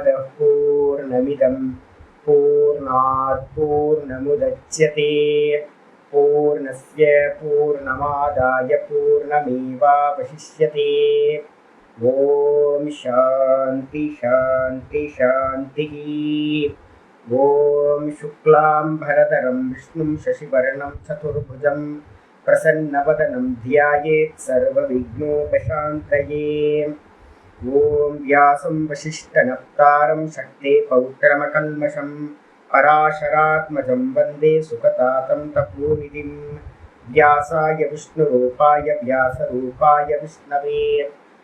पूर्णमदः पूर्णमिदं पूर्णात् पूर्णमुदच्यते पूर्णस्य पूर्णमादाय पूर्णमेवावशिष्यते। ॐ शान्ति शान्ति शान्तिः। ॐ शुक्लाम्बरधरं विष्णुं शशिवर्णं चतुर्भुजं प्रसन्नवदनं ध्यायेत् सर्वविघ्नोपशान्तये। ॐ व्यासं वसिष्ठनप्तारं शक्ते पौत्रमकल्मषं पराशरात्मजं वन्दे सुखतातं तपोनिधिं। व्यासाय विष्णुरूपाय व्यासरूपाय विष्णवे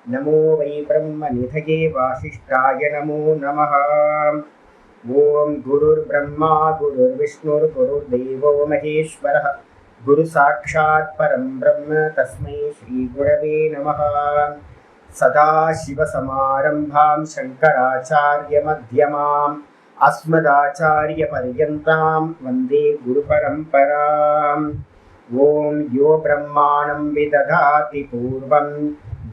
नमो वै ब्रह्मनिधये वासिष्ठाय नमो नमः। ॐ गुरुर्ब्रह्मा गुरुर्विष्णुर्गुरुर्देवो महेश्वरः गुरुसाक्षात् परं ब्रह्म तस्मै श्रीगुरवे नमः। सदाशिवसमारम्भां शङ्कराचार्यमध्यमाम् अस्मदाचार्यपर्यन्तां वन्दे गुरुपरम्पराम्। ॐ यो ब्रह्माणं विदधाति पूर्वं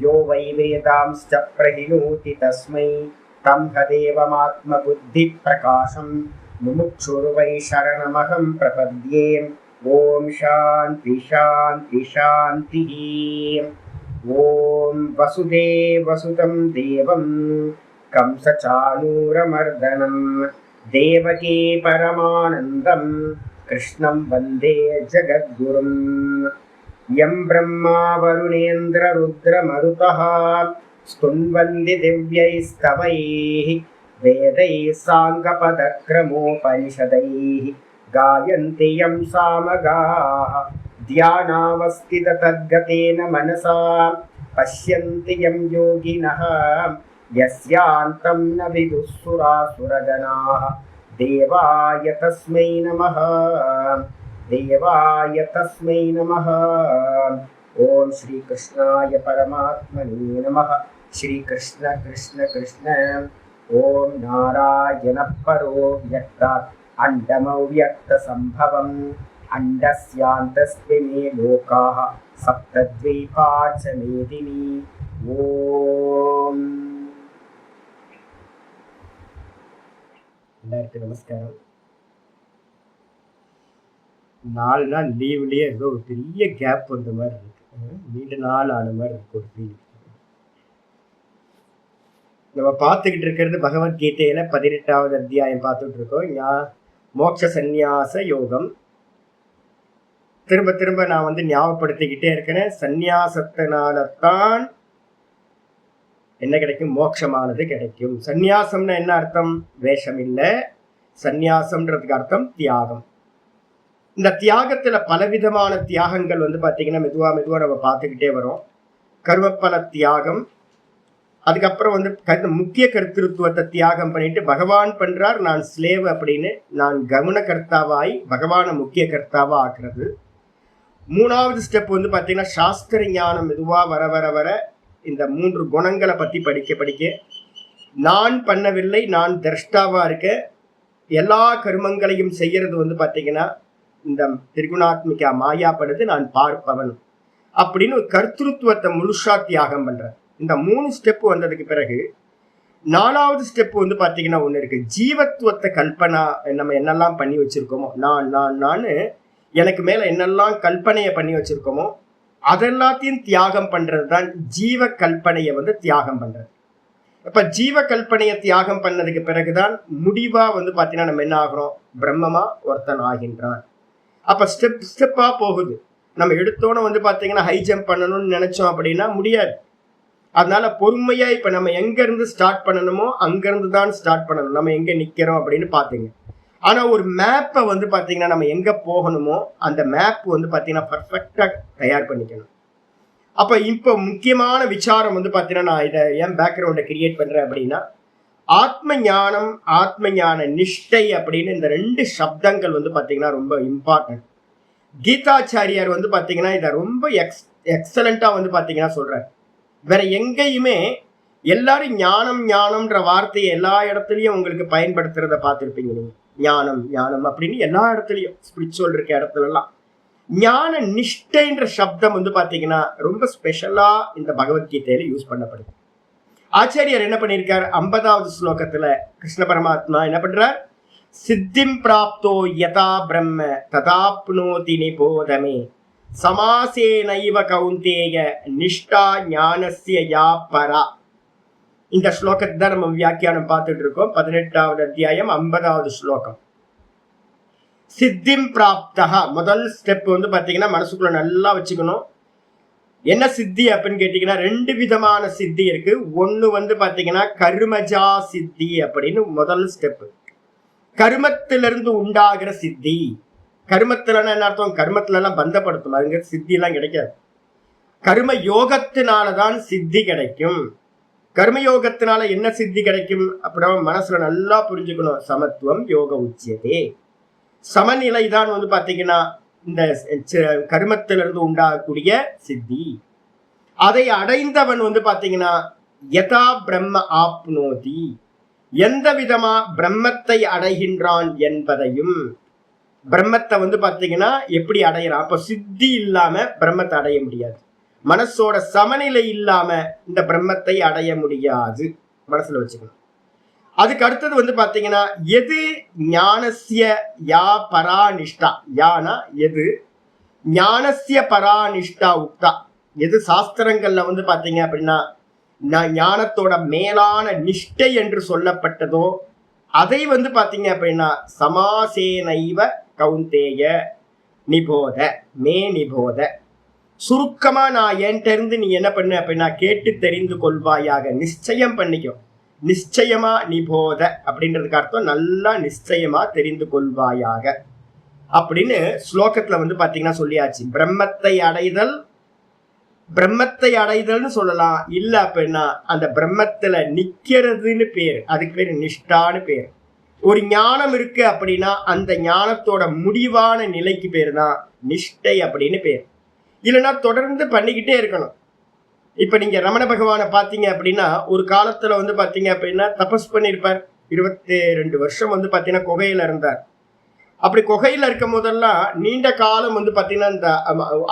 यो वै वेदांश्च प्रहिणोति तस्मै तदेवमात्मबुद्धिप्रकाशं मुमुक्षुर्वै शरणमहं प्रपद्ये। ॐ शान्ति शान्ति शान्तिः। ॐ वसुदेवसुतं देवं कंसचाणूरमर्दनं देवकी परमानन्दं कृष्णं वन्दे जगद्गुरुं। यं ब्रह्मा वरुणेन्द्ररुद्रमरुतः स्तुन्वन्ति दिव्यैस्तवैः वेदैः साङ्गपदक्रमोपनिषदैः गायन्ति यं सामगाः ध्यानावस्थिततद्गतेन मनसा पश्यन्ति यं योगिनः यस्यान्तं न विदुःसुरासुरगणाः। देवाय तस्मै नमः देवाय तस्मै नमः। ॐ श्रीकृष्णाय परमात्मने नमः। श्रीकृष्ण कृष्ण कृष्ण। ॐ नारायणः परो व्यक्तात् अण्डमव्यक्तसम्भवम् अण्डस्यान्तस्मिन् लोकाः सप्तद्वीपा च मेदिनी। ॐ எல்லாருக்கும் நமஸ்காரம். 4 நாள் லீவ்லயே ஏதோ ஒரு பெரிய கேப் வந்த மாதிரி இருக்கு. நீண்ட நாள் ஆன மாதிரி இருக்கு ஒரு ஃபீல். நம்ம பார்த்துக்கிட்டு இருக்கிறது பகவத்கீதையில 18வது அத்தியாயம் பார்த்துட்டு இருக்கோம். மோட்ச சந்நியாச யோகம். திரும்ப திரும்ப நான் ஞாபகப்படுத்திக்கிட்டே இருக்கிறேன். சந்நியாசத்தினால்தான் என்ன கிடைக்கும்? மோட்சமானது கிடைக்கும். சந்நியாசம்னா என்ன அர்த்தம்? வேஷம் இல்லை. சந்நியாசம்ன்றதுக்கு அர்த்தம் தியாகம். இந்த தியாகத்துல பலவிதமான தியாகங்கள் பாத்தீங்கன்னா மெதுவா மெதுவா நம்ம பார்த்துக்கிட்டே வரோம். கர்மப்பல தியாகம், அதுக்கப்புறம் முக்கிய கர்த்திருவத்தை தியாகம் பண்ணிட்டு பகவான் பண்றார், நான் ஸ்லேவ் அப்படின்னு நான் கவன கர்த்தாவாய் பகவான முக்கிய கர்த்தாவா ஆக்குறது. 3வது ஸ்டெப் பாத்தீங்கன்னா சாஸ்திர ஞானம் மெதுவா வர வர வர இந்த 3 குணங்களை பத்தி படிக்க படிக்க நான் பண்ணவில்லை, நான் திரஷ்டாவா இருக்க, எல்லா கர்மங்களையும் செய்யறது பாத்தீங்கன்னா இந்த திரிகுணாத்மிகா மாயாப்படுது, நான் பார்ப்பவன் அப்படின்னு ஒரு கர்த்திருவத்தை முழுசா தியாகம் பண்றேன். இந்த 3 ஸ்டெப் வந்ததுக்கு பிறகு 4வது ஸ்டெப் பாத்தீங்கன்னா ஒண்ணு இருக்கு. ஜீவத்துவத்தை கல்பனா நம்ம என்னெல்லாம் பண்ணி வச்சிருக்கோமோ, நான் எனக்கு மேல என்னெல்லாம் கல்பனையை பண்ணி வச்சிருக்கோமோ அதெல்லாத்தையும் தியாகம் பண்றது தான் ஜீவ கல்பனையை தியாகம் பண்றது. இப்ப ஜீவ கல்பனையை தியாகம் பண்ணதுக்கு பிறகுதான் முடிவா பாத்தீங்கன்னா நம்ம என்ன ஆகிறோம்? பிரம்மமா ஒருத்தன் ஆகின்றான். அப்ப ஸ்டெப் ஸ்டெப்பா போகுது. நம்ம எடுத்தோன்னு பாத்தீங்கன்னா ஹை ஜம்ப் பண்ணணும்னு நினைச்சோம் அப்படின்னா முடியாது. அதனால பொறுமையா இப்ப நம்ம எங்க இருந்து ஸ்டார்ட் பண்ணணுமோ அங்க இருந்து தான் ஸ்டார்ட் பண்ணணும். நம்ம எங்க நிக்கிறோம் அப்படின்னு பாத்தீங்க. ஆனா ஒரு மேப்பை பாத்தீங்கன்னா நம்ம எங்க போகணுமோ அந்த மேப் பாத்தீங்கன்னா பர்ஃபெக்டா தயார் பண்ணிக்கணும். அப்ப இப்ப முக்கியமான விசாரம் பாத்தீங்கன்னா நான் இதை ஏன் பேக்ரவுண்டை கிரியேட் பண்றேன் அப்படின்னா, ஆத்ம ஞானம் ஆத்ம ஞான நிஷ்டை அப்படின்னு இந்த 2 சப்தங்கள் பாத்தீங்கன்னா ரொம்ப இம்பார்ட்டன்ட். கீதாச்சாரியார் பாத்தீங்கன்னா இதை ரொம்ப எக்ஸலண்டா பாத்தீங்கன்னா சொல்றாரு. வேற எங்கேயுமே எல்லாரும் ஞானம் ஞானம்ன்ற வார்த்தையை எல்லா இடத்துலயும் உங்களுக்கு பயன்படுத்துறத பார்த்துருப்பீங்க. நீங்க ஞானம் ஞானம் அப்படின்னு எல்லா இடத்துலயும் ஸ்பிரிச்சுவல் இருக்க இடத்துல எல்லாம் ஞான நிஷ்டைன்ற சப்தம் பாத்தீங்கன்னா ரொம்ப ஸ்பெஷலா இந்த பகவத்கீதையில யூஸ் பண்ணப்படுது. ஆச்சாரியர் என்ன பண்ணியிருக்கார்? 50வது ஸ்லோகத்துல கிருஷ்ண பரமாத்மா என்ன பண்றார்? சித்திம் பிராப்தோ யதா பிரம்ம ததாப்னோதி நிபோதமே சமாசேனைவ கௌந்தேய நிஷ்டா ஞானஸ்ய யா பரா. இந்த ஸ்லோகத்தை தான் நம்ம வியாக்கியானம் பார்த்துட்டு இருக்கோம். 18வது அத்தியாயம் 50வது ஸ்லோகம். சித்திம் பிராப்தா, முதல் ஸ்டெப் வந்து பாத்தீங்கன்னா மனசுக்குள்ள நல்லா வச்சுக்கணும். என்ன சித்தி அப்படின்னு கேட்டீங்கன்னா 2 விதமான சித்தி இருக்கு. ஒண்ணு வந்து பாத்தீங்கன்னா கர்மஜா சித்தி அப்படின்னு முதல் ஸ்டெப். கர்மத்திலிருந்து உண்டாகிற சித்தி. கர்மத்துல என்ன அர்த்தம்? கர்மத்துல எல்லாம் பந்தப்படுத்தும், அதுங்க சித்தி எல்லாம் கிடைக்காது. கர்ம யோகத்தினாலதான் சித்தி கிடைக்கும். கர்மயோகத்தினால என்ன சித்தி கிடைக்கும் அப்படின்னா மனசுல நல்லா புரிஞ்சுக்கணும். சமத்துவம் யோக உச்சியதே. சமநிலை தான் வந்து பாத்தீங்கன்னா இந்த கர்மத்திலிருந்து உண்டாகக்கூடிய சித்தி. அதை அடைந்தவன் வந்து பாத்தீங்கன்னா யதா பிரம்ம ஆப்னோதி, எந்த விதமா பிரம்மத்தை அடைகின்றான் என்பதையும். பிரம்மத்தை வந்து பாத்தீங்கன்னா எப்படி அடையிறான்? அப்ப சித்தி இல்லாம பிரம்மத்தை அடைய முடியாது. மனசோட சமநிலை இல்லாம இந்த பிரம்மத்தை அடைய முடியாது. மனசுல வச்சுக்கணும். அதுக்கு அடுத்தது வந்து பாத்தீங்கன்னா எது ஞானஸ்ய யா பராநிஷ்டா. யானா எது, ஞானஸ்ய பராநிஷ்டா உக்தா, எது சாஸ்திரங்கள்ல வந்து பாத்தீங்க அப்படின்னா ஞானத்தோட மேலான நிஷ்டை என்று சொல்லப்பட்டதோ அதை வந்து பாத்தீங்க அப்படின்னா சமாசேனைவ கௌந்தேய நிபோத மே நிபோத. சுருக்கமா நான் என்கிட்ட இருந்து நீ என்ன பண்ண அப்படின்னா கேட்டு தெரிந்து கொள்வாயாக, நிச்சயம் பண்ணிக்கும். நிச்சயமா நிபோத அப்படின்றதுக்கு அர்த்தம் நல்லா நிச்சயமா தெரிந்து கொள்வாயாக அப்படின்னு ஸ்லோகத்துல வந்து பாத்தீங்கன்னா சொல்லியாச்சு. பிரம்மத்தை அடைதல், பிரம்மத்தை அடைதல்னு சொல்லலாம். இல்ல அப்படின்னா அந்த பிரம்மத்துல நிக்கிறதுன்னு பேர், அதுக்கு பேர் நிஷ்டான்னு பேர். ஒரு ஞானம் இருக்கு அப்படின்னா அந்த ஞானத்தோட முடிவான நிலைக்கு பேர் தான் நிஷ்டை அப்படின்னு பேர். இல்லைன்னா தொடர்ந்து பண்ணிக்கிட்டே இருக்கணும். இப்ப நீங்க ரமண பகவானை பாத்தீங்க அப்படின்னா ஒரு காலத்துல வந்து பாத்தீங்க அப்படின்னா தபஸ் பண்ணிருப்பார். 22 வருஷம் வந்து பாத்தீங்கன்னா குகையில இருந்தார். அப்படி குகையில இருக்கும் போதெல்லாம் நீண்ட காலம் வந்து பாத்தீங்கன்னா இந்த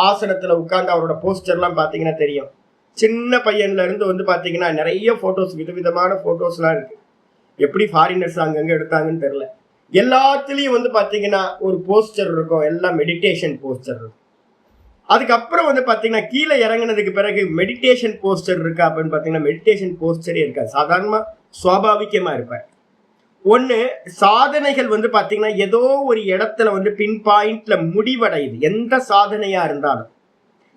ஆசனத்துல உட்கார்ந்து அவரோட போஸ்டர் எல்லாம் பாத்தீங்கன்னா தெரியும். சின்ன பையன்ல இருந்து வந்து பாத்தீங்கன்னா நிறைய போட்டோஸ், விதவிதமான போட்டோஸ் எல்லாம் இருக்கு. எப்படி ஃபாரினர்ஸ் அங்கங்க எடுத்தாங்கன்னு தெரியல. எல்லாத்துலயும் வந்து பாத்தீங்கன்னா ஒரு போஸ்டர் இருக்கும், எல்லாம் மெடிடேஷன் போஸ்டர் இருக்கும். அதுக்கப்புறம் வந்து பாத்தீங்கன்னா கீழே இறங்கினதுக்கு பிறகு மெடிடேஷன் போஸ்டர் இருக்கா அப்படின்னு பாத்தீங்கன்னா மெடிடேஷன் போஸ்டரே இருக்காது. சாதாரணமா சுவாபாவிகமா இருப்பார். ஒண்ணு சாதனைகள் வந்து பாத்தீங்கன்னா ஏதோ ஒரு இடத்துல வந்து பின் பாயிண்ட்ல முடிவடையுது. எந்த சாதனையா இருந்தாலும்,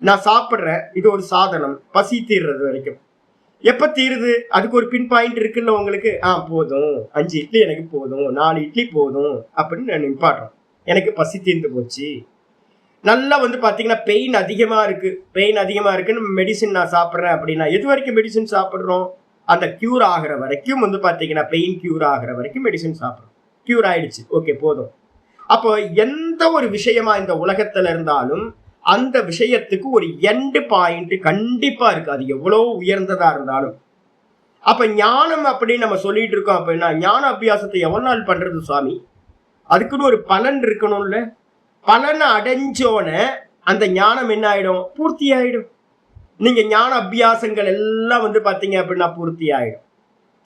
நான் சாப்பிட்றேன், இது ஒரு சாதனம், பசி தீர்றது வரைக்கும். எப்ப தீருது? அதுக்கு ஒரு பின் பாயிண்ட் இருக்குல்ல உங்களுக்கு. போதும், 5 இட்லி எனக்கு போதும், 4 இட்லி போதும் அப்படின்னு நான் நிப்பாட்டுறேன். எனக்கு பசி தீர்ந்து போச்சு. நல்லா வந்து பாத்தீங்கன்னா பெயின் அதிகமா இருக்குன்னு மெடிசின் நான் சாப்பிட்றேன் அப்படின்னா எது வரைக்கும் மெடிசின் சாப்பிட்றோம்? அந்த கியூர் ஆகிற வரைக்கும் வந்து பாத்தீங்கன்னா பெயின் கியூர் ஆகிற வரைக்கும் மெடிசின் சாப்பிட்றோம். கியூர் ஆயிடுச்சு, ஓகே போதும். அப்போ எந்த ஒரு விஷயமா இந்த உலகத்துல இருந்தாலும் அந்த விஷயத்துக்கு ஒரு எண்ட் பாயிண்ட் கண்டிப்பா இருக்கு, அது எவ்வளவு உயர்ந்ததா இருந்தாலும். அப்ப ஞானம் அப்படின்னு நம்ம சொல்லிட்டு இருக்கோம் அப்படின்னா ஞான அபியாசத்தை எவ்வளவு நாள் பண்றது சுவாமி? அதுக்குன்னு ஒரு பலன் இருக்கணும்ல. பலனை அடைஞ்சோன அந்த ஞானம் என்ன ஆயிடும்? பூர்த்தி ஆயிடும். நீங்க ஞான அபியாசங்கள் எல்லாம் வந்து பாத்தீங்க அப்படின்னா பூர்த்தி ஆயிடும்.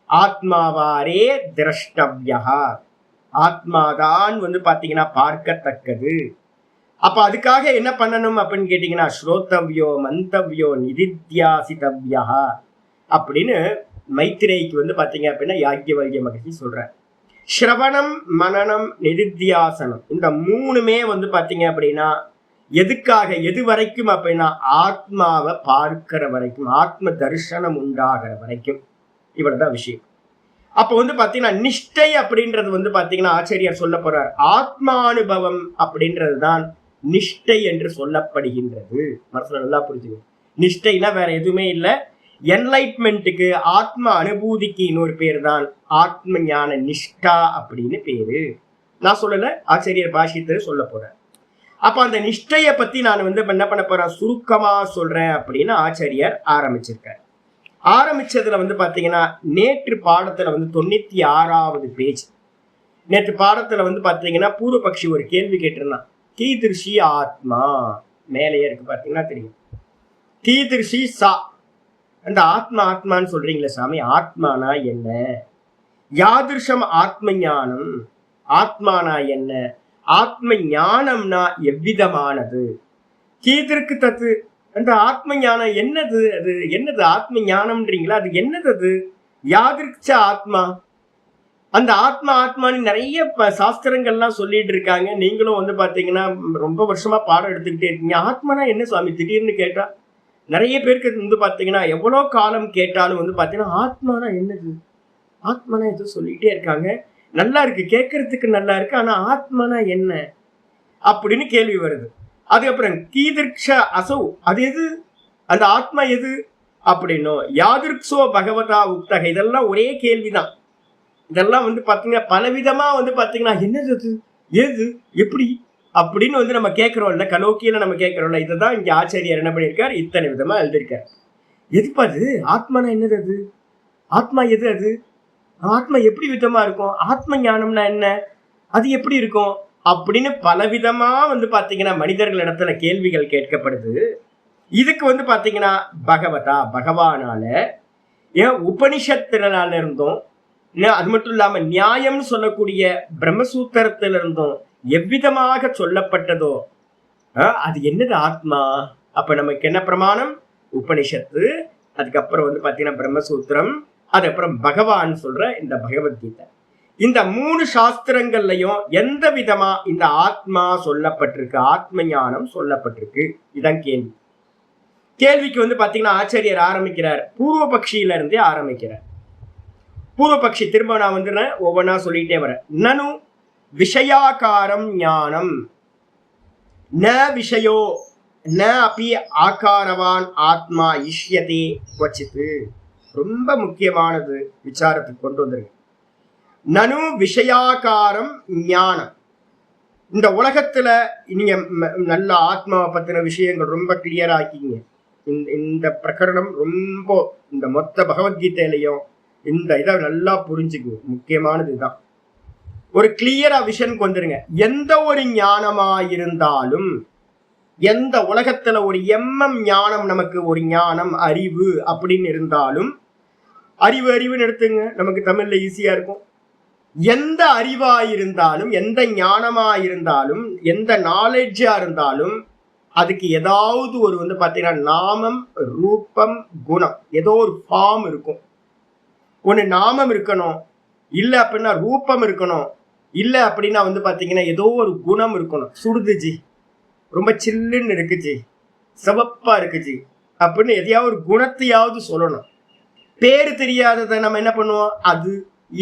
ஆத்மாவாரே திரஷ்டவ்யா, ஆத்மாதான் வந்து பாத்தீங்கன்னா பார்க்கத்தக்கது. அப்ப அதுக்காக என்ன பண்ணணும் அப்படின்னு கேட்டீங்கன்னா ஸ்ரோதவ்யோ மந்தவ்யோ நிதித்யாசிதவ்யா அப்படின்னு மைத்திரேய்க்கு வந்து பாத்தீங்க அப்படின்னா யாக்ஞவல்க்ய மகர்ஷி சொல்றார். ஸ்ரவணம் மனனம் நிதித்தியாசனம் இந்த 3மே வந்து பாத்தீங்க அப்படின்னா எதுக்காக, எது வரைக்கும் அப்படின்னா ஆத்மாவை பார்க்கிற வரைக்கும், ஆத்ம தரிசனம் உண்டாகிற வரைக்கும். இவ்வளவுதான் விஷயம். அப்ப வந்து பாத்தீங்கன்னா நிஷ்டை அப்படின்றது வந்து பாத்தீங்கன்னா ஆச்சாரியார் சொல்ல போறார். ஆத்மானுபவம் அப்படின்றது தான் நிஷ்டை என்று சொல்லப்படுகின்றது. மனசுல நல்லா புரிஞ்சுக்கணும். நிஷ்டைனா வேற எதுவுமே இல்லை. என்லைட்மெண்ட்டுக்கு, ஆத்ம அனுபூதிக்கு இன்னொரு பேர் தான் ஆத்ம ஞான நிஷ்டா அப்படின்னு பேரு. நான் சொல்லல, ஆச்சாரியர் பாஷ்யத்தில் சொல்ல போறேன். அப்ப அந்த நிஷ்டைய பத்தி நான் வந்து என்ன பண்ண போறேன், சுருக்கமா சொல்றேன் அப்படின்னு ஆச்சாரியார் ஆரம்பிச்சிருக்கார். ஆரம்பிச்சதுல வந்து பாத்தீங்கன்னா நேற்று பாடத்துல வந்து 96வது பேஜ். நேற்று பாடத்துல வந்து பாத்தீங்கன்னா பூர்வபக்ஷி ஒரு கேள்வி கேட்டிருந்தான். கீதிருஷி ஆத்மா, மேலேயே இருக்கு பாத்தீங்கன்னா தெரியும். கீதிருஷி சா, அந்த ஆத்மான்னு சொல்றீங்களே சாமி, ஆத்மானா என்ன? யாதிருஷம் ஆத்ம ஞானம், ஆத்மானா என்ன? ஆத்ம ஞானம்னா எவ்விதமானது? கீதற்கு தத்து, அந்த ஆத்ம ஞானம் என்னது? அது என்னது ஆத்ம ஞானம்ன்றீங்களா? அது என்னது? அது யாதிருச்ச ஆத்மா, அந்த ஆத்மான்னு நிறைய சாஸ்திரங்கள்லாம் சொல்லிட்டு இருக்காங்க. நீங்களும் பாத்தீங்கன்னா ரொம்ப வருஷமா பாடம் எடுத்துக்கிட்டே இருக்கீங்க. ஆத்மானா என்ன சுவாமி திடீர்னு கேட்டா? நிறைய பேருக்கு பாத்தீங்கன்னா எவ்வளவு காலம் கேட்டாலும் பாத்தீங்கன்னா ஆத்மானா என்னது, ஆத்மானா எதோ சொல்லிட்டே இருக்காங்க. நல்லா இருக்கு, கேட்கறதுக்கு நல்லா இருக்கு, ஆனா ஆத்மானா என்ன அப்படின்னு கேள்வி வருது. அதுக்கப்புறம் கீதிர்க்ஷ அசௌ, அது எது, அந்த ஆத்மா எது அப்படின்னும், யாதிர்க்ஷோ பகவதா உக்தக, இதெல்லாம் ஒரே கேள்விதான். இதெல்லாம் பாத்தீங்கன்னா பலவிதமா பாத்தீங்கன்னா என்னது அது, ஏது, எப்படி அப்படின்னு நம்ம கேட்கிறோம்ல, கலோக்கியில நம்ம கேட்கிறோம்ல. இதுதான் இங்க ஆச்சாரியர் என்ன பண்ணியிருக்கார், இத்தனை விதமா எழுதியிருக்கார். எதுப்பா அது ஆத்மானா என்னது, அது ஆத்மா எது, அது ஆத்மா எப்படி விதமா இருக்கும், ஆத்ம ஞானம்னா என்ன, அது எப்படி இருக்கும் அப்படின்னு பலவிதமா பாத்தீங்கன்னா மனிதர்கள் இடத்துல கேள்விகள் கேட்கப்படுது. இதுக்கு பாத்தீங்கன்னா பகவதா, பகவானால, ஏன் உபனிஷத்தினால இருந்தும், அது மட்டும் இல்லாம நியாயம்னு சொல்லக்கூடிய பிரம்மசூத்திரத்தில இருந்தும் எவ்விதமாக சொல்லப்பட்டதோ அது என்னது ஆத்மா. அப்ப நமக்கு என்ன பிரமாணம், உபனிஷத்து, அதுக்கப்புறம் பாத்தீங்கன்னா பிரம்மசூத்திரம், அதுக்கப்புறம் பகவான் சொல்ற இந்த பகவத்கீதை. இந்த 3 சாஸ்திரங்கள்லயும் எந்த விதமா இந்த ஆத்மா சொல்லப்பட்டிருக்கு, ஆத்ம ஞானம் சொல்லப்பட்டிருக்கு, இதான் கேள்வி. கேள்விக்கு பாத்தீங்கன்னா ஆச்சாரியர் ஆரம்பிக்கிறார், பூர்வ பக்ஷியில இருந்தே ஆரம்பிக்கிறார். பூர்வ பக்ஷி திரும்ப நான் ஒவ்வொன்னா சொல்லிட்டே வரேன். நனு விஷயாகாரம் ஞானம் ந விஷயோ ந அப்பி ஆகாரவான் ஆத்மா இஷ்யதே குவச்சித்து. ரொம்ப முக்கியமானது, விசாரத்துக்கு கொண்டு வந்துருங்க. நனு விஷயாகாரம் ஞானம், இந்த உலகத்துல நீங்க நல்ல ஆத்மாவை பத்தின விஷயங்கள் ரொம்ப கிளியரா ஆக்கிங்க. இந்த பிரகரணம் ரொம்ப, இந்த மொத்த பகவத்கீதையிலையும் இந்த இதை நல்லா புரிஞ்சுக்குங்க. முக்கியமானது இதுதான். ஒரு கிளியரா விஷனுக்கு வந்துருங்க. எந்த ஒரு ஞானமா இருந்தாலும், எந்த உலகத்துல ஒரு ஞானம், நமக்கு ஒரு ஞானம் அறிவு அப்படின்னு இருந்தாலும், அறிவுன்னு எடுத்துங்க, நமக்கு தமிழ்ல ஈஸியா இருக்கும். எந்த அறிவா இருந்தாலும், எந்த ஞானமா இருந்தாலும், எந்த நாலேஜா இருந்தாலும், அதுக்கு ஏதாவது ஒரு பாத்தீங்கன்னா நாமம், ரூபம், குணம், ஏதோ ஒரு ஃபார்ம் இருக்கும். ஒண்ணு நாமம் இருக்கணும், இல்ல அப்படின்னா ரூபம் இருக்கணும், இல்ல அப்படின்னா பாத்தீங்கன்னா ஏதோ ஒரு குணம் இருக்கணும். சுடுதுஜி, ரொம்ப சில்லுன்னு இருக்குஜி, சிவப்பா இருக்குஜி அப்படின்னு எதையாவது ஒரு குணத்தையாவது சொல்லணும். பேரு தெரியாததை நம்ம என்ன பண்ணுவோம், அது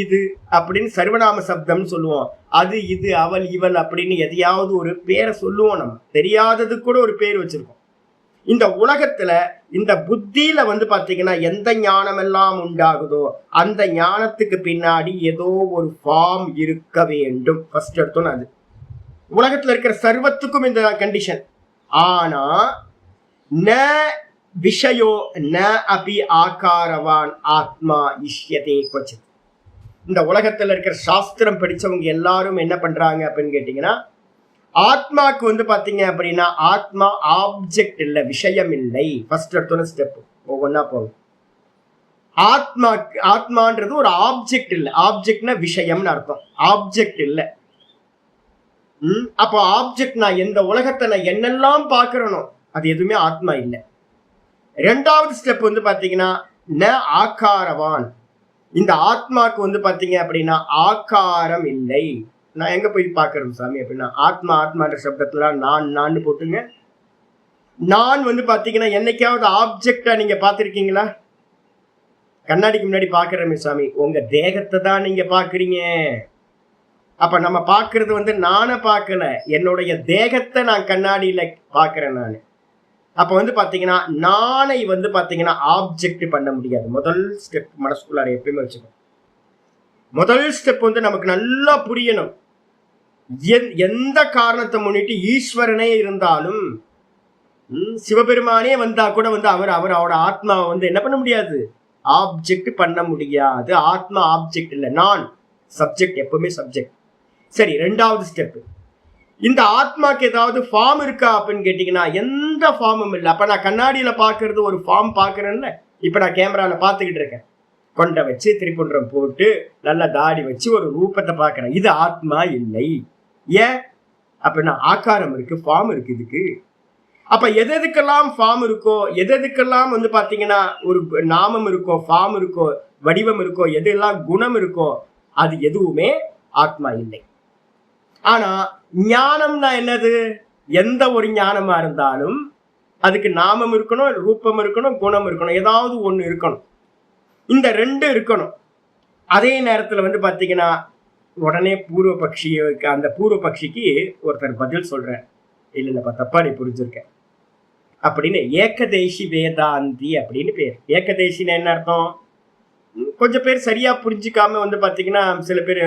இது அப்படின்னு சர்வநாம சப்தம்னு சொல்லுவோம். அது இது அவள் இவள் அப்படின்னு எதையாவது ஒரு பேரை சொல்லுவோம். நம்ம தெரியாதது கூட ஒரு பேர் வச்சிருக்கோம். இந்த உலகத்துல இந்த புத்தியில பாத்தீங்கன்னா எந்த ஞானம் எல்லாம் உண்டாகுதோ அந்த ஞானத்துக்கு பின்னாடி ஏதோ ஒரு ஃபார்ம் இருக்க வேண்டும். ஃபர்ஸ்ட் எடுத்தோன்னு அது உலகத்துல இருக்கிற சர்வத்துக்கும் இந்த கண்டிஷன். ஆனா ந விஷயோ ந அபி ஆகாரவான் ஆத்மா இஷ்யதே குவச்சித். இந்த உலகத்துல இருக்கிற சாஸ்திரம் படிச்சவங்க எல்லாரும் என்ன பண்றாங்க அப்படின்னு கேட்டீங்கன்னா, ஆத்மாக்கு பாத்தீங்க அப்படின்னா ஆத்மா ஆப்ஜெக்ட் இல்ல, விஷயம் இல்லை. ஃபர்ஸ்ட் எடுத்தோன்னு ஸ்டெப் ஒவ்வொன்னா போகும். ஆத்மான்றது ஒரு ஆப்ஜெக்ட் இல்ல. ஆப்ஜெக்ட்னா விஷயம்னு அர்த்தம், ஆப்ஜெக்ட் இல்ல. அப்போ ஆப்ஜெக்ட் நான் எந்த உலகத்துல என்னெல்லாம் பாக்குறனோ அது எதுவுமே ஆத்மா இல்லை. 2வது ஸ்டெப் பாத்தீங்கன்னா ந ஆகாரவான். இந்த ஆத்மாக்கு பாத்தீங்க அப்படின்னா ஆகாரம் இல்லை. நான் எங்க போய் பாக்குறேன் சாமி அப்படின்னா, ஆத்மான்ற சப்தத்துல நான் போட்டுங்க. நான் பாத்தீங்கன்னா என்னைக்காவது ஆப்ஜெக்டா நீங்க பாத்திருக்கீங்களா? கண்ணாடிக்கு முன்னாடி பாக்குறமே சாமி, உங்க தேகத்தை தான் நீங்க பாக்குறீங்க. அப்ப நம்ம பாக்குறது நானே பார்க்கல, என்னுடைய தேகத்தை நான் கண்ணாடியில பாக்குறேன் நானு. அப்ப பாத்தீங்கன்னா நானை பாத்தீங்கன்னா ஆப்ஜெக்ட் பண்ண முடியாது. முதல் ஸ்டெப் மனசுக்குள்ளார எப்பயுமே வச்சுக்கணும். முதல் ஸ்டெப் நமக்கு நல்லா புரியணும். எந்த காரணத்தை முன்னிட்டு ஈஸ்வரனே இருந்தாலும், சிவபெருமானே வந்தா கூட அவரோட ஆத்மாவை என்ன பண்ண முடியாது, ஆப்ஜெக்ட் பண்ண முடியாது. ஆத்மா ஆப்ஜெக்ட் இல்லை, நான் சப்ஜெக்ட், எப்பவுமே சப்ஜெக்ட். சரி, 2வது ஸ்டெப், இந்த ஆத்மாக்கு ஏதாவது ஃபார்ம் இருக்கா அப்படின்னு கேட்டீங்கன்னா எந்த ஃபார்மும் இல்லை. அப்ப நான் கண்ணாடியில பாக்குறது ஒரு ஃபார்ம் பாக்குறேன்ல, இப்ப நான் கேமரால பாத்துக்கிட்டு இருக்கேன், கொண்டை வச்சு திரிபுன்றம் போட்டு நல்லா தாடி வச்சு ஒரு ரூபத்தை பாக்குறேன். இது ஆத்மா இல்லை. ஏன் அப்படின்னா ஆக்காரம் இருக்கு, ஃபார்ம் இருக்கு இதுக்கு. அப்ப எதுக்கெல்லாம் ஃபார்ம் இருக்கோ, எதுக்கெல்லாம் வந்து பாத்தீங்கன்னா ஒரு நாமம் இருக்கோ, ஃபார்ம் இருக்கோ, வடிவம் இருக்கோ, எதெல்லாம் குணம் இருக்கோ, அது எதுவுமே ஆத்மா இல்லை. ஆனா ஞானம்னா என்னது? எந்த ஒரு ஞானமா இருந்தாலும் அதுக்கு நாமம் இருக்கணும், ரூபம் இருக்கணும், குணம் இருக்கணும், ஏதாவது ஒண்ணு இருக்கணும். இந்த ரெண்டு இருக்கணும். அதே நேரத்துல வந்து பாத்தீங்கன்னா உடனே பூர்வ பக்ஷிக்கு, அந்த பூர்வ பக்ஷிக்கு ஒருத்தர் பதில் சொல்றேன், இல்லப்பா தப்பா நீ புரிஞ்சிருக்க அப்படின்னு. ஏகதேசி வேதாந்தி அப்படின்னு பேர். ஏகதேசின்னு என்ன அர்த்தம்? கொஞ்சம் பேர் சரியா புரிஞ்சுக்காம வந்து பாத்தீங்கன்னா சில பேர்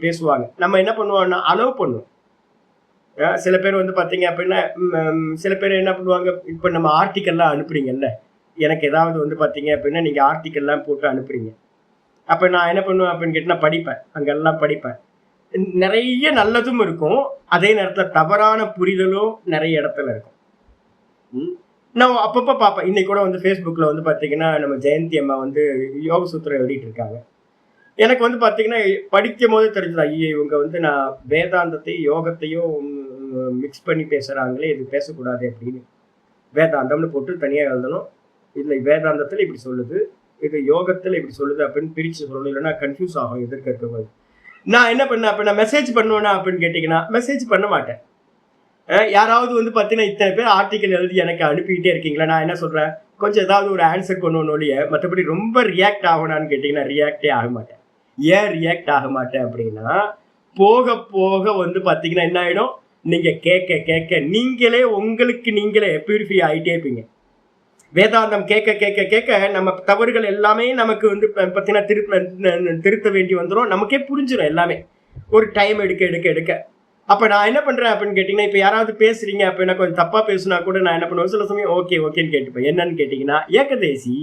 பேசுவாங்க. நம்ம என்ன பண்ணுவோம்னா அலோவ் பண்ணுவோம். சில பேர் வந்து பாத்தீங்க அப்படின்னா சில பேர் என்ன பண்ணுவாங்க, இப்ப நம்ம ஆர்டிக்கல்லாம் அனுப்புறீங்கல்ல, எனக்கு ஏதாவது வந்து பாத்தீங்க அப்படின்னா நீங்க ஆர்டிக்கல்லாம் போட்டு அனுப்புறீங்க. அப்ப நான் என்ன பண்ணுவேன் அப்படின்னு கேட்டா படிப்பேன், அங்கெல்லாம் படிப்பேன். நிறைய நல்லதும் இருக்கும், அதே நேரத்துல தவறான புரிதலும் நிறைய இடத்துல இருக்கும். நான் அப்பப்ப பார்ப்பேன். இன்னைக்கு கூட வந்து ஃபேஸ்புக்ல வந்து பாத்தீங்கன்னா நம்ம ஜெயந்தி அம்மா வந்து யோக சூத்திரம் எழுதிட்டு இருக்காங்க. எனக்கு வந்து பாத்தீங்கன்னா படிக்கும் போது தெரிஞ்சது, ஐயோ இவங்க வந்து நான் வேதாந்தத்தையும் யோகத்தையும் மிக்ஸ் பண்ணி பேசுறாங்களே, இது பேசக்கூடாது அப்படின்னு. வேதாந்தம்னு போட்டு தனியா எழுதணும், இல்லை வேதாந்தத்துல இப்படி சொல்லுது, இது யோகத்துல இப்படி சொல்லுது அப்படின்னு பிரிச்சு சொல்லணும், இல்லைன்னா கன்ஃபியூஸ் ஆகும் எதிர்க்க இருக்கும்போது. நான் என்ன பண்ணேன், அப்ப நான் மெசேஜ் பண்ணுவேன்னா அப்படின்னு கேட்டீங்கன்னா மெசேஜ் பண்ண மாட்டேன். யாராவது வந்து பார்த்தீங்கன்னா இத்தனை பேர் ஆர்டிக்கல் எழுதி எனக்கு அனுப்பிக்கிட்டே இருக்கீங்களா, நான் என்ன சொல்றேன், கொஞ்சம் ஏதாவது ஒரு ஆன்சர் பண்ணணும் ஒழிய மற்றபடி ரொம்ப ரியாக்ட் ஆகணும்னு கேட்டிங்கன்னா ரியாக்டே ஆக மாட்டேன். ஏன் ரியாக்ட் ஆக மாட்டேன் அப்படின்னா, போக போக வந்து பார்த்தீங்கன்னா என்ன ஆகிடும், நீங்கள் கேட்க கேட்க நீங்களே உங்களுக்கு நீங்களே பியூரிஃபை ஆகிட்டே இருப்பீங்க. வேதாந்தம் கேட்க கேட்க கேட்க நம்ம தவறுகள் எல்லாமே நமக்கு வந்து பார்த்தீங்கன்னா திருத்த வேண்டி வந்துடும், நமக்கே புரிஞ்சிடும் எல்லாமே, ஒரு டைம் எடுக்க எடுக்க எடுக்க. அப்ப நான் என்ன பண்றேன் அப்படின்னு கேட்டீங்கன்னா, இப்ப யாராவது பேசுறீங்க அப்படின்னா கொஞ்சம் தப்பா பேசுனா கூட நான் என்ன பண்ணுவேன், சில சமயம் ஓகே ஓகேன்னு கேட்டுப்பேன். என்னன்னு கேட்டீங்கன்னா ஏகதேசி.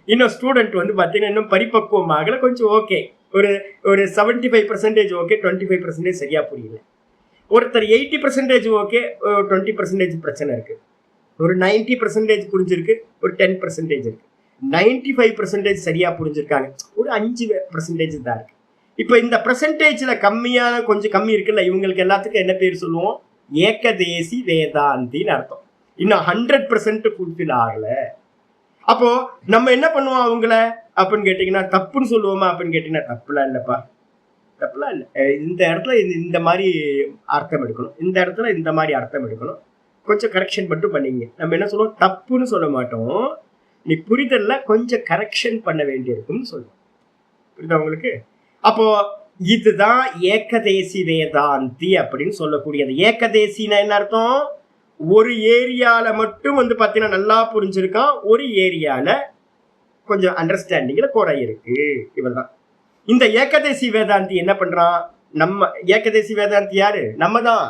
இன்னும் ஸ்டூடெண்ட் வந்து பாத்தீங்கன்னா இன்னும் பரிபக்குவம் ஆகல, கொஞ்சம் ஓகே, ஒரு ஒரு 75% ஓகே, 25% சரியா புரியல. ஒருத்தர் 80% ஓகே, 20% பிரச்சனை இருக்கு. ஒரு 90% புரிஞ்சிருக்கு, ஒரு 10% இருக்கு. 95% சரியா புரிஞ்சிருக்காங்க, ஒரு 5% தான் இருக்கு. இப்ப இந்த பெர்சன்டேஜ்ல கம்மியான கொஞ்சம் கம்மி இருக்குல்ல, இவங்களுக்கு எல்லாத்துக்கும் என்ன பேர் சொல்லுவோம், ஏகதேசி வேதாந்தின்னு அர்த்தம். இன்னும் 100% ஃபுல்ஃபில் ஆகல. அப்போ நம்ம என்ன பண்ணுவோம் அவங்கள அப்படின்னு கேட்டீங்கன்னா, தப்புன்னு சொல்லுவோமா அப்படின்னு கேட்டீங்கன்னா, தப்புலாம் இல்லப்பா, தப்புலாம் இல்லை, இந்த இடத்துல இந்த மாதிரி அர்த்தம் எடுக்கணும், இந்த இடத்துல இந்த மாதிரி அர்த்தம் எடுக்கணும், கொஞ்சம் கரெக்ஷன் மட்டும் பண்ணிங்க. நம்ம என்ன சொல்லுவோம், தப்புன்னு சொல்ல மாட்டோம், நீ புரிதல்ல கொஞ்சம் கரெக்ஷன் பண்ண வேண்டியிருக்குன்னு சொல்லுவோம். புரியுதா உங்களுக்கு? அப்போ இதுதான் ஏகதேசி வேதாந்தி அப்படின்னு சொல்லக்கூடியது. ஏகதேசினா என்ன அர்த்தம், ஒரு ஏரியால மட்டும் வந்து பாத்தீங்கன்னா நல்லா புரிஞ்சிருக்கான், ஒரு ஏரியால கொஞ்சம் அண்டர்ஸ்டாண்டிங்ல குறை இருக்கு, இவர்தான். இந்த ஏகதேசி வேதாந்தி என்ன பண்றான், நம்ம ஏகதேசி வேதாந்தி யாரு, நம்ம தான்,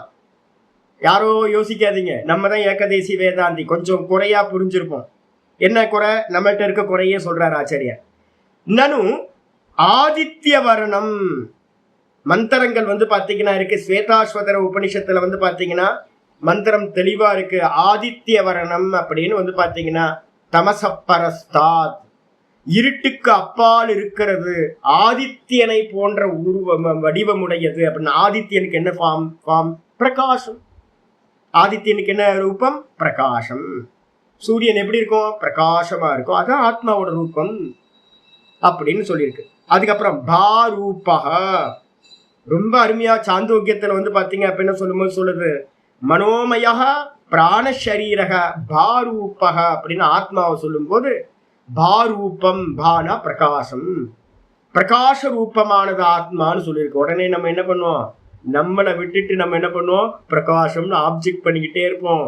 யாரோ யோசிக்காதீங்க, நம்ம தான் ஏகதேசி வேதாந்தி. கொஞ்சம் குறையா புரிஞ்சிருப்போம். என்ன குறை, நம்மள்ட்ட இருக்க குறையே சொல்றாரு ஆச்சாரியார். நனு ஆதித்ய வர்ணம் மந்திரங்கள் வந்து பாத்தீங்கன்னா இருக்கு, ஸ்வேதாஸ்வதர உபனிஷத்துல வந்து பாத்தீங்கன்னா மந்திரம் தெளிவா இருக்கு. ஆதித்ய வர்ணம் அப்படின்னு வந்து பாத்தீங்கன்னா தமசப்பரஸ்தாத், இருட்டுக்கு அப்பால் இருக்கிறது, ஆதித்யனை போன்ற வடிவமுடையது அப்படின்னு. ஆதித்யனுக்கு என்ன ஃபார்ம், பிரகாசம். ஆதித்யனுக்கு என்ன ரூபம், பிரகாசம். சூரியன் எப்படி இருக்கும், பிரகாசமா இருக்கும், அதான் ஆத்மாவோட ரூபம் அப்படின்னு சொல்லியிருக்கு. அதுக்கப்புறம் பாரூபக, ரொம்ப அருமையா சாந்தோக்கியத்துல வந்து பாத்தீங்க அப்படின்னு சொல்லும்போது சொல்லுது, மனோமய பிராணசரீரக பாரூபக அப்படின்னு ஆத்மாவை சொல்லும் போது, பாரூபம், பானா பிரகாசம், பிரகாச ரூபமானது ஆத்மான்னு சொல்லியிருக்கு. உடனே நம்ம என்ன பண்ணுவோம், நம்மளை விட்டுட்டு நம்ம என்ன பண்ணுவோம், பிரகாசம்னு ஆப்ஜெக்ட் பண்ணிக்கிட்டே இருப்போம்.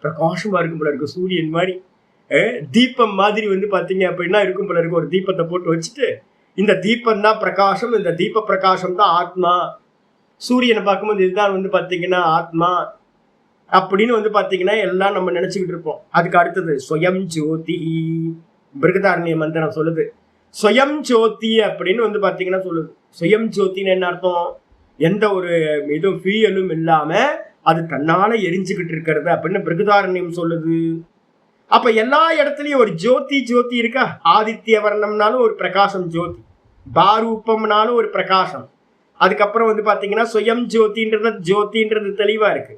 பிரகாசமா இருக்கும் போல இருக்கு, சூரியன் மாதிரி, தீபம் மாதிரி வந்து பாத்தீங்க அப்படின்னா இருக்கும் போல இருக்கு. ஒரு தீபத்தை போட்டு வச்சுட்டு, இந்த தீபம் தான் பிரகாசம், இந்த தீப பிரகாசம் தான் ஆத்மா, சூரியனை பார்க்கும்போது இதுதான் வந்து பாத்தீங்கன்னா ஆத்மா அப்படின்னு வந்து பாத்தீங்கன்னா எல்லாம் நம்ம நினைச்சுக்கிட்டு இருப்போம். அதுக்கு அடுத்தது ஸ்வயம் ஜோதி, பிருகதாரண்ய மந்திரம் சொல்லுது, ஸ்வயம் ஜோதி அப்படின்னு வந்து பாத்தீங்கன்னா சொல்லுது. ஸ்வயம் ஜோதின்னு என்ன அர்த்தம், எந்த ஒரு இதுவும் ஃபியூயலும் இல்லாம அது தன்னால எரிஞ்சுக்கிட்டு இருக்கிறது அப்படின்னு பிருகதாரண்யம் சொல்லுது. அப்ப எல்லா இடத்துலயும் ஒரு ஜோதி ஜோதி இருக்கா. ஆதித்ய வர்ணம்னாலும் ஒரு பிரகாசம் ஜோதி, பாரூபம்னாலும் ஒரு பிரகாசம். அதுக்கப்புறம் வந்து பாத்தீங்கன்னா சுயம் ஜோதின்றது தெளிவா இருக்கு.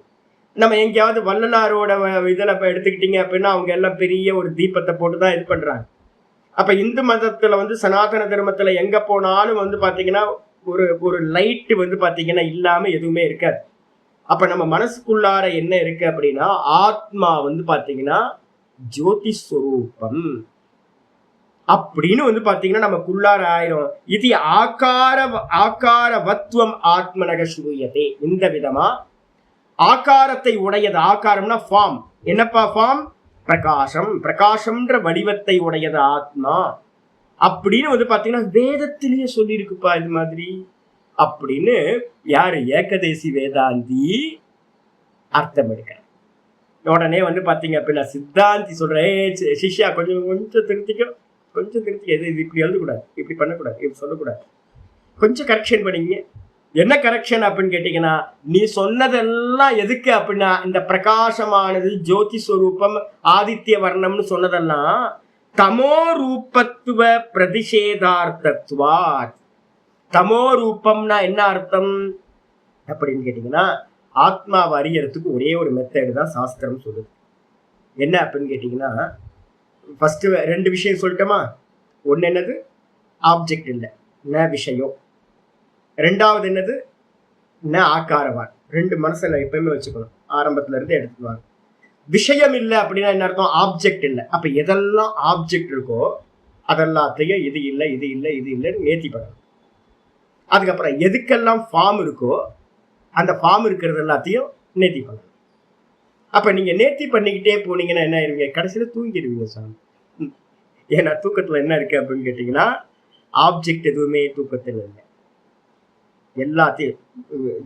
நம்ம எங்கேயாவது வள்ளலாரோட இதில் எடுத்துக்கிட்டீங்க அப்படின்னா அவங்க எல்லாம் பெரிய ஒரு தீபத்தை போட்டுதான் இது பண்றாங்க. அப்ப இந்து மதத்துல வந்து சனாதன தர்மத்துல எங்க போனாலும் வந்து பாத்தீங்கன்னா ஒரு ஒரு லைட் வந்து பாத்தீங்கன்னா இல்லாம எதுவுமே இருக்காது. அப்ப நம்ம மனசுக்குள்ளார என்ன இருக்கு அப்படின்னா ஆத்மா வந்து பாத்தீங்கன்னா ஜோதி ஸ்வரூபம் அப்படின்னு வந்து பாத்தீங்கன்னா நமக்குள்ளார ஆயிரும். இது ஆகாரவத்வம் ஆத்மனக ஸ்ரூயதே. இந்த விதமா ஆகாரத்தை உடையது, ஆகாரம்னா ஃபார்ம், என்னப்பா ஃபார்ம்? பிரகாசம், பிரகாசம்ன்ற வடிவத்தை உடையது ஆத்மா அப்படின்னு வந்து பாத்தீங்கன்னா வேதத்திலேயே சொல்லியிருக்குப்பா இது மாதிரி அப்படின்னு யாரு? ஏகதேசி வேதாந்தி அர்த்தம் எடுக்கிறார். உடனே வந்து பாத்தீங்க அப்படின்னா சித்தாந்தி சொல்றேன், சிஷ்யா கொஞ்சம் திருத்திக்க, இது இப்படி எழுதக்கூடாது, இப்படி பண்ணக்கூடாது, இப்படி சொல்லக்கூடாது, கொஞ்சம் கரெக்ஷன் பண்ணிங்க. என்ன கரெக்ஷன் அப்படின்னு கேட்டீங்கன்னா, நீ சொன்னதெல்லாம் எதுக்கு அப்படின்னா இந்த பிரகாசமானது ஜோதி ஸ்வரூபம் ஆதித்ய வர்ணம்னு சொன்னதெல்லாம் தமோ ரூபத்துவ பிரதிஷேதார்த்தத்துவா. தமோ ரூபம்னா என்ன அர்த்தம் அப்படின்னு கேட்டீங்கன்னா, ஆத்மாவை அறியறதுக்கு ஒரே ஒரு மெத்தடு தான் சாஸ்திரம் சொல்லுது. என்ன அப்படின்னு கேட்டீங்கன்னா, ஃபர்ஸ்ட் 2 விஷயம் சொல்லிட்டோமா. ஒன்னு என்னது? ஆப்ஜெக்ட் இல்லை, ந விஷயம். 2வது என்னது? ந ஆகாரவான். 2 மனசுல எப்பயுமே வச்சுக்கணும், ஆரம்பத்துல இருந்து எடுத்துக்குவாங்க. விஷயம் இல்லை அப்படின்னா என்ன அர்த்தம்? ஆப்ஜெக்ட் இல்லை. அப்ப எதெல்லாம் ஆப்ஜெக்ட் இருக்கோ அதெல்லாத்தையும் இது இல்லை, இது இல்லை, இது இல்லைன்னு நேர்த்தி பண்ணணும். அதுக்கப்புறம் எதுக்கெல்லாம் ஃபார்ம் இருக்கோ அந்த ஃபார்ம் இருக்கிறது எல்லாத்தையும் நேர்த்தி பண்ணணும். அப்ப நீங்க நேர்த்தி பண்ணிக்கிட்டே போனீங்கன்னா என்ன ஆயிருவீங்க? கடைசியில தூங்கிடுவீங்க சாமி. ஏன்னா தூக்கத்துல என்ன இருக்கு அப்படின்னு கேட்டீங்கன்னா, ஆப்ஜெக்ட் எதுவுமே தூக்கத்தில் இல்லை. எல்லாத்தையும்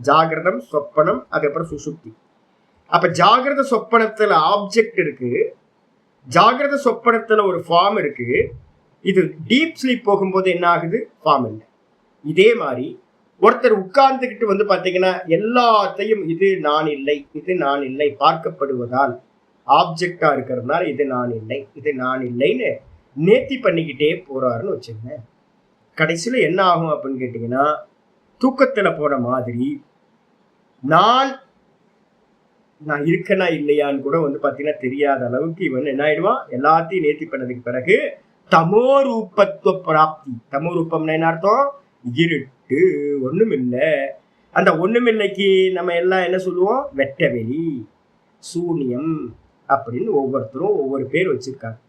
ஜாகிரதம், சொப்பனம், அதுக்கப்புறம் சுசுப்தி. அப்ப ஜாகிரத சொப்பனத்துல ஆப்ஜெக்ட் இருக்கு, ஜாகிரத சொப்பனத்துல ஒரு ஃபார்ம் இருக்கு. இது டீப் ஸ்லீப் போகும்போது என்ன ஆகுது? ஃபார்ம் இல்லை. இதே மாதிரி ஒருத்தர் உட்கார்ந்துக்கிட்டு வந்து பாத்தீங்கன்னா எல்லாத்தையும் இது நான் இல்லை, இது நான் இல்லை பார்க்கப்படுவதால் ஆப்ஜெக்டா இருக்கிறதுனால இது நான் இல்லை, இது நான் இல்லைன்னு நேர்த்தி பண்ணிக்கிட்டே போறாருன்னு வச்சுங்க. கடைசியில என்ன ஆகும் அப்படின்னு கேட்டீங்கன்னா, தூக்கத்துல போன மாதிரி நான் இருக்கனா இல்லையான்னு கூட வந்து பாத்தீங்கன்னா தெரியாத அளவுக்கு இவன் என்ன ஆயிடுவான்? எல்லாத்தையும் நேர்த்தி பண்ணதுக்கு பிறகு தமோ ரூபத்துவ பிராப்தி. தமோ ரூபம்னா என்ன அர்த்தம்? இருட்டு, ஒண்ணுமில்லை. அந்த ஒண்ணுமில்லைக்கு நம்ம எல்லாம் என்ன சொல்லுவோம்? வெட்டவெளி, சூனியம் அப்படின்னு ஒவ்வொருத்தரும் ஒவ்வொரு பேர் வச்சிருக்காங்க.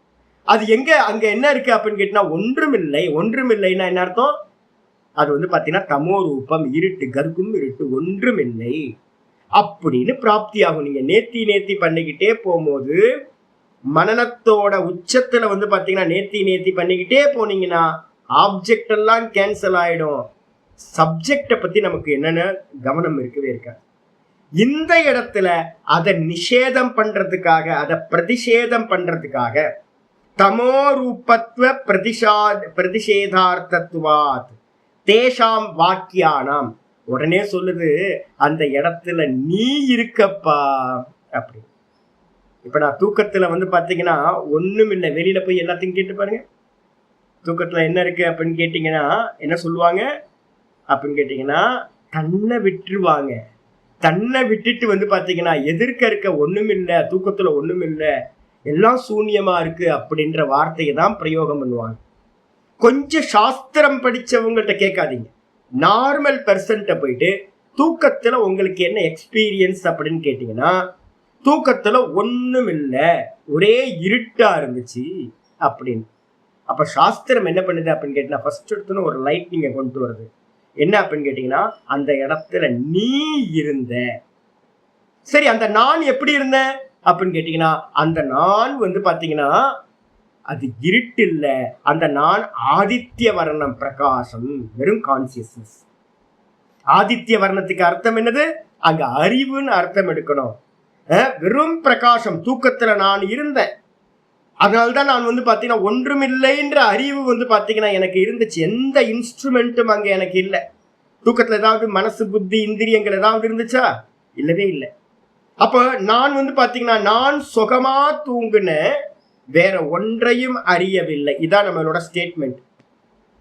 அது எங்க அங்க என்ன இருக்கு அப்படின்னு கேட்டீங்கன்னா ஒன்றுமில்லை. ஒன்றுமில்லைன்னா என்ன அர்த்தம்? அது வந்து பாத்தீங்கன்னா தமோ ரூபம், இருட்டு, கர்க்கும் இருட்டு, ஒன்றுமில்லை அப்படின்னு பிராப்தி ஆகும். நீங்க நேர்த்தி பண்ணிக்கிட்டே போகும்போது மனநத்தோட உச்சத்துல வந்து பாத்தீங்கன்னா நேர்த்தி பண்ணிக்கிட்டே போனீங்கன்னா ஆப்ஜெக்ட் எல்லாம் கேன்சல் ஆயிடும். சப்ஜெக்ட பத்தி நமக்கு என்னென்ன கவனம் இருக்கவே இருக்காது. இந்த இடத்துல அதை நிஷேதம் பண்றதுக்காக, அதை பிரதிஷேதம் பண்றதுக்காக தமோ ரூபத்துவ பிரதிஷேதார்த்தத்துவாத் தேஷாம் வாக்கியானாம் உடனே சொல்லுது, அந்த இடத்துல நீ இருக்கப்பா அப்படி. இப்ப நான் தூக்கத்துல வந்து பாத்தீங்கன்னா ஒண்ணும் இல்லை, வெளியில போய் எல்லாத்தையும் கேட்டு பாருங்க. தூக்கத்துல என்ன இருக்கு அப்படின்னு கேட்டீங்கன்னா என்ன சொல்லுவாங்க அப்படின்னு கேட்டீங்கன்னா, தன்னை விட்டுருவாங்க. தன்னை விட்டுட்டு வந்து பாத்தீங்கன்னா எதிர்க்க இருக்க ஒண்ணுமில்லை, தூக்கத்துல ஒண்ணுமில்லை, எல்லாம் சூன்யமா இருக்கு அப்படின்ற வார்த்தையை தான் பிரயோகம் பண்ணுவாங்க. கொஞ்சம் சாஸ்திரம் படிச்சவங்கள்ட்ட கேட்காதீங்க, நார்மல் பெர்சன்ட்ட போயிட்டு தூக்கத்துல உங்களுக்கு என்ன எக்ஸ்பீரியன்ஸ் அப்படின்னு கேட்டீங்கன்னா, தூக்கத்துல ஒண்ணும் இல்லை, ஒரே இருட்டா இருந்துச்சு அப்படின்னு. அப்ப சாஸ்திரம் என்ன பண்ணுது அப்படின்னு கேட்டீங்கன்னா, ஃபர்ஸ்ட் எடுத்துன்னு ஒரு லைட் நீங்க கொண்டு வருது. என்ன அப்படின்னு கேட்டீங்கன்னா, அந்த இடத்துல நீ இருந்த. சரி, அந்த நான் எப்படி இருந்த அப்படின்னு கேட்டீங்கன்னா, அந்த நான் வந்து பாத்தீங்கன்னா அது இருட்டு இல்ல, அந்த நான் ஆதித்ய வர்ணம், பிரகாசம், வெறும் கான்சியஸ்னஸ். ஆதித்ய வர்ணத்துக்கு அர்த்தம் என்னது? அங்க அறிவுன்னு அர்த்தம் எடுக்கணும். வெறும் பிரகாசம். தூக்கத்துல நான் இருந்தேன், அதனால்தான் நான் வந்து பாத்தீங்கன்னா ஒன்றுமில்லைன்ற அறிவு வந்து பாத்தீங்கன்னா எனக்கு இருந்துச்சு. எந்த இன்ஸ்ட்ருமெண்ட்டும் அங்க எனக்கு இல்லை. தூக்கத்துல ஏதாவது மனசு, புத்தி, இந்திரியங்கள் ஏதாவது இருந்துச்சா? இல்லவே இல்லை. அப்ப நான் வந்து பாத்தீங்கன்னா நான் சுகமா தூங்குன, வேற ஒன்றையும் அறியவில்லை. இதான் நம்மளோட ஸ்டேட்மெண்ட்.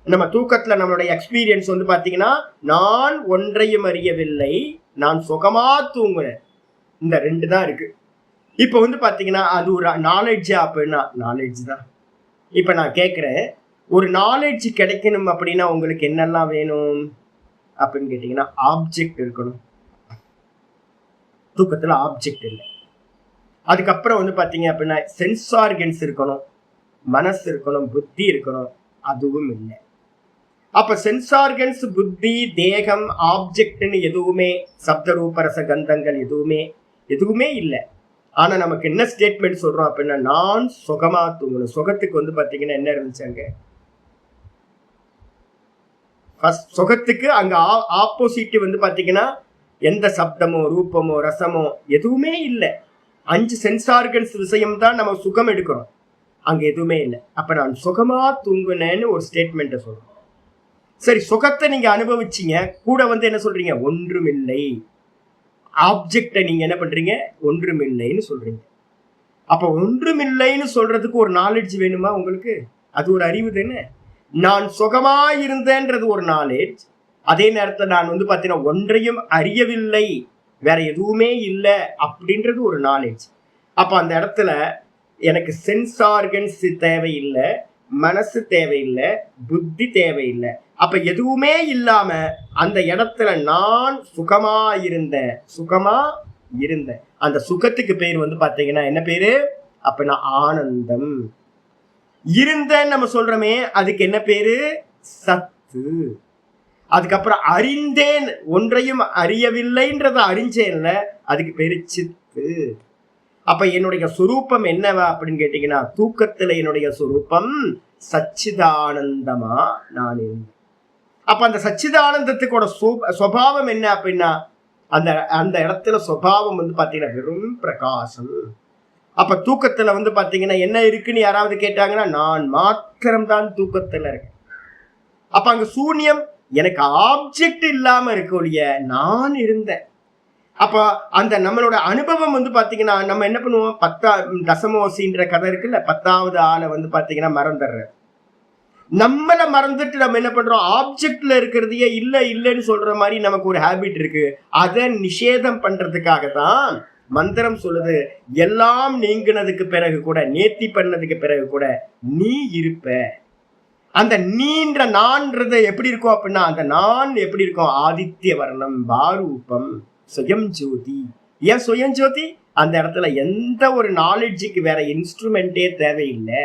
நம்ம தூக்கத்துல நம்மளுடைய எக்ஸ்பீரியன்ஸ் வந்து பாத்தீங்கன்னா, நான் ஒன்றையும் அறியவில்லை, நான் சுகமா தூங்குறேன். இந்த 2 தான் இருக்கு. இப்ப வந்து பாத்தீங்கன்னா அது ஒரு நாலேஜ் அப்படின்னா நாலேஜ் தான். இப்ப நான் கேட்கிறேன், ஒரு நாலேஜ் கிடைக்கணும் அப்படின்னா உங்களுக்கு என்னெல்லாம் வேணும் அப்படின்னு கேட்டீங்கன்னா, ஆப்ஜெக்ட் இருக்கணும். தூக்கத்துல ஆப்ஜெக்ட் இல்லை. அதுக்கப்புறம் வந்து பாத்தீங்க அப்படின்னா சென்ஸ் ஆர்கன்ஸ் இருக்கணும், மனசு இருக்கணும், புத்தி இருக்கணும். அதுவும் இல்லை. அப்ப சென்ஸ் ஆர்கன்ஸ், புத்தி, தேகம், ஆப்ஜெக்ட்னு எதுவுமே, சப்த ரூபரச கந்தங்கள் எதுவுமே இல்லை. ஆனா நமக்கு என்ன ஸ்டேட்மெண்ட் சொல்றோம் அப்படின்னா, நான் சுகமா தூங்கணும். சுகத்துக்கு வந்து பாத்தீங்கன்னா என்ன இருந்துச்சாங்க, சுகத்துக்கு அங்க ஆப்போசிட் வந்து பாத்தீங்கன்னா எந்த சப்தமோ ரூபமோ ரசமோ எதுவுமே இல்லை. 5 சென்ஸ் ஆர்கன்ஸ் விஷயம் தான் நம்ம சுகம் எடுக்கிறோம், அங்க எதுவுமே இல்லை. அப்ப நான் சுகமா தூங்குனேன்னு ஒரு ஸ்டேட்மெண்ட்டை சொல்றோம். சரி, சுகத்தை நீங்க அனுபவிச்சீங்க, கூட வந்து என்ன சொல்றீங்க, ஒன்றுமில்லை. ஆப்ஜெக்டை நீங்க என்ன பண்றீங்க, ஒன்றுமில்லைன்னு சொல்றீங்க. அப்ப ஒன்றுமில்லைன்னு சொல்றதுக்கு ஒரு நாலேஜ் வேணுமா உங்களுக்கு? அது ஒரு அறிவு தானே. நான் சுகமா இருந்தேன்றது ஒரு நாலேஜ். அதே நேரத்தில் நான் வந்து பாத்தீங்கன்னா ஒன்றையும் அறியவில்லை, வேற எதுவுமே இல்லை அப்படின்றது ஒரு நாலேஜ். அப்ப அந்த இடத்துல எனக்கு சென்ஸ் ஆர்கன்ஸ் தேவையில்லை, மனசு தேவையில்லை, புத்தி தேவையில்லை. அப்ப எதுவுமே இல்லாம அந்த இடத்துல நான் சுகமா இருந்தேன். அந்த சுகத்துக்கு பேர் வந்து பாத்தீங்கன்னா என்ன பேரு அப்படின்னா ஆனந்தம். இருந்தேன்னு நம்ம சொல்றோமே, அதுக்கு என்ன பேரு, சத்து. அதுக்கப்புறம் அறிந்தேன், ஒன்றையும் அறியவில்லைன்றத அறிஞ்சேன்ல, அதுக்கு பேரு சித்து. அப்ப என்னுடைய சுரூபம் என்னவா அப்படின்னு கேட்டீங்கன்னா, தூக்கத்துல என்னுடைய சுரூபம் சச்சிதானந்தமா நான் இருந்தேன். அப்ப அந்த சச்சிதானந்தத்துக்கோட சுபாவம் என்ன அப்படின்னா, அந்த இடத்துல சுபாவம் வந்து பாத்தீங்கன்னா வெறும் பிரகாசம். அப்ப தூக்கத்துல வந்து பாத்தீங்கன்னா என்ன இருக்குன்னு யாராவது கேட்டாங்கன்னா, நான் மாத்திரம்தான் தூக்கத்துல இருக்கேன். அப்ப அங்க சூன்யம், எனக்கு ஆப்ஜெக்ட் இல்லாம இருக்கக்கூடிய நான் இருந்தேன். அப்ப அந்த நம்மளோட அனுபவம் வந்து பாத்தீங்கன்னா, நம்ம என்ன பண்ணுவோம், தசமோசின்ற கதை இருக்குல்ல, 10வது ஆளை வந்து பாத்தீங்கன்னா மறந்துடுற. நம்மள மறந்துட்டு நம்ம என்ன பண்றோம், ஆப்ஜெக்ட்ல இருக்கிறதையே இல்லைன்னு சொல்ற மாதிரி நமக்கு ஒரு ஹேபிட் இருக்கு. அதை நிஷேதம் பண்றதுக்காக தான் மந்திரம் சொல்லுது, எல்லாம் நீங்கினதுக்கு பிறகு கூட, நேர்த்தி பண்ணதுக்கு பிறகு கூட நீ இருப்ப. அந்த நீன்ற நான்றது எப்படி இருக்கும் அப்படின்னா, அந்த நான் எப்படி இருக்கும், ஆதித்ய வர்ணம், பாரூபம், சுயம் ஜோதி. ஏன் சுயம் ஜோதி? அந்த இடத்துல எந்த ஒரு நாலேஜுக்கு வேற இன்ஸ்ட்ருமெண்டே தேவையில்லை,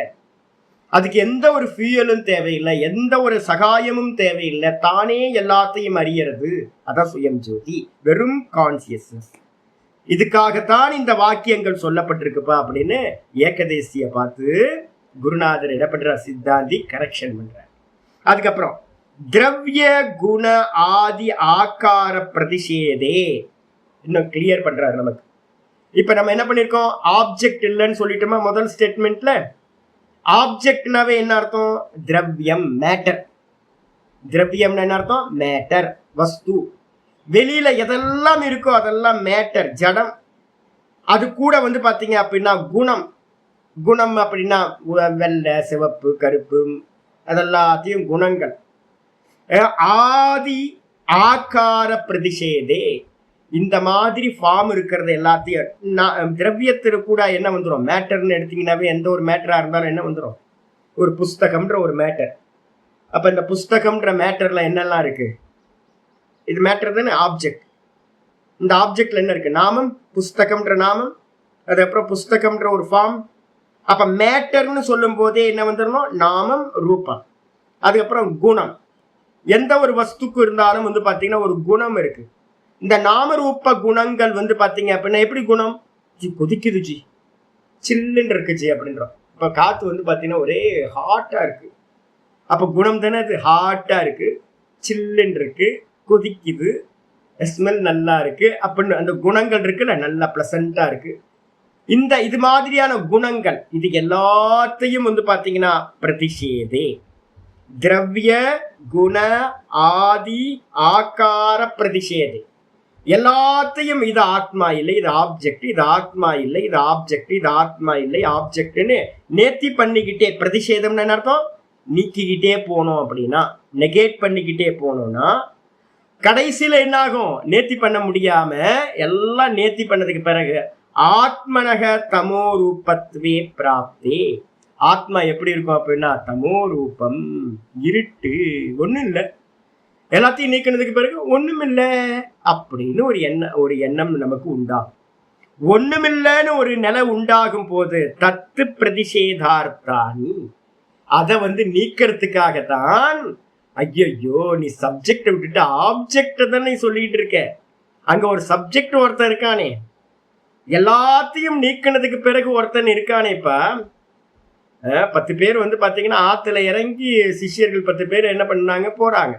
அதுக்கு எந்த ஒரு ஃபியூயலும் தேவையில்லை, எந்த ஒரு சகாயமும் தேவையில்லை, தானே எல்லாத்தையும் அறியறது. அதான் சுயம் ஜோதி, வெறும் கான்சியஸ்னஸ். இதுக்காகத்தான் இந்த வாக்கியங்கள் சொல்லப்பட்டிருக்குப்பா அப்படின்னு ஏகதேசிய பார்த்து குருநாதர் என்ன பண்றார், சித்தாந்தி கரெக்ஷன் பண்றார். அதுக்கப்புறம் திரவிய குண ஆதி ஆகார பிரதிஷேதே இன்னும் கிளியர் பண்றாரு நமக்கு. இப்ப நம்ம என்ன பண்ணிருக்கோம், ஆப்ஜெக்ட் இல்லைன்னு சொல்லிட்டோமா முதல் ஸ்டேட்மெண்ட்ல. ஆப்ஜெக்ட்னாவே என்ன அர்த்தம், திரவியம், மேட்டர். திரவியம் என்ன அர்த்தம், மேட்டர், வஸ்து. வெளியில எதெல்லாம் இருக்கோ அதெல்லாம் மேட்டர், ஜடம். அது கூட வந்து பாத்தீங்க அப்படின்னா குணம். குணம் அப்படின்னா வெள்ளை, சிவப்பு, கருப்பு, அதெல்லாத்தையும் குணங்கள். ஆதி ஆகார பிரதிஷேதே, இந்த மாதிரி ஃபார்ம் இருக்கிறது எல்லாத்தையும் திரவியத்திற்கு கூட என்ன வந்துடும், மேட்டர்னு எடுத்தீங்கன்னாவே எந்த ஒரு மேட்டரா இருந்தாலும் என்ன வந்துடும், ஒரு புஸ்தகம்ன்ற ஒரு மேட்டர். அப்ப இந்த புஸ்தகம்ன்ற மேட்டர்ல என்னெல்லாம் இருக்கு, இது மேட்டர் தானே, ஆப்ஜெக்ட். இந்த ஆப்ஜெக்ட்ல என்ன இருக்கு, நாமம், புஸ்தகம்ன்ற நாமம், அதுக்கப்புறம் புஸ்தகம்ன்ற ஒரு ஃபார்ம். அப்ப மேட்டர்னு சொல்லும் போதே என்ன வந்துடணும், நாமம், ரூபம், அதுக்கப்புறம் குணம். எந்த ஒரு வஸ்துக்கு இருந்தாலும் வந்து பாத்தீங்கன்னா ஒரு குணம் இருக்கு. இந்த நாம ரூப குணங்கள் வந்து பாத்தீங்க அப்படின்னா எப்படி குணம், ஜி கொதிக்குது, ஜி சில்லுன்னு இருக்கு ஜி அப்படின்றோம். இப்ப காத்து வந்து பாத்தீங்கன்னா ஒரே ஹாட்டா இருக்கு, அப்ப குணம் தானே அது, ஹாட்டா இருக்கு, சில்லுன்னு இருக்கு, கொதிக்குது, ஸ்மெல் நல்லா இருக்கு அப்படின்னு அந்த குணங்கள் இருக்குல்ல, நல்லா பிளசண்டா இருக்கு. இந்த இது மாதிரியான குணங்கள் இது எல்லாத்தையும் வந்து பாத்தீங்கன்னா பிரதிஷேதே, திரவிய குண ஆதி ஆகார பிரதிஷேதே. எல்லாத்தையும் இது ஆத்மா இல்லை, இது ஆப்ஜெக்ட், இது ஆத்மா இல்லை, இது ஆப்ஜெக்ட், இது ஆத்மா இல்லை, ஆப்ஜெக்ட்னு நேர்த்தி பண்ணிக்கிட்டே, பிரதிஷேதம்னு என்ன அர்த்தம்? நீக்கிக்கிட்டே போனோம் அப்படின்னா, நெகேட் பண்ணிக்கிட்டே போனோம்னா கடைசியில என்ன ஆகும்? நேர்த்தி பண்ண முடியாம எல்லாம் நேர்த்தி பண்ணதுக்கு பிறகு ஆத்மனக தமோ ரூபத்வே பிராப்தே. ஆத்மா எப்படி இருக்கும் அப்படின்னா தமோ ரூபம், இருட்டு, ஒண்ணும் இல்லை, எல்லாத்தையும் நீக்கினதுக்கு பிறகு ஒண்ணுமில்ல அப்படின்னு ஒரு எண்ணம் நமக்கு உண்டாகும். ஒண்ணுமில்லன்னு ஒரு நிலை உண்டாகும் போது தத்து பிரதிஷேதார்த்தானி, அதை நீக்கிறதுக்காகத்தான். ஐயோ, நீ சப்ஜெக்ட விட்டுட்டு ஆப்ஜெக்ட தானே சொல்லிட்டு இருக்க. அங்க ஒரு சப்ஜெக்ட் ஒருத்தன் இருக்கானே, எல்லாத்தையும் நீக்கினதுக்கு பிறகு ஒருத்தன் இருக்கானேப்பா. 10 பேர் பாத்தீங்கன்னா ஆத்துல இறங்கி சிஷியர்கள் 10 பேர் என்ன பண்ணாங்க, போறாங்க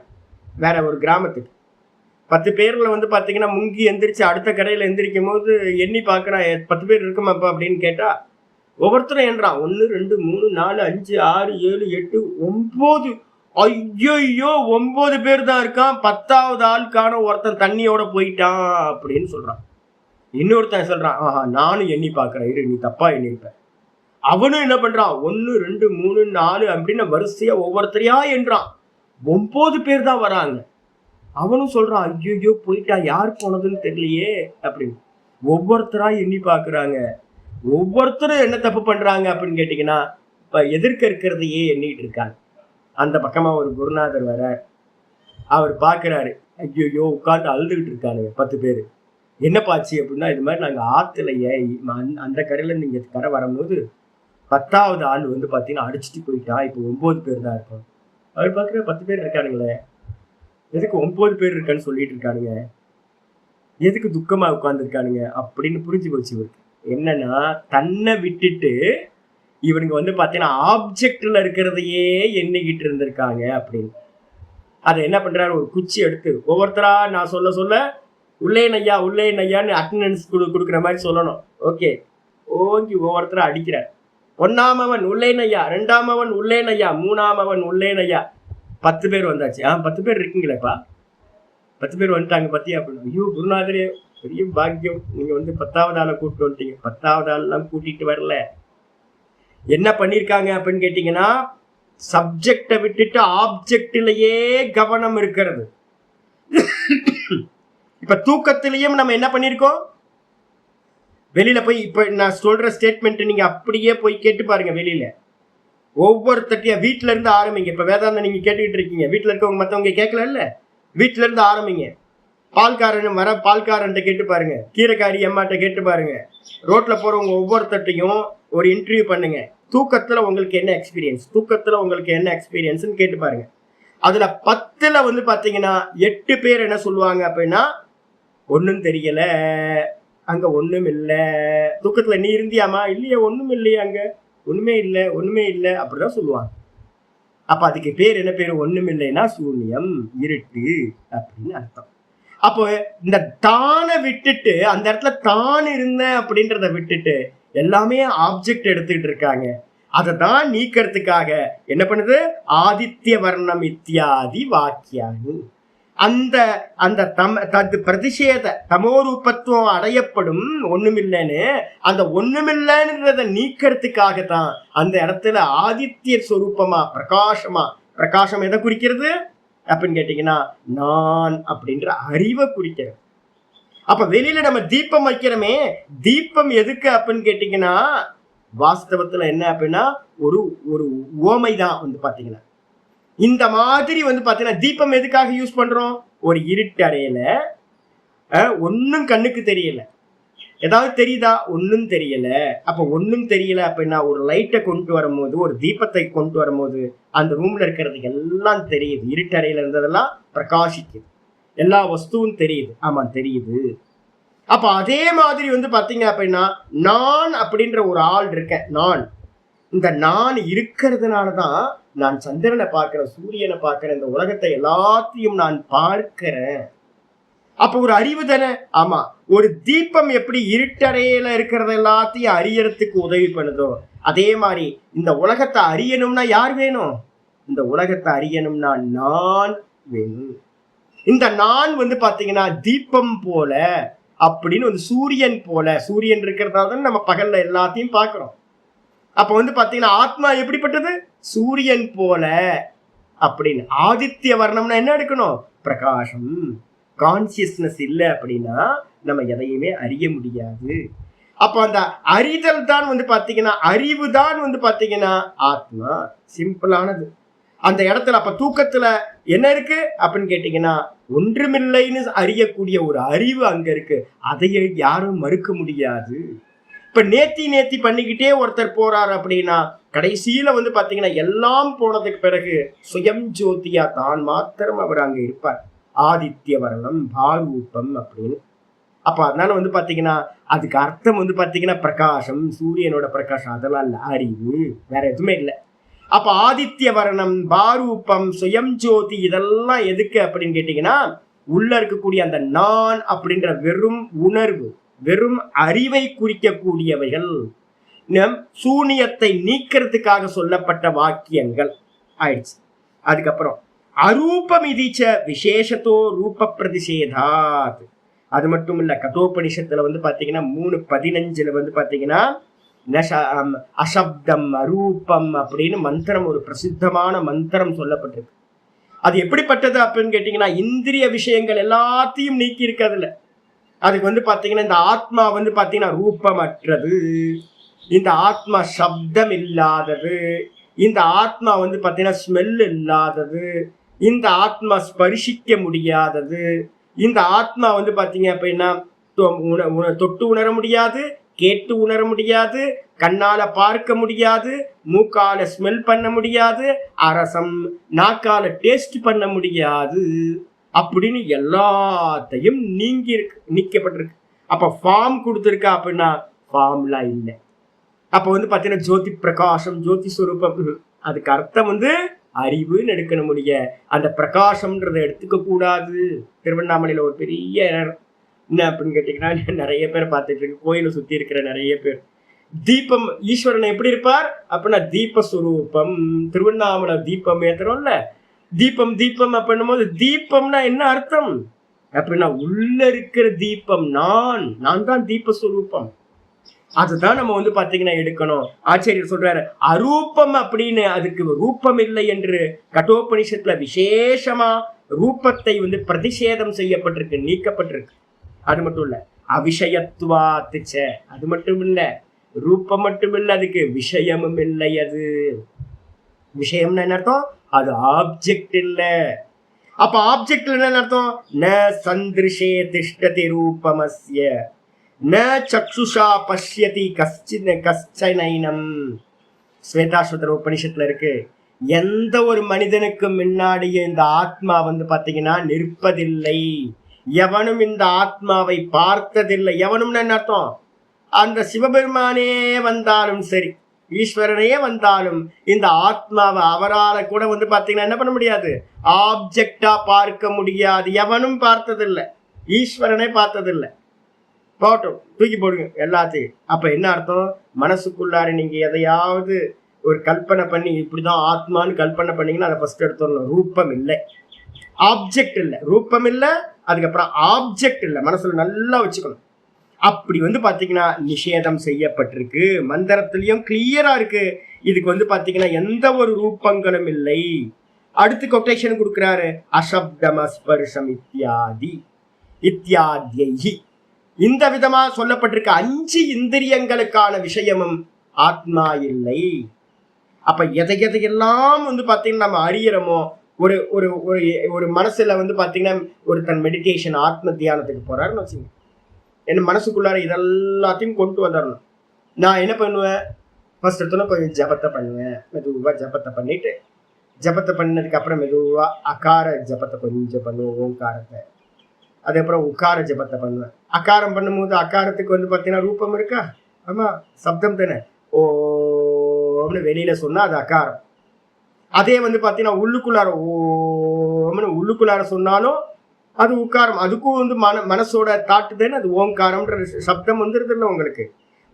வேற ஒரு கிராமத்துக்கு. 10 பேர்ல பாத்தீங்கன்னா முங்கி எந்திரிச்சு அடுத்த கரையில எந்திரிக்கும் போது எண்ணி பாக்குறான், 10 பேர் இருக்குமாப்பா அப்படின்னு கேட்டா ஒவ்வொருத்தரும் என்றான் 1 2 3 4 5 6 7 8 9. ஐயோ 9 பேர் தான் இருக்கான், 10வது ஆளுக்கான ஒருத்தன் தண்ணியோட போயிட்டான் அப்படின்னு சொல்றான். இன்னொருத்தன் சொல்றான், நானும் எண்ணி பாக்குறேன், இரு நீ தப்பா எண்ணிருப்ப. அவனும் என்ன பண்றான், 1 2 3 4 அப்படின்னு வரிசையா ஒவ்வொருத்தரையா என்றான். 9 பேர் தான் வராங்க. அவனும் சொல்றான், ஐயோ போயிட்டா, யார் போனதுன்னு தெரியலையே அப்படின்னு. ஒவ்வொருத்தரா எண்ணி பாக்குறாங்க. ஒவ்வொருத்தரும் என்ன தப்பு பண்றாங்க அப்படின்னு கேட்டீங்கன்னா, இப்ப எதிர்க்க இருக்கிறதையே எண்ணிட்டு இருக்காங்க. அந்த பக்கமா ஒரு குருநாதர் வர, அவர் பாக்குறாரு, ஐயோ உட்காந்து அழுதுகிட்டு இருக்கானுங்க 10 பேர். என்ன பாச்சு அப்படின்னா, இது மாதிரி நாங்க ஆத்துலையே அந்த கரையில இருந்து இங்க கரை வரும்போது 10வது ஆள் பாத்தீங்கன்னா அடிச்சுட்டு போயிட்டா, இப்போ 9 பேர் தான் இருக்கும். அவர் பாக்குற 10 பேர் இருக்கானுங்களே, எதுக்கு 9 பேர் இருக்கான்னு சொல்லிட்டு இருக்கானுங்க, எதுக்கு துக்கமா உட்கார்ந்துருக்கானுங்க அப்படின்னு புரிஞ்சு போச்சு இவருக்கு. என்னன்னா, தன்னை விட்டுட்டு இவனுங்க பாத்தீங்கன்னா ஆப்ஜெக்ட்ல இருக்கிறதையே எண்ணிக்கிட்டு இருந்திருக்காங்க அப்படின்னு. அதை என்ன பண்றாரு, ஒரு குச்சி எடுத்து ஒவ்வொருத்தரா நான் சொல்ல சொல்ல உள்ளே நையா உள்ளே நையான்னு அட்டெண்டன்ஸ் கொடுக்குற மாதிரி சொல்லணும். ஓகே, ஓங்கி ஒவ்வொருத்தரா அடிக்கிறார். 1ஆமவன் உள்ளே நையா, 2ஆமவன் உள்ளே நையா, 3ஆமவன் உள்ளே நையா. 10 பேர் வந்தாச்சு. 10 பேர் இருக்கீங்களேப்பா, 10 பேர் வந்துட்டாங்க பத்தியா அப்படின்னு. ஐயோ குருநாதரே, பெரிய பாக்கியம், நீங்க 10வது ஆளை கூப்பிட்டு வந்துட்டீங்க. 10வது ஆள் எல்லாம் கூட்டிட்டு வரல. என்ன பண்ணிருக்காங்க அப்படின்னு கேட்டீங்கன்னா, சப்ஜெக்டை விட்டுட்டு ஆப்ஜெக்டிலேயே கவனம் இருக்கிறது. இப்ப தூக்கத்திலையும் நம்ம என்ன பண்ணிருக்கோம், வெளியில போய் இப்ப நான் சொல்ற ஸ்டேட்மெண்ட் நீங்க அப்படியே போய் கேட்டு பாருங்க. வெளியில ஒவ்வொருத்தட்டியா வீட்டுல இருந்து ஆரம்பிங்க. இப்ப வேதாந்தம் நீங்க கேட்டுக்கிட்டு இருக்கீங்க, வீட்டுல இருக்கவங்க மத்தவங்க கேட்கல இல்ல, வீட்டுல இருந்து ஆரம்பிங்க. பால்காரன் வர பால்காரன்ட்ட கேட்டு பாருங்க, கீரைக்காரி அம்மாட்ட கேட்டு பாருங்க, ரோட்ல போறவங்க ஒவ்வொருத்தட்டையும் ஒரு இன்டர்வியூ பண்ணுங்க. தூக்கத்துல உங்களுக்கு என்ன எக்ஸ்பீரியன்ஸ், தூக்கத்துல உங்களுக்கு என்ன எக்ஸ்பீரியன்ஸ்ன்னு கேட்டு பாருங்க. அதுல 10ல பாத்தீங்கன்னா 8 பேர் என்ன சொல்லுவாங்க அப்படின்னா, ஒன்னும் தெரியல, அங்க ஒண்ணும் இல்ல. தூக்கத்துல நீ இருந்தியாமா, இல்லையா, ஒண்ணும் இல்லையா, அங்க ஒண்ணுமே இல்லை, ஒண்ணுமே இல்லை அப்படிதான் சொல்லுவாங்க. அப்ப அதுக்கு பேர் என்ன பேரு, ஒண்ணும் இல்லைன்னா சூன்யம், இருட்டு அப்படின்னு அர்த்தம். அப்போ இந்த தானை விட்டுட்டு, அந்த இடத்துல தான் இருந்தேன் அப்படின்றத விட்டுட்டு எல்லாமே ஆப்ஜெக்ட் எடுத்துக்கிட்டு இருக்காங்க. அதை தான் நீக்கிறதுக்காக என்ன பண்ணுது, ஆதித்ய வர்ணம் இத்தியாதி வாக்கியானி. அந்த அந்த தது பிரதிஷேத தமோரூபத்துவம் அடையப்படும் ஒண்ணுமில்லைன்னு, அந்த ஒண்ணுமில்லைன்றத நீக்கிறதுக்காகத்தான் அந்த இடத்துல ஆதித்ய சொரூபமா பிரகாசமா, பிரகாசம் எதை குறிக்கிறது அப்படின்னு கேட்டீங்கன்னா நான் அப்படின்ற அறிவை குறிக்கிறது. அப்ப வெளியில நம்ம தீபம் வைக்கிறோமே, தீபம் எதுக்கு அப்படின்னு கேட்டீங்கன்னா, வாஸ்தவத்துல என்ன அப்படின்னா ஒரு ஒரு உவமைதான் பாத்தீங்கன்னா. இந்த மாதிரி பாத்தீங்கன்னா தீபம் எதுக்காக யூஸ் பண்றோம், ஒரு இருட்டு அறையில ஒன்னும் கண்ணுக்கு தெரியல, ஏதாவது தெரியுதா, ஒன்னும் தெரியல. அப்ப ஒன்னும் தெரியல அப்படின்னா ஒரு லைட்டை கொண்டு வரும்போது, ஒரு தீபத்தை கொண்டு வரும்போது அந்த ரூம்ல இருக்கிறது எல்லாம் தெரியுது. இருட்டறையில இருந்ததெல்லாம் பிரகாசிக்குது, எல்லா வஸ்துவும் தெரியுது. ஆமா தெரியுது. அப்ப அதே மாதிரி பாத்தீங்க அப்படின்னா நான் அப்படின்ற ஒரு ஆள் இருக்கேன். நான், இந்த நான் இருக்கிறதுனாலதான் நான் சந்திரனை பார்க்கிறேன், சூரியனை பார்க்கிறேன், இந்த உலகத்தை எல்லாத்தையும் நான் பார்க்கிறேன். அப்ப ஒரு அறிவு தானே. ஆமா, ஒரு தீபம் எப்படி இருட்டறையில இருக்கிறது எல்லாத்தையும் அறியறதுக்கு உதவி பண்ணுதோ, அதே மாதிரி இந்த உலகத்தை அறியணும்னா யார் வேணும், இந்த உலகத்தை அறியணும்னா நான் வேணும். இந்த நான் வந்து பாத்தீங்கன்னா தீபம் போல அப்படின்னு வந்து சூரியன் போல, சூரியன் இருக்கிறதால தான் நம்ம பகல்ல எல்லாத்தையும் பார்க்கிறோம். அப்ப வந்து பாத்தீங்கன்னா ஆத்மா எப்படிப்பட்டது? சூரியன் போல அப்படின்னு. ஆதித்ய வர்ணம்னா என்ன எடுக்கணும்? பிரகாசம். கான்சியஸ்னஸ் இல்லை அப்படின்னா நம்ம எதையுமே அறிய முடியாது. அப்ப அந்த அறிதல் தான் வந்து பாத்தீங்கன்னா, அறிவு தான் வந்து பாத்தீங்கன்னா ஆத்மா. சிம்பிளானது. அந்த இடத்துல அப்ப தூக்கத்துல என்ன இருக்கு அப்படின்னு கேட்டீங்கன்னா, ஒன்றுமில்லைன்னு அறியக்கூடிய ஒரு அறிவு அங்க இருக்கு. அதை யாரும் மறுக்க முடியாது. இப்ப நேத்தி பண்ணிக்கிட்டே ஒருத்தர் போறாரு அப்படின்னா, கடைசியில வந்து பாத்தீங்கன்னா எல்லாம் போனதுக்கு பிறகு சுயம் ஜோதியா தான் மாத்திரம் அவர் அங்க இருப்பார். ஆதித்ய வர்ணம் பாரூபம் அப்படின்னு. அப்ப அதனால வந்து பாத்தீங்கன்னா அதுக்கு அர்த்தம் வந்து பாத்தீங்கன்னா பிரகாசம், சூரியனோட பிரகாசம், அதெல்லாம் இல்ல, அறிவு, வேற எதுவுமே இல்லை. அப்ப ஆதித்ய வர்ணம், பாரூபம், சுயம் ஜோதி இதெல்லாம் எதுக்கு அப்படின்னு கேட்டீங்கன்னா, உள்ள இருக்கக்கூடிய அந்த நான் அப்படின்ற வெறும் உணர்வு, வெறும் அறிவை குறிக்கக்கூடியவைகள், சூனியத்தை நீக்கிறதுக்காக சொல்லப்பட்ட வாக்கியங்கள் ஆயிடுச்சு. அதுக்கப்புறம் அரூபம் இதீச்ச விசேஷத்தோ ரூப பிரதிஷேதாத். அது மட்டும் இல்ல, கதோபனிஷத்துல வந்து பாத்தீங்கன்னா 3:15 வந்து பாத்தீங்கன்னா அசப்தம் அரூபம் அப்படின்னு மந்திரம், ஒரு பிரசித்தமான மந்திரம் சொல்லப்பட்டிருக்கு. அது எப்படிப்பட்டது அப்படின்னு கேட்டீங்கன்னா, இந்திரிய விஷயங்கள் எல்லாத்தையும் நீக்கி இருக்கிறதுல. அதுக்கு வந்து பாத்தீங்கன்னா இந்த ஆத்மா வந்து பாத்தீங்கன்னா ரூபமற்றது, இந்த ஆத்மா சப்தம் இல்லாதது, இந்த ஆத்மா வந்து பாத்தீங்கன்னா ஸ்மெல் இல்லாதது, இந்த ஆத்மா ஸ்பரிசிக்க முடியாதது, இந்த ஆத்மா வந்து பாத்தீங்க அப்படின்னா தொட்டு உணர முடியாது, கேட்டு உணர முடியாது, கண்ணால பார்க்க முடியாது, மூக்கால ஸ்மெல் பண்ண முடியாது, அரசம் நாக்கால டேஸ்ட் பண்ண முடியாது அப்படின்னு எல்லாத்தையும் நீக்கப்பட்டிருக்கு. அப்ப ஃபார்ம் கொடுத்துருக்கா அப்படின்னா ஃபார்ம்லாம் இல்லை. அப்ப வந்து பாத்தீங்கன்னா ஜோதி பிரகாசம், ஜோதி ஸ்வரூபம், அதுக்கு அர்த்தம் வந்து அறிவுன்னு எடுக்கணும். முடிய அந்த பிரகாசம்ன்றதை எடுத்துக்க கூடாது. திருவண்ணாமலையில ஒரு பெரிய என்ன அப்படின்னு கேட்டீங்கன்னா, நிறைய பேர் பார்த்துட்டு இருக்கு, கோயிலை சுத்தி இருக்கிற நிறைய பேர் தீபம், ஈஸ்வரன் எப்படி இருப்பார் அப்படின்னா தீபஸ்வரூபம். திருவண்ணாமலை தீபம் ஏத்துறோம்ல, தீபம் தீபம் அப்படின்னும் போது தீபம்னா என்ன அர்த்தம் அப்படின்னா உள்ள இருக்கிற தீபம் நான் தான் தீபஸ்வரூபம். அதுதான் நம்ம வந்து பாத்தீங்கன்னா எடுக்கணும். ஆச்சாரியர் சொல்றாரு அரூபம் அப்படின்னு, அதுக்கு ரூபம் இல்லை என்று கட்டோபனிஷத்துல விசேஷமா ரூபத்தை வந்து பிரதிஷேதம் செய்யப்பட்டிருக்கு, நீக்கப்பட்டிருக்கு. அது மட்டும் இல்ல, அவிஷயத்துவாத்துச்ச, அது மட்டும் இல்ல, ரூபம் மட்டும் இல்ல, அதுக்கு விஷயமும் இல்லை. அது விஷயம்னா என்ன அர்த்தம்? அது ஆப்ஜெக்ட் இல்ல. அப்ப ஆப்ஜெக்ட் என்ன அர்த்தம்? ந சந்திருஷே திஷ்டதி ரூபமஸ்ய ந சக்ஷுஷா பஷ்யதி கஷ்டனைனம். ஸ்வேதாஸ்வதர உபனிஷத்துல இருக்கு. எந்த ஒரு மனிதனுக்கு முன்னாடியும் இந்த ஆத்மா வந்து பாத்தீங்கன்னா நிற்பதில்லை. எவனும் இந்த ஆத்மாவை பார்த்ததில்லை. எவனும் என்ன அர்த்தம்? அந்த சிவபெருமானே வந்தாலும் சரி, ஈஸ்வரனையே வந்தாலும் இந்த ஆத்மாவை அவரால் கூட வந்து பாத்தீங்கன்னா என்ன பண்ண முடியாது, ஆப்ஜெக்டா பார்க்க முடியாது. எவனும் பார்த்ததில்லை, ஈஸ்வரனை பார்த்ததில்லை. போட்டோம், தூக்கி போடுங்க எல்லாத்தையும். அப்ப என்ன அர்த்தம்? மனசுக்குள்ளார நீங்க எதையாவது ஒரு கல்பனை பண்ணி இப்படிதான் ஆத்மான்னு கல்பனை பண்ணீங்கன்னா அதை ஃபர்ஸ்ட் எடுத்துடணும். ரூபம் இல்லை, ஆப்ஜெக்ட் இல்லை. ரூபம் இல்லை, அதுக்கப்புறம் ஆப்ஜெக்ட் இல்லை. மனசுல நல்லா வச்சுக்கணும். அப்படி வந்து பாத்தீங்கன்னா நிஷேதம் செய்யப்பட்டிருக்கு. மந்திரத்திலையும் கிளியரா இருக்கு. இதுக்கு வந்து பாத்தீங்கன்னா எந்த ஒரு ரூபங்களும் இல்லை. அடுத்து கொட்டேஷன் கொடுக்கிறாரு, அசப்தம் அஸ்பர்ஷம் இத்தியாதி இத்தியாத்யி. இந்த விதமா சொல்லப்பட்டிருக்க 5 இந்திரியங்களுக்கான விஷயமும் ஆத்மா இல்லை. அப்ப எதையெல்லாம் வந்து பாத்தீங்கன்னா நம்ம அறியறோமோ, ஒரு ஒரு ஒரு மனசுல வந்து பாத்தீங்கன்னா ஒரு தன் மெடிடேஷன் ஆத்ம தியானத்துக்கு போறாருன்னு வச்சுங்க, என் மனசுக்குள்ளார இதெல்லாத்தையும் கொண்டு வந்துடணும். நான் என்ன பண்ணுவேன், ஃபர்ஸ்ட் எடுத்தோன்னா கொஞ்சம் ஜபத்தை பண்ணுவேன். மெதுவா ஜபத்தை பண்ணிட்டு, ஜபத்தை பண்ணதுக்கு அப்புறம் மெதுவா அகார ஜபத்தை கொஞ்சம் பண்ணுவேன், ஓங்காரத்தை. அதுக்கப்புறம் உக்கார ஜபத்தை பண்ணுவேன். அகாரம் பண்ணும்போது அகாரத்துக்கு வந்து பார்த்தீங்கன்னா ரூபம் இருக்கா? ஆமா, சப்தம் தானே. ஓம்னு வெளியில சொன்னா அது அகாரம். அதே வந்து பார்த்தீங்கன்னா உள்ளுக்குள்ளார ஓம்னு உள்ளுக்குள்ளார சொன்னாலும் அது உக்காரம். அதுக்கும் வந்து மனசோட தாட்டு தானே அது ஓங்காரம்ன்ற சப்தம் வந்துருது இல்லை உங்களுக்கு.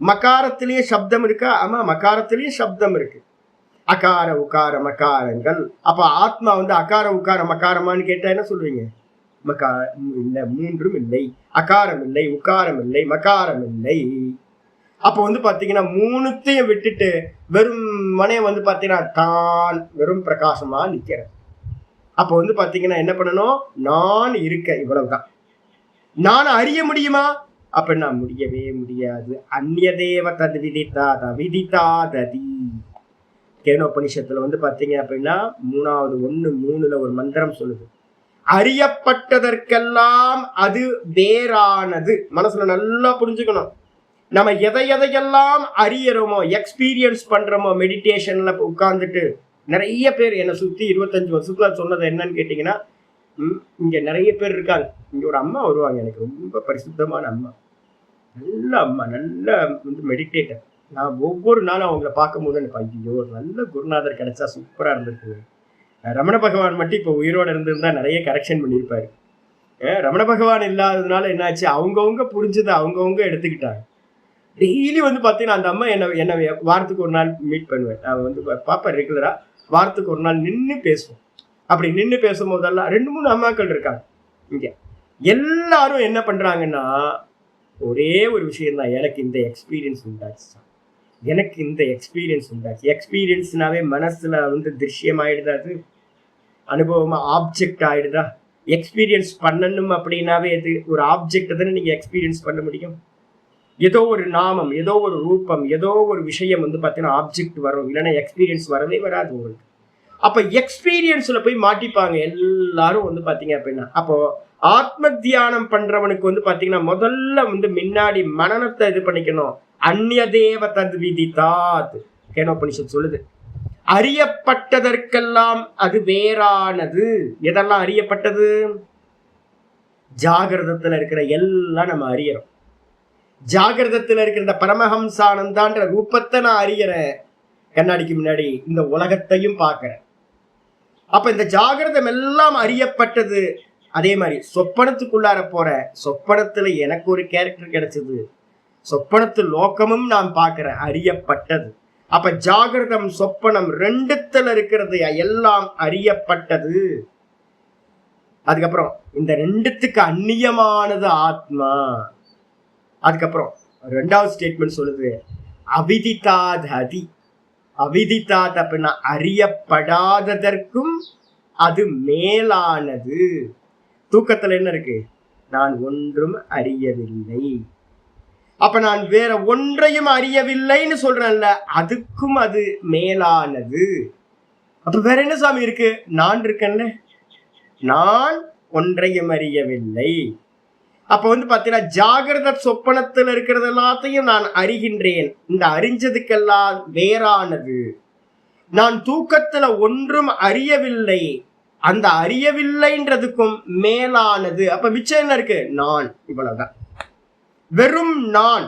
மகாரத்திலேயே சப்தம் இருக்கா? ஆமா, மகாரத்திலேயே சப்தம் இருக்கு. அகார உகார மகாரங்கள். அப்ப ஆத்மா வந்து அகார உகார மகாரமான்னு கேட்டா என்ன சொல்லுவீங்க? இல்லை, மூன்றும் இல்லை, அகாரம் இல்லை, உக்காரம் இல்லை, மகாரம் இல்லை. அப்போ பாத்தீங்கன்னா மூணுத்தையும் விட்டுட்டு வெறும் மனைய பாத்தீங்கன்னா தான் வெறும் பிரகாசமா நிக்கிற. அப்போ பாத்தீங்கன்னா என்ன பண்ணணும், நான் இருக்க, இவ்வளவுதான். நான் அறிய முடியுமா? அப்ப நான் முடியவே முடியாது. அந்நியதேவ தது விதித்தாத விதித்தாததி. கேனோபனிஷத்துல பாத்தீங்க அப்படின்னா 3:1-3 ஒரு மந்திரம் சொல்லுது, அறியப்பட்டதற்கெல்லாம் அது வேறானது. மனசுல நல்லா புரிஞ்சுக்கணும். நம்ம எதையெல்லாம் அறியறோமோ, எக்ஸ்பீரியன்ஸ் பண்றோமோ, மெடிடேஷன்ல உட்கார்ந்துட்டு நிறைய பேர் என்னை சுத்தி 25 வருஷத்துல சொன்னது என்னன்னு கேட்டீங்கன்னா, இங்க நிறைய பேர் இருக்காங்க. இங்க ஒரு அம்மா வருவாங்க, எனக்கு ரொம்ப பரிசுத்தமான அம்மா, நல்ல அம்மா, நல்ல மெடிடேட்டர். நான் ஒவ்வொரு நாளும் அவங்கள பார்க்கும் போது எனக்கு ஐயோ ஒரு நல்ல குருநாதர் கிடைச்சா சூப்பரா இருந்திருக்கு. ரமண பகவான் மட்டும் இப்போ உயிரோட இருந்திருந்தா நிறைய கரெக்ஷன் பண்ணியிருப்பாரு. ரமண பகவான் இல்லாததுனால என்னாச்சு, அவங்கவுங்க புரிஞ்சதை அவங்கவுங்க எடுத்துக்கிட்டாங்க. டெய்லி பார்த்தீங்கன்னா அந்த அம்மா என்ன வாரத்துக்கு ஒரு நாள் மீட் பண்ணுவேன். நான் பாப்பா ரெகுலரா வாரத்துக்கு ஒரு நாள் நின்று பேசுவோம். அப்படி நின்று பேசும்போதெல்லாம் 2-3 அம்மாக்கள் இருக்காங்க இங்க. எல்லாரும் என்ன பண்றாங்கன்னா, ஒரே ஒரு விஷயம் தான், எனக்கு இந்த எக்ஸ்பீரியன்ஸ் உண்டாச்சு, எனக்கு இந்த எக்ஸ்பீரியன்ஸ் உண்டாச்சு. எக்ஸ்பீரியன்ஸ்னாவே மனசுல திருஷ்யம் ஆயிடுதா, அது அனுபவமா ஆப்ஜெக்ட் ஆயிடுதா? எக்ஸ்பீரியன்ஸ் பண்ணணும் அப்படின்னாவே அது ஒரு ஆப்ஜெக்ட் தானே நீங்க எக்ஸ்பீரியன்ஸ் பண்ண முடியும். ஏதோ ஒரு நாமம், ஏதோ ஒரு ரூபம், ஏதோ ஒரு விஷயம் பார்த்தீங்கன்னா ஆப்ஜெக்ட் வரும், இல்லைன்னா எக்ஸ்பீரியன்ஸ் வரவே வராது உங்களுக்கு. அப்ப எக்ஸ்பீரியன்ஸ்ல போய் மாட்டிப்பாங்க எல்லாரும் பாத்தீங்க அப்படின்னா. அப்போ ஆத்ம தியானம் பண்றவனுக்கு பாத்தீங்கன்னா முதல்ல முன்னாடி மனநத்தை இது பண்ணிக்கணும். அந்நியதேவ தத் விதித்தாத் கேனோபனிஷத் சொல்லுது, அறியப்பட்டதற்கெல்லாம் அது வேறானது. எதெல்லாம் அறியப்பட்டது? ஜாகிரதத்துல இருக்கிற எல்லாம் நம்ம அறியறோம். ஜாகிரதத்துல இருக்கிற பரமஹம்சானந்தான்ற ரூபத்தை நான் அறியறேன், கண்ணாடிக்கு முன்னாடி இந்த உலகத்தையும் பார்க்கிறேன். அப்ப இந்த ஜாகிரதம் எல்லாம் அறியப்பட்டது. அதே மாதிரி சொப்பனத்துக்குள்ளார போற, சொப்பனத்துல எனக்கு ஒரு கேரக்டர் கிடைச்சது, சொப்பனத்து லோகமும் நான் பார்க்கிறேன், அறியப்பட்டது. அப்ப ஜாகிரதம் சொப்பனம் ரெண்டுத்துல இருக்கிறது எல்லாம் அறியப்பட்டது. அதுக்கப்புறம் இந்த ரெண்டுத்துக்கு அந்நியமானது ஆத்மா. அதுக்கப்புறம் 2வது ஸ்டேட்மெண்ட் சொல்லுது, அவிதிதாதி. அவிதிதாத் அப்படின்னா அறியப்படாததற்கும் அது மேலானது. தூக்கத்துல என்ன இருக்கு? நான் ஒன்றும் அறியவில்லை. அப்ப நான் வேற ஒன்றையும் அறியவில்லைன்னு சொல்றேன்ல, அதுக்கும் அது மேலானது. அப்ப வேற என்ன சாமி இருக்கு? நான் இருக்கேன்ல, நான் ஒன்றையும் அறியவில்லை. அப்ப பாத்தீங்கன்னா ஜாகிரத சொப்பனத்தில் இருக்கிறது எல்லாத்தையும் நான் அறிகின்றேன். இந்த அறிஞ்சதுக்கெல்லாம் வேறானது. நான் தூக்கத்துல ஒன்றும் அறியவில்லை, அந்த அறியவில்லைன்றதுக்கும் மேலானது. அப்ப மிச்சம் என்ன இருக்கு? நான். இவ்வளவுதான், வெறும் நான்.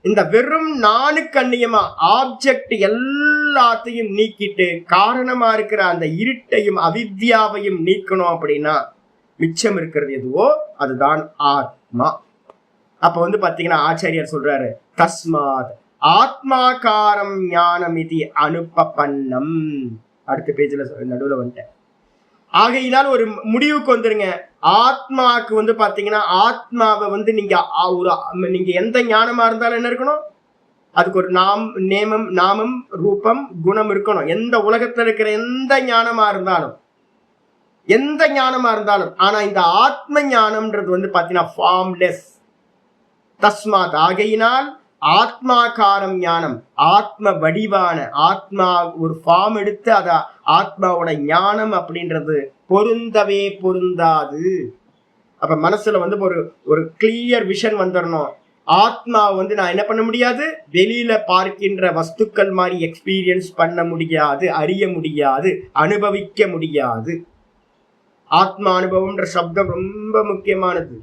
இந்த வெறும் நானுக்கு அந்நியமா ஆப்ஜெக்ட் எல்லாத்தையும் நீக்கிட்டு காரணமா இருக்கிற அந்த இருட்டையும் அவித்யாவையும் நீக்கணும் அப்படின்னா மிச்சம் இருக்கிறது எதுவோ அதுதான் ஆத்மா. அப்ப பாத்தீங்கன்னா ஆச்சாரியர் சொல்றாரு, தஸ்மாத் ஆத்மாகாரம் ஞானம் இது அனுப்பன்னம். அடுத்த பேஜ்ல நடுவுல வந்துட்டேன். ஆகையினால் ஒரு முடிவுக்கு வந்துருங்க. ஆத்மாவுக்கு பாத்தீங்கன்னா ஆத்மாவை நீங்க எந்த ஞானமா இருந்தாலும் என்ன இருக்கணும்? அதுக்கு ஒரு நாமம் ரூபம் குணம் இருக்கணும். எந்த உலகத்துல இருக்கிற எந்த ஞானமா இருந்தாலும், எந்த ஞானமா இருந்தாலும். ஆனா இந்த ஆத்ம ஞானம்ன்றது பாத்தீங்கன்னா ஃபார்ம்லெஸ். தஸ்மாத் ஆகையினால் ஆத்மாகாரம் ஞானம், ஆத்ம வடிவான, ஆத்மா ஒரு ஃபார்ம் எடுத்து அத ஆத்மாவோட ஞானம் அப்படின்றது பொருந்தவே பொருந்தாது. அப்ப மனசுல ஒரு கிளியர் விஷன் வந்துடணும். ஆத்மா நான் என்ன பண்ண முடியாது? வெளியில பார்க்கின்ற வஸ்துக்கள் மாதிரி எக்ஸ்பீரியன்ஸ் பண்ண முடியாது, அறிய முடியாது, அனுபவிக்க முடியாது. ஆத்மா அனுபவம்ன்ற சப்தம் ரொம்ப முக்கியமானது.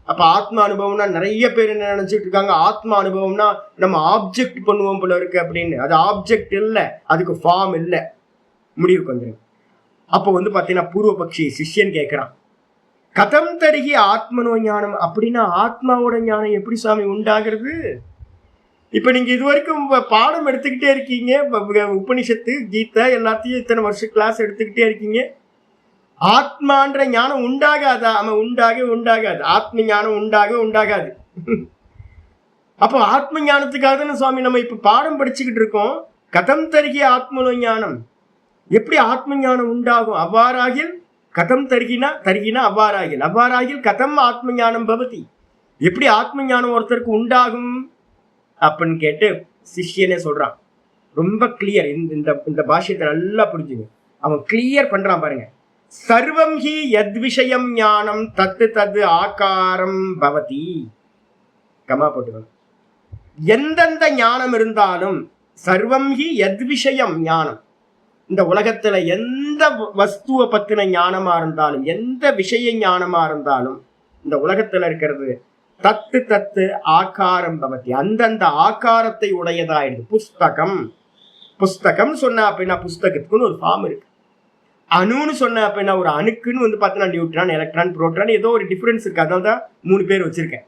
அப்ப ஆத்மா அனுபவம்னா நிறைய பேர் என்ன நினைச்சிட்டு இருக்காங்க, ஆத்மா அனுபவம்னா நம்ம ஆப்ஜெக்ட் பண்ணுவோம் போல இருக்கு அப்படின்னு. அது ஆப்ஜெக்ட் இல்லை, அதுக்கு ஃபார்ம் இல்லை. முடிவுக்கு வந்துடும். அப்போ பாத்தீங்கன்னா பூர்வபக்ஷி சிஷ்யன் கேட்கிறான், கதம் தருகி ஆத்மனோ ஞானம். அப்படின்னா ஆத்மாவோட ஞானம் எப்படி சாமி உண்டாகிறது? இப்ப நீங்க இது வரைக்கும் பாடம் எடுத்துக்கிட்டே இருக்கீங்க, உபனிஷத்து கீதா எல்லாத்தையும் இத்தனை வருஷம் கிளாஸ் எடுத்துக்கிட்டே இருக்கீங்க. ஆத்மான்ற ஞானம் உண்டாகாதா? அவன் உண்டாகாது. ஆத்ம ஞானம் உண்டாகாது. அப்போ ஆத்ம ஞானத்துக்காக தானே சுவாமி நம்ம இப்ப பாடம் படிச்சுக்கிட்டு இருக்கோம். கதம் தருகிய ஆத்மனோ ஞானம், எப்படி ஆத்ம ஞானம் உண்டாகும்? அவ்வாறாகில் கதம் தருகினா அவ்வாறாகில் கதம் ஆத்ம ஞானம் பவதி, எப்படி ஆத்ம ஞானம் ஒருத்தருக்கு உண்டாகும் அப்படின்னு கேட்டு சிஷ்யனே சொல்றான். ரொம்ப கிளியர். இந்த பாஷ்யத்தை நல்லா புரிஞ்சுங்க. அவன் கிளியர் பண்றான் பாருங்க. சர்வம் ஹி யத் விஷயம் ஞானம் தத்து ஆகாரம் பவதி. கமா போட்டுக்கணும். எந்தெந்த ஞானம் இருந்தாலும், சர்வம் ஹி யத் விஷயம் ஞானம், இந்த உலகத்துல எந்த வஸ்துவை பத்தின ஞானமா இருந்தாலும், எந்த விஷய ஞானமா இருந்தாலும், இந்த உலகத்துல இருக்கிறது தத்து ஆகாரம் பவதி, அந்தந்த ஆகாரத்தை உடையதாயிடுது. புஸ்தகம் சொன்ன அப்படின்னா புஸ்தகத்துக்குன்னு ஒரு ஃபார்ம் இருக்கு. அணுன்னு சொன்ன அப்படின்னா ஒரு அணுக்குன்னு பார்த்தீங்கன்னா நியூட்ரான், எலக்ட்ரான், புரோட்டான், ஏதோ ஒரு டிஃபரன்ஸ் இருக்கு. அதனால தான் 3 பேர் வச்சிருக்கேன்.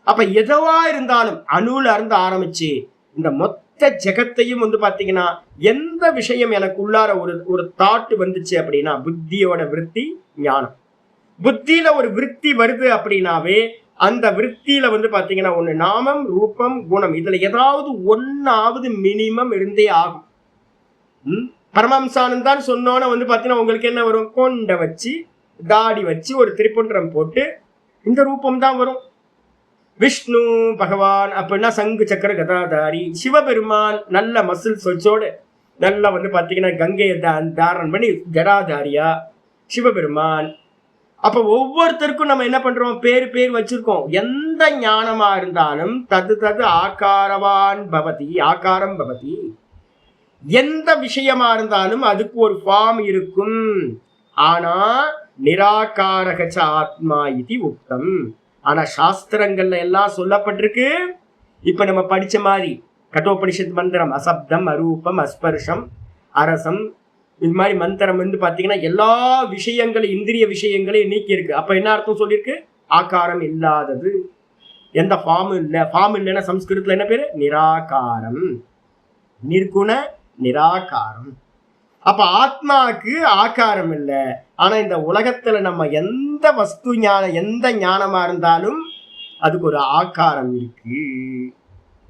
அப்ப எதுவா இருந்தாலும் அணுல இருந்து ஆரம்பிச்சு இந்த மொத்த ஜெகத்தையும் பார்த்தீங்கன்னா, எந்த விஷயம் எனக்கு உள்ளார ஒரு தாட் வந்துச்சு அப்படின்னா, புத்தியோட விருத்தி ஞானம். புத்தியில ஒரு விருத்தி வருது அப்படின்னாவே அந்த விருத்தியில பார்த்தீங்கன்னா ஒண்ணு நாமம், ரூபம், குணம், இதுல ஏதாவது ஒன்னாவது மினிமம் இருந்தே ஆகும். பரமஹம்சானந்தான் சொன்னோன்னு பார்த்தீங்கன்னா உங்களுக்கு என்ன வரும்? கொண்ட வச்சு தாடி வச்சு ஒரு திரிபுண்டம் போட்டு இந்த ரூபம் தான் வரும். விஷ்ணு பகவான் அப்படின்னா சங்கு சக்கர கதாதாரி. சிவபெருமான் நல்ல மசில் சொல்ச்சோடு நல்லா பார்த்தீங்கன்னா கங்கையை தாரணம் பண்ணி ஜடாதாரியா சிவபெருமான். அப்ப ஒவ்வொருத்தருக்கும் நம்ம என்ன பண்றோம்? பேர் வச்சிருக்கோம். எந்த ஞானமா இருந்தாலும் தது ஆகாரம் பவதி. எந்த விஷயமா இருந்தாலும் அதுக்கு ஒரு ஃபார்ம் இருக்கும். ஆனா நிராகாரகச்ச ஆத்மா இது உக்தம். ஆனா சாஸ்திரங்கள்ல எல்லாம் சொல்லப்பட்டிருக்கு. இப்ப நம்ம படிச்ச மாதிரி கட்டோபனிஷத் மந்திரம் அசப்தம், அரூபம், அஸ்பர்ஷம், அரசம், இது மாதிரி மந்திரம் பார்த்தீங்கன்னா எல்லா விஷயங்களும் இந்திரிய விஷயங்களையும் நீக்கி இருக்கு. அப்ப என்ன அர்த்தம் சொல்லியிருக்கு? ஆகாரம் இல்லாதது, எந்த ஃபார்ம் இல்லை. ஃபார்ம் இல்லைன்னா சம்ஸ்கிருதத்துல என்ன பேரு? நிராகாரம், நிர்குண நிராகாரம். அப்ப ஆத்மாவுக்கு ஆகாரம் இல்லை. ஆனா இந்த உலகத்துல நம்ம எந்த வஸ்து ஞானம், எந்த ஞானமா இருந்தாலும் அதுக்கு ஒரு ஆகாரம் இருக்கு.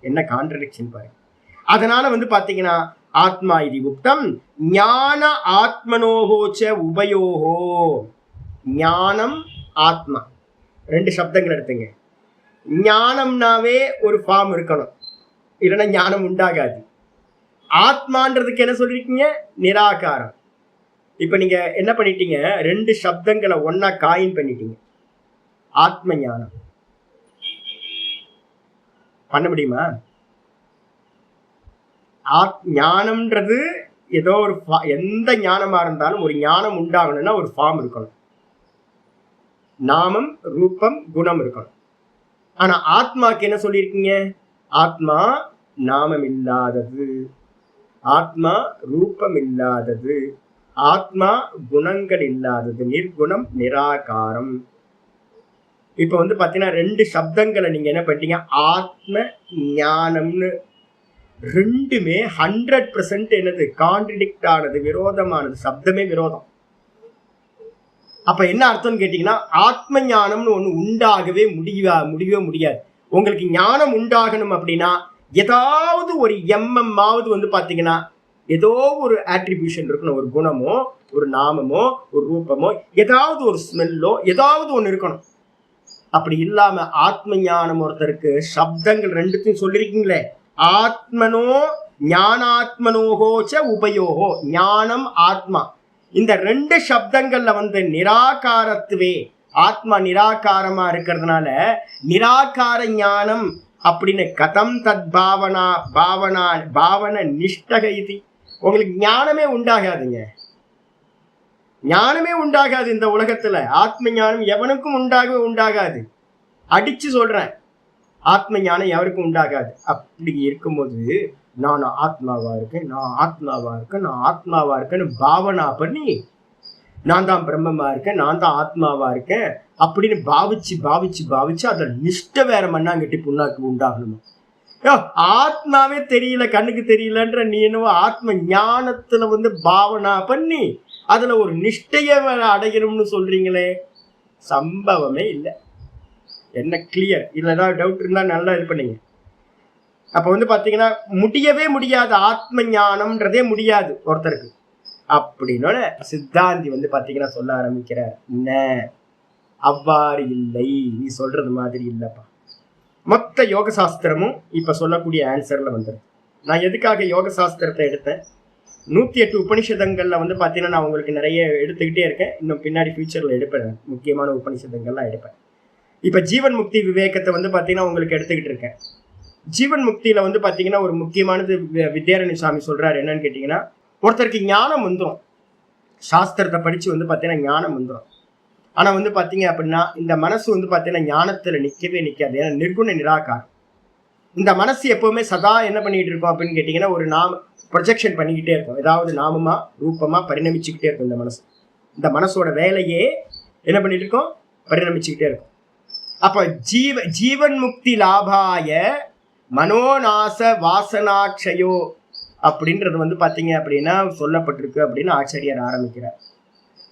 என்ன கான்ட்ரடிக்ஷன் பாருங்க. அதனால பாத்தீங்கன்னா ஆத்மா இது உக்தம் ஞான ஆத்மனோகோச்ச உபயோகோ. ஞானம் ஆத்மா 2 சப்தங்கள் எடுத்துங்க. ஞானம்னாவே ஒரு ஃபார்ம் இருக்கணும், இல்லைன்னா ஞானம் உண்டாகாது. ஆத்மான்றதுக்கு என்ன சொல்லிருக்கீங்க? நிராகாரம். இப்ப நீங்க என்ன பண்ணிட்டீங்க? 2 சப்தங்களை ஒன்னா காயின் பண்ணிட்டீங்க. ஆத்ம ஞானம் பண்ண முடியுமா? ஞானம்ன்றது ஏதோ ஒரு எந்த ஞானமா இருந்தாலும் ஒரு ஞானம் உண்டாகணும்னா ஒரு ஃபார்ம் இருக்கணும். நாமம், ரூபம், குணம் இருக்கணும். ஆனா ஆத்மாக்கு என்ன சொல்லியிருக்கீங்க? ஆத்மா நாமம் இல்லாதது, ஆத்மா ரூபம் இல்லாதது, ஆத்மா குணங்கள் இல்லாதது, நிர்குணம் நிராகாரம். இப்ப பாத்தீங்கன்னா 2 சப்தங்களை நீங்க என்ன பண்ணிட்டீங்க? ஆத்ம ஞானம்னு. ரெண்டுமே 100% என்னது? கான்ட்ரடிக்ட் ஆனது, விரோதமானது. சப்தமே விரோதம். அப்ப என்ன அர்த்தம்னு கேட்டீங்கன்னா, ஆத்ம ஞானம்னு ஒண்ணு உண்டாகவே முடியாது. உங்களுக்கு ஞானம் உண்டாகணும் அப்படின்னா ஏதாவது ஒரு எம்எம்மாவது பாத்தீங்கன்னா ஏதோ ஒரு ஆட்ரிபியூஷன் இருக்கணும். ஒரு குணமோ, ஒரு நாமமோ, ஒரு ரூபமோ, ஏதாவது ஒரு ஸ்மெல்லோ, ஏதாவது ஒண்ணு இருக்கணும். அப்படி இல்லாம ஆத்ம ஞானம் ஒருத்தருக்கு சப்தங்கள் 2த்தையும் சொல்லிருக்கீங்களே, ஆத்மனோ ஞானாத்மனோகோச்ச உபயோகோ. ஞானம் ஆத்மா, இந்த 2 சப்தங்கள்ல நிராகாரத்துவே, ஆத்மா நிராகாரமா இருக்கிறதுனால நிராகார ஞானம் அப்படின்னு கதம் தத் பாவன நிஷ்டக இது. உங்களுக்கு ஞானமே உண்டாகாதுங்க. ஞானமே உண்டாகாது இந்த உலகத்துல. ஆத்ம ஞானம் எவனுக்கும் உண்டாகாது. அடிச்சு சொல்றேன், ஆத்ம ஞானம் எவருக்கும் உண்டாகாது. அப்படி இருக்கும்போது நான் ஆத்மாவா இருக்கேன்னு பாவனா பண்ணி நான் தான் பிரம்மமா இருக்கேன், நான் தான் ஆத்மாவா இருக்கேன் அப்படின்னு பாவிச்சு அதை நிஷ்ட வேற மண்ணாங்கட்டி புண்ணாக்கு உண்டாகணுமா? ஆத்மாவே தெரியல, கண்ணுக்கு தெரியலன்ற நீ என்னவோ ஆத்ம ஞானத்துல பாவனா பண்ணி அதுல ஒரு நிஷ்டைய அடையணும்னு சொல்றீங்களே, சம்பவமே இல்லை. என்ன கிளியர்? இதுல ஏதாவது டவுட் இருந்தா நல்லா இது பண்ணீங்க. அப்ப வந்து பாத்தீங்கன்னா முடியவே முடியாது, ஆத்ம ஞானம்ன்றதே முடியாது ஒருத்தருக்கு. அப்படின்னோட சித்தாந்தி வந்து பாத்தீங்கன்னா சொல்ல ஆரம்பிக்கிறார், என்ன அவ்வாறு இல்லை, நீ சொல்றது மாதிரி இல்லப்பா. மொத்த யோக சாஸ்திரமும் இப்ப சொல்லக்கூடிய ஆன்சர்ல வந்துடும். நான் எதுக்காக யோக சாஸ்திரத்தை எடுத்தேன்? 108 உபனிஷதங்கள்ல வந்து பாத்தீங்கன்னா நான் உங்களுக்கு நிறைய எடுத்துக்கிட்டே இருக்கேன். இன்னும் பின்னாடி ஃபியூச்சர்ல எடுப்பேன், முக்கியமான உபனிஷதங்கள்லாம் எடுப்பேன். இப்ப ஜீவன் முக்தி விவேகத்தை வந்து பாத்தீங்கன்னா உங்களுக்கு எடுத்துக்கிட்டு இருக்கேன். ஜீவன் முக்தியில வந்து பாத்தீங்கன்னா ஒரு முக்கியமானது வித்யாரண்ய சுவாமி சொல்றாரு. என்னன்னு கேட்டீங்கன்னா, ஒருத்தருக்கு ஞானம் வந்துடும், சாஸ்திரத்தை படிச்சு வந்து பாத்தீங்கன்னா ஞானம் வந்துடும். ஆனா வந்து பாத்தீங்க அப்படின்னா இந்த மனசு வந்து பாத்தீங்கன்னா ஞானத்துல நிக்கவே நிக்காது. ஏன்னா நிர்குண நிராகாரம். இந்த மனசு எப்பவுமே சதா என்ன பண்ணிட்டு இருக்கோம் அப்படின்னு கேட்டீங்கன்னா, ஒரு நாம ப்ரொஜெக்ஷன் பண்ணிக்கிட்டே இருக்கும். ஏதாவது நாமமா ரூபமா பரிணமிச்சுக்கிட்டே இருக்கும் இந்த மனசு. இந்த மனசோட வேலையே என்ன பண்ணிட்டு இருக்கோம்? பரிணமிச்சுக்கிட்டே இருக்கும். அப்ப ஜீவன் முக்தி லாபாய மனோநாச வாசனாட்சயோ அப்படின்றது வந்து பாத்தீங்க அப்படின்னா சொல்லப்பட்டிருக்கு அப்படின்னு ஆச்சாரியார் ஆரம்பிக்கிறார்.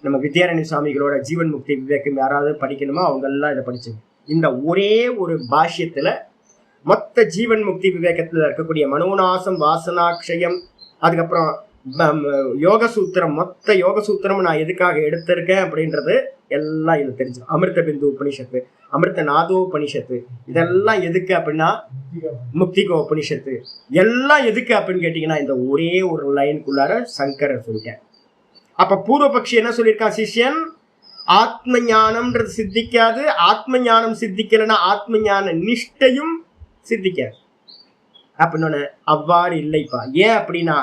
நம்ம வித்யாரண்ய சுவாமிகளோட ஜீவன் முக்தி விவேகம் யாராவது படிக்கணுமோ அவங்க எல்லாம் இதை படிச்சுங்க. இந்த ஒரே ஒரு பாஷ்யத்துல மொத்த ஜீவன் முக்தி விவேகத்துல இருக்கக்கூடிய மனோநாசம், வாசனாட்சயம், அதுக்கப்புறம் யோக சூத்திரம், மொத்த யோக சூத்திரம் நான் எதுக்காக எடுத்திருக்கேன் அப்படின்றது எல்லாம் இது தெரிஞ்சு. அமிர்த பிந்து உபனிஷத்து, அமிர்த நாதோ உபனிஷத்து, இதெல்லாம் எதுக்கு அப்படின்னா முக்திகோ உபனிஷத்து, எல்லாம் எதுக்கு அப்படின்னு கேட்டீங்கன்னா இந்த ஒரே ஒரு லைனுக்குள்ளார சங்கரர் சொல்லிட்டேன். அப்ப பூர்வபக்ஷி என்ன சொல்லியிருக்கான்? சிஷ்யன் ஆத்ம ஞானம்ன்றது சித்திக்காது, ஆத்ம ஞானம் சித்திக்கலைன்னா ஆத்ம ஞான நிஷ்டையும் சித்திக்காது அப்படின்னு. அவ்வாறு இல்லைப்பா. ஏன் அப்படின்னா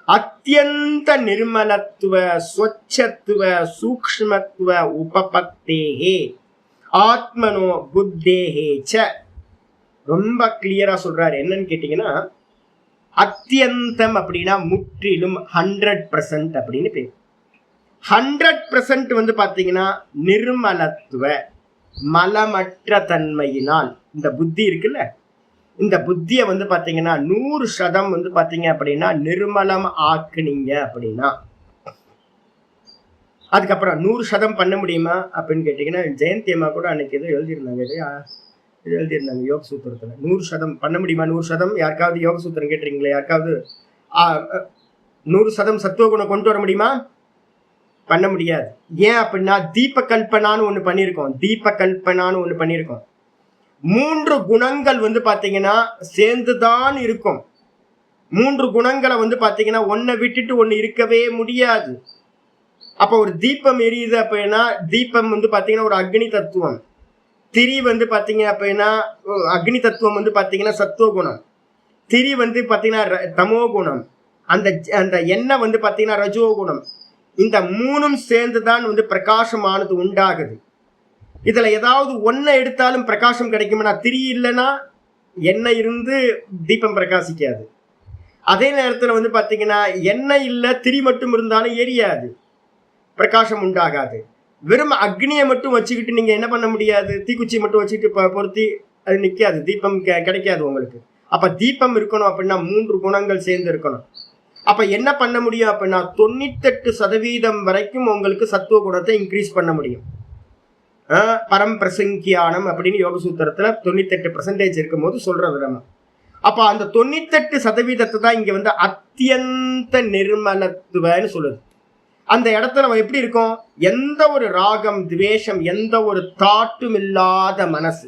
அத்தியந்த நிர்மலத்துவ ஸ்வச்சத்துவ சூக்ஷ்மத்துவ உபபத்தேஹே ஆத்மனோ புத்தேஹே ச. ரொம்ப கிளியரா சொல்றாரு. என்னன்னு கேட்டீங்கன்னா, அத்தியந்தம் அப்படின்னா முற்றிலும் 100% அப்படின்னு பேர். 100% வந்து பாத்தீங்கன்னா நிர்மலத்துவ மலமற்ற தன்மையினால் இந்த புத்தி இருக்குல்ல, இந்த புத்தியை வந்து பாத்தீங்கன்னா 100% வந்து பாத்தீங்க அப்படின்னா நிர்மலம் ஆக்குனீங்க அப்படின்னா, அதுக்கப்புறம் 100% பண்ண முடியுமா அப்படின்னு கேட்டீங்கன்னா, ஜெயந்தி அம்மா கூட அன்னைக்கு எதுவும் எழுதியிருந்தாங்க, இது எழுதியிருந்தாங்க யோக சூத்திரத்துல. 100% பண்ண முடியுமா? 100% யாருக்காவது யோக சூத்திரம் கேட்டுறீங்களா? யாருக்காவது 100% சத்துவகுணம் கொண்டு வர முடியுமா? பண்ண முடியாது. ஏன் அப்படின்னா தீப கல்பனான்னு ஒண்ணு பண்ணியிருக்கோம். 3 குணங்கள் வந்து பாத்தீங்கன்னா சேர்ந்துதான் இருக்கும். 3 குணங்களை வந்து பாத்தீங்கன்னா ஒன்ன விட்டுட்டு ஒண்ணு இருக்கவே முடியாது. அப்ப ஒரு தீபம் எரியுது அப்படின்னா, தீபம் வந்து பாத்தீங்கன்னா ஒரு அக்னி தத்துவம். திரி வந்து பாத்தீங்க அப்படின்னா அக்னி தத்துவம் வந்து பாத்தீங்கன்னா சத்துவ குணம். திரி வந்து பாத்தீங்கன்னா தமோ குணம். அந்த எண்ணெய் வந்து பாத்தீங்கன்னா ரஜோ குணம். இந்த 3ம் சேர்ந்துதான் வந்து பிரகாசமானது உண்டாகுது. இதுல ஏதாவது ஒன்ன எடுத்தாலும் பிரகாசம் கிடைக்கும்னா, திரி இல்லைன்னா எண்ணெய் இருந்து தீபம் பிரகாசிக்காது. அதே நேரத்துல வந்து பாத்தீங்கன்னா எண்ணெய் இல்ல திரி மட்டும் இருந்தாலும் எரியாது, பிரகாசம் உண்டாகாது. வெறும் அக்னியை மட்டும் வச்சுக்கிட்டு நீங்க என்ன பண்ண முடியாது? தீக்குச்சி மட்டும் வச்சுக்கிட்டு பொருத்தி அது நிக்காது, தீபம் கிடைக்காது உங்களுக்கு. அப்ப தீபம் இருக்கணும் அப்படின்னா 3 குணங்கள் சேர்ந்து இருக்கணும். அப்ப என்ன பண்ண முடியும் அப்படின்னா 98% வரைக்கும் உங்களுக்கு சத்துவ குணத்தை இன்க்ரீஸ் பண்ண முடியும். பரம் பிரசங்கியானம் அப்படின்னு யோக சூத்திரத்துல 98% இருக்கும் போது சொல்றது நம்ம. அப்ப அந்த 98% தான் இங்க வந்து அத்தியந்த நிர்மலத்துவன்னு சொல்லுது. அந்த இடத்துல எப்படி இருக்கும்? எந்த ஒரு ராகம் துவேஷம் எந்த ஒரு தாட்டும் இல்லாத மனசு.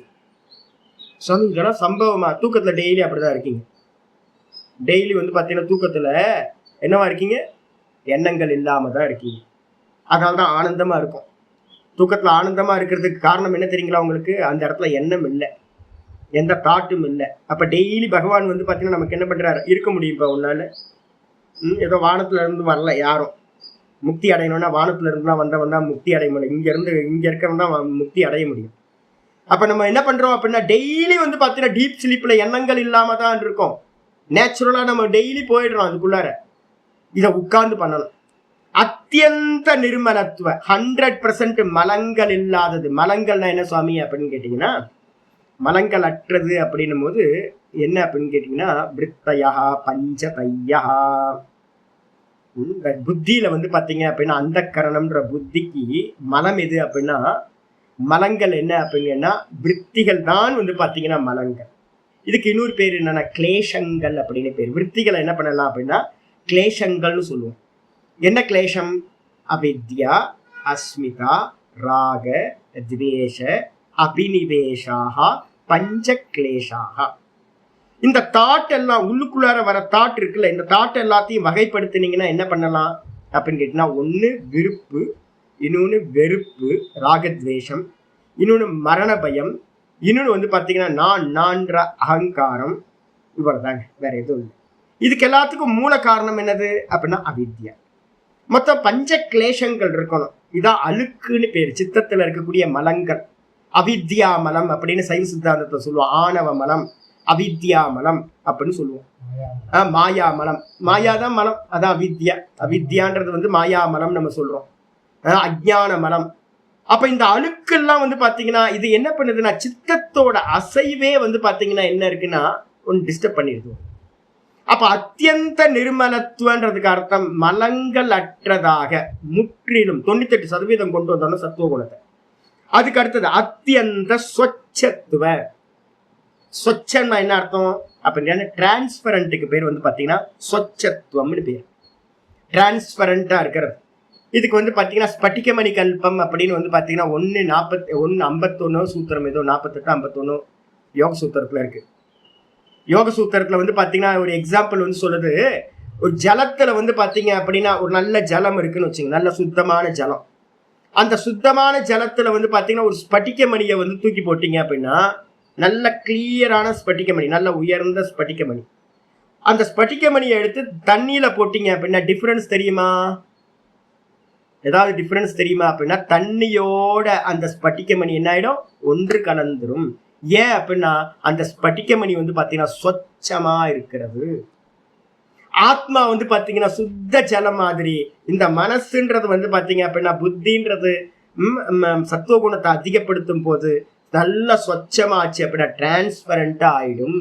சுவாமி இதெல்லாம் சம்பவமா? தூக்கத்துல டெய்லி அப்படிதான் இருக்கீங்க. டெய்லி வந்து பாத்தீங்கன்னா தூக்கத்துல என்னவா இருக்கீங்க? எண்ணங்கள் இல்லாம தான் இருக்கீங்க. அதனால்தான் ஆனந்தமா இருக்கும். தூக்கத்துல ஆனந்தமா இருக்கிறதுக்கு காரணம் என்ன தெரியுங்களா உங்களுக்கு? அந்த இடத்துல எண்ணம் இல்லை, எந்த தாட்டும் இல்லை. அப்ப டெய்லி பகவான் வந்து பாத்தீங்கன்னா நமக்கு என்ன பண்றாரு? இருக்க முடியும். இப்ப உன்னால ஏதோ வானத்துல இருந்து வரல யாரும். முக்தி அடையணும்னா வானத்துல இருந்துதான் வந்தவன் தான் முக்தி அடைய முடியும். இங்க இருக்கிறவன் தான் முக்தி அடைய முடியும். அப்ப நம்ம என்ன பண்றோம் அப்படின்னா டெய்லி வந்து பாத்தீங்கன்னா டீப் ஸ்லீப்ல எண்ணங்கள் இல்லாம தான் இருக்கும். நேச்சுரலா நம்ம டெய்லி போயிடுறோம் அதுக்குள்ளார. இதை உட்கார்ந்து பண்ணணும். அத்தியந்த நிர்மலத்துவ 100% மலங்கள் இல்லாதது. மலங்கள்னா என்ன சுவாமி அப்படின்னு கேட்டீங்கன்னா, மலங்கள் அற்றது அப்படின்னும் போது என்ன அப்படின்னு கேட்டீங்கன்னா, விருத்தயா பஞ்சதையா. புத்தியில வந்து பாத்தீங்க அப்படின்னா அந்த கரணம்ன்ற புத்திக்கு மலம் எது அப்படின்னா மலங்கள் என்ன அப்படின்னா விற்த்திகள் தான் வந்து பாத்தீங்கன்னா மலங்கள். இதுக்கு இன்னொரு பேர் என்னன்னா கிளேஷங்கள் அப்படின்னு பேர். விற்த்திகளை என்ன பண்ணலாம் அப்படின்னா கிளேஷங்கள்னு சொல்லுவோம். என்ன கிளேஷம்? அவித்யா, அஸ்மிதா, ராக, துவேஷ, அபினிவேஷாக, பஞ்ச கிளேஷாக. இந்த தாட் எல்லாம் உள்ளுக்குள்ளார வர தாட் இருக்குல்ல, இந்த தாட் எல்லாத்தையும் வகைப்படுத்தினீங்கன்னா என்ன பண்ணலாம் அப்படின்னு கேட்டீங்கன்னா, ஒன்று விருப்பு, இன்னொன்று வெறுப்பு, ராகத்வேஷம், இன்னொன்று மரண பயம், இன்னொன்று வந்து பார்த்தீங்கன்னா நான்ற அகங்காரம். இவ்வளவுதாங்க, வேற எதுவும் இல்லை. இதுக்கு எல்லாத்துக்கும் மூல காரணம் என்னது அப்படின்னா அவித்யா. மொத்தம் பஞ்ச கிளேஷங்கள் இருக்கணும். இதான் அழுக்குன்னு பேர். சித்தத்துல இருக்கக்கூடிய மலங்கள் அவித்யா மலம் அப்படின்னு சைவ சித்தாந்தத்தை சொல்லுவோம். ஆணவ மலம், அவித்யா மலம் அப்படின்னு சொல்லுவோம். மாயா மலம், மாயா தான் மலம், அதான் அவித்யா. அவித்யான்றது வந்து மாயா மலம் நம்ம சொல்றோம். அஜ்ஞான மலம். அப்ப இந்த அழுக்கெல்லாம் வந்து பாத்தீங்கன்னா இது என்ன பண்ணுதுன்னா சித்தத்தோட அசைவே வந்து பாத்தீங்கன்னா என்ன இருக்குன்னா ஒன்று டிஸ்டர்ப் பண்ணிடுது. அப்ப அத்தியந்த நிர்மலத்துவன்றதுக்கு அர்த்தம் மலங்கள் அற்றதாக முற்றிலும் 98% கொண்டு வந்தோம்னா சத்துவ குணத்தை. அதுக்கு அடுத்தது அத்தியந்த ஸ்வச்சத்துவ. ஸ்வச்சன்னா என்ன அர்த்தம் அப்படின்னா டிரான்ஸ்பரண்ட்டுக்கு பேர் வந்து பாத்தீங்கன்னா ஸ்வச்சத்துவம்னு பேர். டிரான்ஸ்பரண்டா இருக்கிறது. இதுக்கு வந்து பாத்தீங்கன்னா ஸ்பட்டிகமணி கல்பம் அப்படின்னு வந்து பாத்தீங்கன்னா 1:51 சூத்திரம், ஏதோ 48-51 யோக சூத்திரத்துல இருக்கு. யோக சூத்திரத்துல வந்து பாத்தீங்கன்னா ஒரு எக்ஸாம்பிள் வந்து சொல்லுது. ஒரு ஜலத்துல வந்து பாத்தீங்க அப்படின்னா ஒரு நல்ல ஜலம் இருக்குன்னு வச்சுங்க, நல்ல சுத்தமான ஜலம். அந்த சுத்தமான ஜலத்துல வந்து பாத்தீங்கன்னா ஒரு ஸ்பட்டிக மணியை வந்து தூக்கி போட்டீங்க அப்படின்னா நல்ல கிளியரான ஸ்பட்டிக மணி, நல்ல உயர்ந்த ஸ்பட்டிக மணி. அந்த ஸ்பட்டிக மணியை எடுத்து தண்ணியில போட்டீங்க அப்படின்னா டிஃபரன்ஸ் தெரியுமா? ஏதாவது டிஃபரன்ஸ் தெரியுமா அப்படின்னா தண்ணியோட அந்த ஸ்பட்டிக மணி என்ன ஆயிடும்? ஒன்று கலந்துரும். ஏன் அப்படின்னா அந்த ஸ்பட்டிக மணி வந்து பாத்தீங்கன்னா சொச்சமா இருக்கிறது. ஆத்மா வந்து பாத்தீங்கன்னா சுத்த ஜலம் மாதிரி. இந்த மனசுன்றது வந்து பாத்தீங்க அப்படின்னா புத்தின்றது சத்துவ குணத்தை அதிகப்படுத்தும் போது நல்ல சொச்சமாச்சு அப்படின்னா டிரான்ஸ்பரண்டா ஆயிடும்.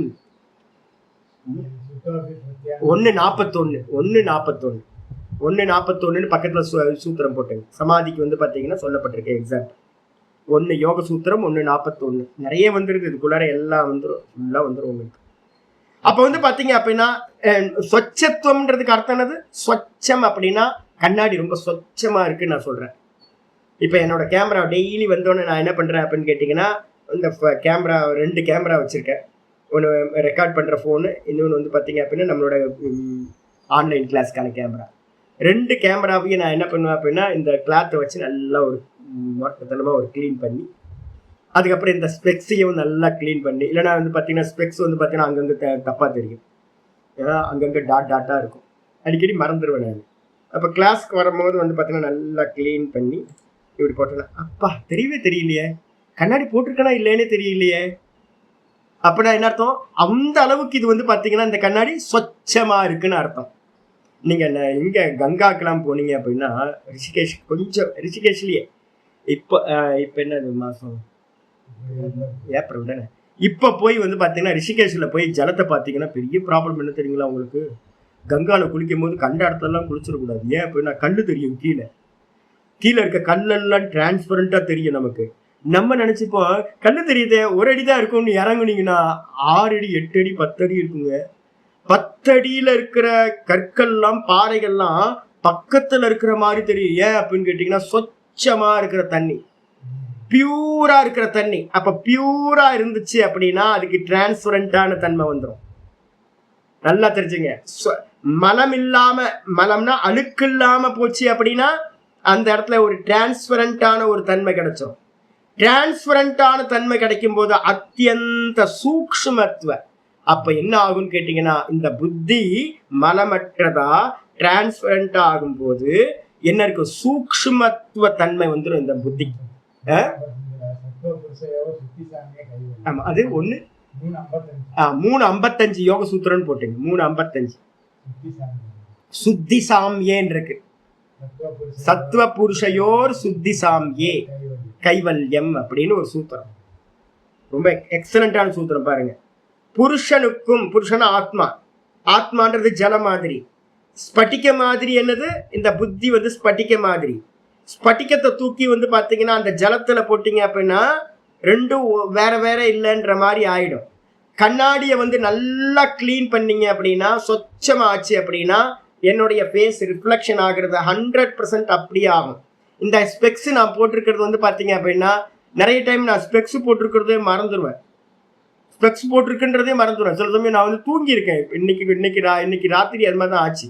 1:41 பக்கத்துல சூத்திரம் போட்டேங்க. சமாதிக்கு வந்து பாத்தீங்கன்னா சொல்லப்பட்டிருக்கு எக்ஸாம்பிள். 1 யோக சூத்திரம் 1:41 நிறைய வந்துருது. இதுக்குள்ளார எல்லாம் வந்துடும், ஃபுல்லா வந்துடும் உங்களுக்கு. அப்ப வந்து பாத்தீங்க அப்படின்னா சொச்சத்துவம்ன்றதுக்கு அர்த்தம் என்னது? சொச்சம் அப்படின்னா கண்ணாடி ரொம்ப சொச்சமா இருக்குன்னு நான் சொல்றேன். இப்ப என்னோட கேமரா டெய்லி வந்தோடனே நான் என்ன பண்றேன் அப்படின்னு கேட்டீங்கன்னா, இந்த கேமரா 2 கேமரா வச்சிருக்கேன். ஒன்று ரெக்கார்ட் பண்ற ஃபோனு, இன்னொன்று வந்து பாத்தீங்க அப்படின்னா நம்மளோட ஆன்லைன் கிளாஸ்க்கான கேமரா. 2 கேமராவையும் நான் என்ன பண்ணுவேன் அப்படின்னா இந்த கிளாத்தை வச்சு நல்லா ஒரு மொட்டத்தனமாக ஒரு க்ளீன் பண்ணி, அதுக்கப்புறம் இந்த ஸ்பெக்ஸையும் நல்லா க்ளீன் பண்ணி, இல்லைனா வந்து பார்த்தீங்கன்னா ஸ்பெக்ஸ் வந்து பார்த்தீங்கன்னா அங்கங்கே தப்பாக தெரியும், ஏன்னா அங்கங்கே டாட்டாக இருக்கும், அடிக்கடி மறந்துடுவேன் நான். அப்போ கிளாஸ்க்கு வரும்போது வந்து பார்த்தீங்கன்னா நல்லா க்ளீன் பண்ணி இப்படி போட்டேன்னா அப்பா தெரியவே தெரியலையே, கண்ணாடி போட்டிருக்கேனா இல்லைன்னே தெரியலையே. அப்படின்னா என்ன அர்த்தம்? அந்த அளவுக்கு இது வந்து பார்த்தீங்கன்னா இந்த கண்ணாடி சொச்சமாக இருக்குன்னு அர்த்தம். நீங்கள் இங்கே கங்காக்கெல்லாம் போனீங்க அப்படின்னா ரிஷிகேஷ், கொஞ்சம் ரிஷிகேஷ்லேயே இப்போ என்ன மாதம் ஏப்ரல் தானே, இப்போ போய் வந்து பார்த்தீங்கன்னா ரிஷிகேஷில் போய் ஜலத்தை பார்த்தீங்கன்னா பெரிய ப்ராப்ளம் என்ன தெரியுங்களா உங்களுக்கு? கங்காவில் குளிக்கும் போது கண்ட இடத்துலலாம் குளிச்சிடக்கூடாது. ஏன் அப்படின்னா கல் தெரியும், கீழே இருக்க கல்லெல்லாம் டிரான்ஸ்பரண்டாக தெரியும் நமக்கு. நம்ம நினச்சிப்போம் கல் தெரியுதே ஒரு அடி தான் இருக்கும்னு இறங்குனீங்கன்னா 6 அடி 8 அடி 10 அடி இருக்குங்க. 10 அடியில் இருக்கிற கற்கள்லாம் பாறைகள்லாம் பக்கத்தில் இருக்கிற மாதிரி தெரியும். ஏன் அப்படின்னு கேட்டிங்கன்னா சொச்சமாக இருக்கிற தண்ணி, பியூரா இருக்கிற தண்ணி. அப்போ பியூரா இருந்துச்சு அப்படின்னா அதுக்கு டிரான்ஸ்பரண்டான தன்மை வந்துடும். நல்லா தெரிஞ்சுங்க. மலம் இல்லாம, மலம்னா அழுக்கு இல்லாம போச்சு அப்படின்னா அந்த இடத்துல ஒரு டிரான்ஸ்பரண்டான ஒரு தன்மை கிடைச்சிடும். டிரான்ஸ்பரண்டான தன்மை கிடைக்கும் போது அத்தியந்த சூக்ஷ்மத்துவ. அப்ப என்ன ஆகும்னு கேட்டீங்கன்னா இந்த புத்தி மலமற்றதா டிரான்ஸ்பரண்டா ஆகும் போது என்ன இருக்கு? சூக்ஷ்மத்துவ தன்மை வந்துடும் இந்த புத்தி. ஆமா, அது 3:55 யோக சூத்திரம்னு போட்டீங்க. 3:55 சுத்தி சாமியேன் இருக்கு. சத்துவ புருஷயோர் சுத்தி சாமியே கைவல்யம் அப்படின்னு ஒரு சூத்திரம். ரொம்ப எக்ஸலண்டான சூத்திரம் பாருங்க. புருஷனுக்கும், புருஷனா ஆத்மா, ஆத்மான்றது ஜல மாதிரி, ஸ்பட்டிக்க மாதிரி என்னது, இந்த புத்தி வந்து ஸ்பட்டிக்க மாதிரி. ஸ்பட்டிக்கத்தை தூக்கி வந்து பார்த்தீங்கன்னா அந்த ஜலத்துல போட்டீங்க அப்படின்னா ரெண்டும் வேற வேற இல்லைன்ற மாதிரி ஆயிடும். கண்ணாடியை வந்து நல்லா கிளீன் பண்ணீங்க அப்படின்னா, சொச்சமாச்சு அப்படின்னா என்னுடைய ஃபேஸ் ரிஃப்ளெக்ஷன் ஆகுறது 100% அப்படி ஆகும். இந்த ஸ்பெக்ஸ் நான் போட்டிருக்கிறது வந்து பார்த்தீங்க அப்படின்னா நிறைய டைம் நான் ஸ்பெக்ஸ் போட்டிருக்கிறதே மறந்துடுவேன். ஸ்பெக்ஸ் போட்டிருக்குன்றதே மறந்துடுவேன். சில சமயம் நான் வந்து தூங்கியிருக்கேன். இன்னைக்கு ராத்திரி அது மாதிரி தான் ஆச்சு.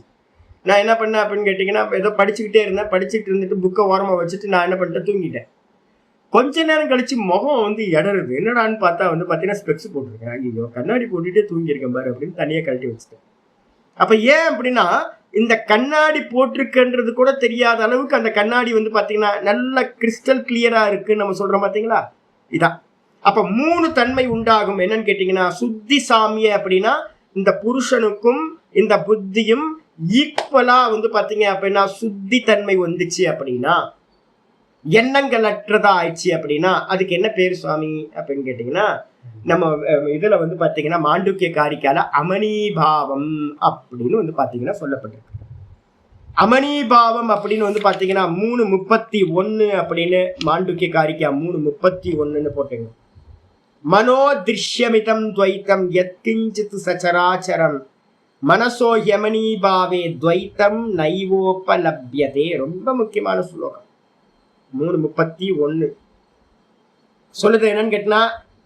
நான் என்ன பண்ணேன் அப்படின்னு கேட்டிங்கன்னா, ஏதோ படிச்சுக்கிட்டே இருந்தேன். படிச்சுட்டு இருந்துட்டு புக்கை ஓரமாக வச்சுட்டு நான் என்ன பண்ணிட்டேன், தூங்கிட்டேன். கொஞ்ச நேரம் கழிச்சு முகம் வந்து இடருது. என்னடான்னு பார்த்தா வந்து பார்த்தீங்கன்னா ஸ்பெக்ஸ் போட்டிருக்கேன். ஐயோ, கண்ணாடி போட்டுட்டே தூங்கியிருக்கேன் பாரு அப்படின்னு தனியாக கழட்டி வச்சுட்டேன். அப்போ ஏன் அப்படின்னா, இந்த கண்ணாடி போட்டிருக்குன்றது கூட தெரியாத அளவுக்கு அந்த கண்ணாடி வந்து பார்த்தீங்கன்னா நல்ல கிறிஸ்டல் கிளியரா இருக்குன்னு நம்ம சொல்றோம் பார்த்தீங்களா, இதான். அப்ப 3 தன்மை உண்டாகும். என்னன்னு கேட்டீங்கன்னா, சுத்தி சாமிய அப்படின்னா இந்த புருஷனுக்கும் இந்த புத்தியும் ஈக்குவலா வந்து பாத்தீங்க அப்படின்னா சுத்தி தன்மை வந்துச்சு அப்படின்னா, எண்ணங்கள் அற்றதா ஆயிடுச்சு அப்படின்னா அதுக்கு என்ன பேர் சுவாமி அப்படின்னு கேட்டீங்கன்னா, நம்ம இதுல வந்து பாத்தீங்கன்னா மாண்டூக்கிய காரிக்கால அமனிபாவம் அப்படின்னு வந்து பாத்தீங்கன்னா சொல்லப்பட்டிருக்கு. அமனிபாவம் அப்படின்னு வந்து பாத்தீங்கன்னா 3:31 அப்படின்னு மாண்டூக்கிய காரிக்கா 3:31 போட்டுங்க. மனோதிருஷ்யமிதம் துவைத்தம் யத்கிஞ்சித் சச்சராச்சரம் மனசோ யமனீபாவே துவைத்தம் நைவோபலப்யதே. ரொம்ப முக்கியமான ஸ்லோகம். 3:31 சொல்லுது என்னன்னு கேட்டா,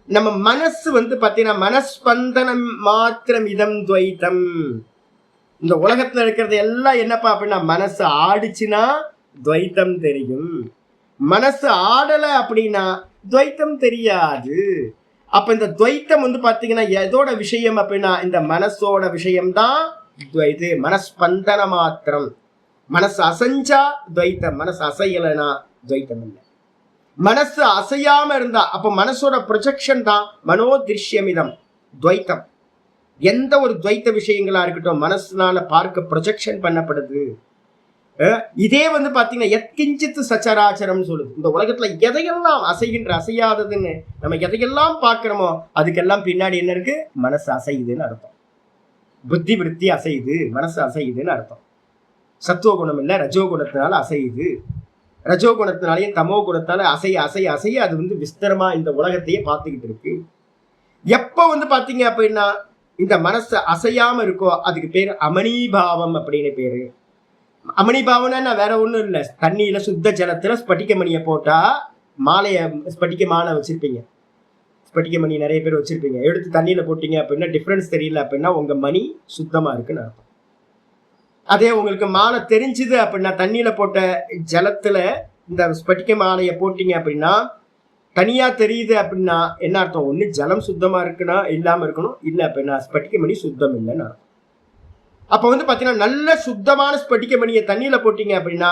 நம்ம மனசு வந்து பாத்தீங்கன்னா மனஸ்பந்தனம் மாத்திரம் இதம் துவைத்தம். இந்த உலகத்துல இருக்கிறது எல்லாம் என்னப்பா அப்படின்னா, மனசு ஆடிச்சுன்னா துவைத்தம் தெரியும், மனசு ஆடல அப்படின்னா துவைத்தம் தெரியாது. அப்ப இந்த துவைத்தம் வந்து பாத்தீங்கன்னா எதோட விஷயம் அப்படின்னா இந்த மனசோட விஷயம்தான் துவைத்து. மனஸ்பந்தன மாத்திரம். மனசு அசைஞ்சா துவைத்தம், மனசு அசையலைனா துவைத்தம் இல்லை. மனசு அசையாம இருந்தா அப்ப மனசோட ப்ரொஜெக்ஷன் தான் மனோதிருஷ்யமிதம் துவைத்தம். எந்த ஒரு துவைத்த விஷயங்களா இருக்கட்டும் மனசுனால பார்க்க ப்ரொஜெக்ஷன் பண்ணப்படுது. இதே வந்து பாத்தீங்கன்னா எத்கிஞ்சித்து சச்சராச்சரம் சொல்லுது. இந்த உலகத்துல எதையெல்லாம் அசைகின்ற அசையாததுன்னு நம்ம எதையெல்லாம் பார்க்கிறோமோ அதுக்கெல்லாம் பின்னாடி என்ன இருக்கு, மனசு அசையுதுன்னு அர்த்தம். புத்தி விருத்தி அசையுது, மனசு அசையுதுன்னு அர்த்தம். சத்துவ குணம் இல்லை, ரஜோகுணத்தினால அசையுது. ரஜோகுணத்தினாலையும் தமோ குணத்தால அசைய அசைய அசைய அது வந்து விஸ்தரமா இந்த உலகத்தையே பார்த்துக்கிட்டு இருக்கு. எப்ப வந்து பாத்தீங்க அப்படின்னா இந்த மனசு அசையாம இருக்கோ அதுக்கு பேர் அமனிபாவம் அப்படின்னு பேரு. அமனிபாவம்னா வேற ஒண்ணும் இல்லை, தண்ணியில சுத்த ஜலத்துல ஸ்பட்டிக்க மணியை போட்டா மாலைய ஸ்பட்டிக்க மாலை வச்சிருப்பீங்க, ஸ்பட்டிக்க மணி நிறைய பேர் வச்சிருப்பீங்க. எடுத்து தண்ணியில போட்டீங்க அப்படின்னா டிஃபரன்ஸ் தெரியல அப்படின்னா உங்க மணி சுத்தமா இருக்குன்னு அர்த்தம். அதே உங்களுக்கு மாலை தெரிஞ்சுது அப்படின்னா தண்ணியில போட்ட ஜலத்துல இந்த ஸ்பட்டிக்க மாலையை போட்டீங்க அப்படின்னா தனியா தெரியுது அப்படின்னா என்ன அர்த்தம், ஒண்ணு ஜலம் சுத்தமா இருக்குன்னா இல்லாம இருக்கணும், இல்லை அப்படின்னா ஸ்பட்டிக்க மணி சுத்தம் இல்லைன்னு அர்த்தம். அப்ப வந்து பாத்தீங்கன்னா நல்ல சுத்தமான ஸ்பட்டிக்க மணியை தண்ணியில போட்டீங்க அப்படின்னா,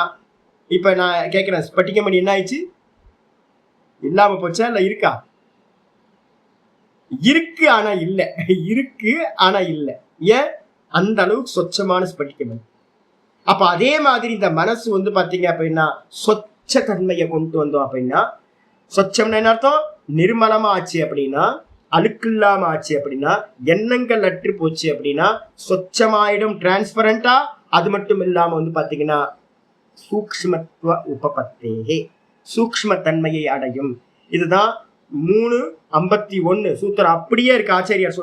இப்ப நான் கேட்கிறேன் ஸ்பட்டிக்க மணி என்ன ஆயிடுச்சு, இல்லாம போச்சா இல்ல இருக்கா? இருக்கு ஆனா இல்ல, இருக்கு ஆனா இல்ல. ஏன்? அந்த அளவுக்கு சொச்சமான ஸ்பட்டிக்க மணி. அப்ப அதே மாதிரி இந்த மனசு வந்து பாத்தீங்க அப்படின்னா சொச்ச தன்மையை கொண்டு வந்தோம் அப்படின்னா, சொச்சம்னா என்ன அர்த்தம், நிர்மலமா ஆச்சு அப்படின்னா, அழுக்கு இல்லாம ஆச்சு அப்படின்னா, எண்ணங்கள் அற்று போச்சு அப்படின்னா சொச்சமாயிடும், டிரான்ஸ்பரண்டா. அது மட்டும் இல்லாம வந்து பாத்தீங்கன்னா சூக்ஷ்மத்துவ உபபத்தேகே, சூக்ஷ்ம தன்மையை அடையும். இதுதான் 3:51 சூத்திரம் அப்படியே இருக்கு. ஆச்சாரியார்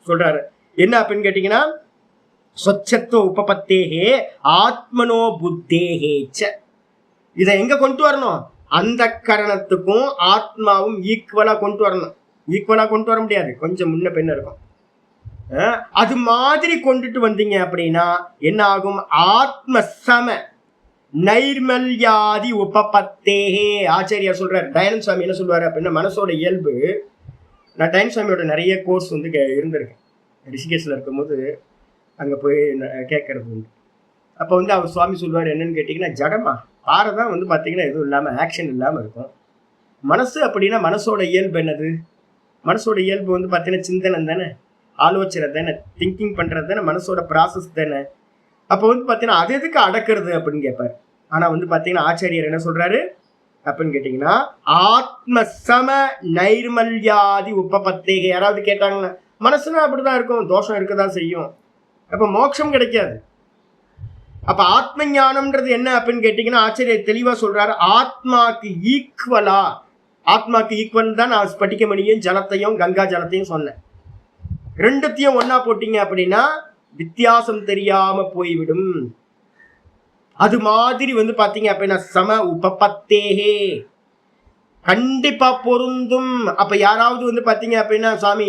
சொல்றாரு என்ன அப்படின்னு கேட்டீங்கன்னா, சொச்சத்துவ உபபத்தேகே ஆத்மனோ புத்தேகேச்ச. இதை எங்க கொண்டு வரணும், அந்த கரணத்துக்கும் ஆத்மாவும் ஈக்குவலா கொண்டு வரணும். ஈக்குவலா கொண்டு வர முடியாது, கொஞ்சம் முன்ன பின்ன இருக்கும். அது மாதிரி கொண்டுட்டு வந்தீங்க அப்படின்னா என்ன ஆகும், ஆத்ம சம நைர்மல்யாதி உபபத்தேகே. ஆச்சாரியார் சொல்றாரு, தயானந்த சுவாமி என்ன சொல்லுவாரு அப்படின்னா, மனசோட இயல்பு. நான் தயானந்த சுவாமியோட நிறைய கோர்ஸ் வந்து இருந்திருக்கேன். ரிஷிகேஷ்ல இருக்கும்போது அங்க போய் கேட்கறது உண்டு. அப்போ வந்து அவர் சுவாமி சொல்லுவார் என்னன்னு கேட்டீங்கன்னா, ஜடமா பாறைதான் வந்து பாத்தீங்கன்னா எதுவும் இல்லாம ஆக்ஷன் இல்லாம இருக்கும். மனசு அப்படின்னா மனசோட இயல்பு என்னது, மனசோட இயல்பு வந்து பாத்தீங்கன்னா சிந்தனை தானே, ஆலோசனை தானே, திங்கிங் பண்றது தானே, மனசோட ப்ராசஸ் தானே. அப்போ வந்து பாத்தீங்கன்னா அது எதுக்கு அடக்கிறது அப்படின்னு கேட்பாரு. ஆனா வந்து பாத்தீங்கன்னா ஆச்சாரியர் என்ன சொல்றாரு அப்படின்னு கேட்டீங்கன்னா, ஆத்ம சம நைர்மல்யாதி உபபத்தேகே. யாராவது கேட்டாங்கன்னா மனசுனா அப்படிதான் இருக்கும், தோஷம் இருக்கதான் செய்யும், அப்ப மோட்சம் கிடைக்காது. அப்ப ஆத்ம ஞானம்ன்றது என்ன அப்படின்னு கேட்டீங்கன்னா ஆச்சரியர் தெளிவா சொல்றாரு, ஆத்மாக்கு ஈக்குவலா, ஆத்மாக்கு ஈக்குவல் தான் நான் ஸ்பட்டிகமணியும் ஜலத்தையும் கங்கா ஜலத்தையும் சொன்னேன். ரெண்டுத்தையும் ஒன்னா போட்டீங்க அப்படின்னா வித்தியாசம் தெரியாம போய்விடும். அது மாதிரி வந்து பாத்தீங்க அப்படின்னா சம உபபத்தேகே, கண்டிப்பா பொருந்தும். அப்ப யாராவது வந்து பாத்தீங்க அப்படின்னா சுவாமி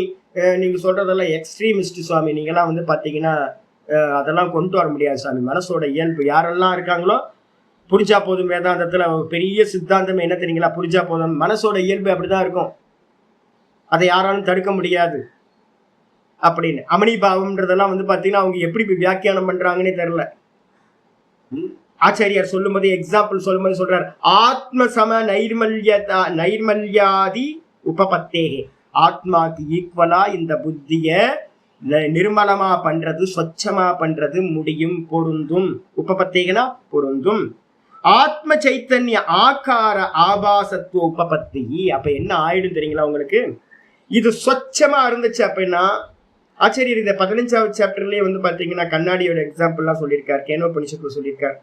நீங்க சொல்றதெல்லாம் எக்ஸ்ட்ரீமிஸ்ட் சுவாமி, நீங்கெல்லாம் வந்து பாத்தீங்கன்னா அதெல்லாம் கொண்டு வர முடியாது சாமி, மனசோட இயல்பு யாரெல்லாம் இருக்காங்களோ புரிஞ்சா போதும் வேதாந்தத்துல பெரிய சித்தாந்தம் என்ன தெரியுங்களா, புரிஞ்சா போதும், மனசோட இயல்பு அப்படிதான் இருக்கும், அதை யாராலும் தடுக்க முடியாது அப்படின்னு. அமணிபாவம்ன்றதெல்லாம் வந்து பாத்தீங்கன்னா அவங்க எப்படி வியாக்கியானம் பண்றாங்கன்னே தெரியல. ஆச்சாரியார் சொல்லும் போது எக்ஸாம்பிள் சொல்லும் போது சொல்றாரு, ஆத்ம சம நைர்மல்யாதி உபபத்தேகே, ஆத்மாக்கு ஈக்குவலா இந்த புத்திய நிர்மலமா பண்றது, சொச்சமா பண்றது முடியும், பொருந்தும். உபபத்தேகனா பொருந்தும். ஆத்ம சைத்தன்ய ஆகார ஆபாசத்துவ உபபத்தி. அப்ப என்ன ஆயிடும் தெரியுங்களா உங்களுக்கு, இது சொச்சமா இருந்துச்சு அப்படின்னா, ஆச்சரியர் இதை 15வது சாப்டர்லயே வந்து பாத்தீங்கன்னா கண்ணாடியோட எக்ஸாம்பிள்லாம் சொல்லியிருக்காரு, கேனோபனிஷத்துல சொல்லியிருக்காரு.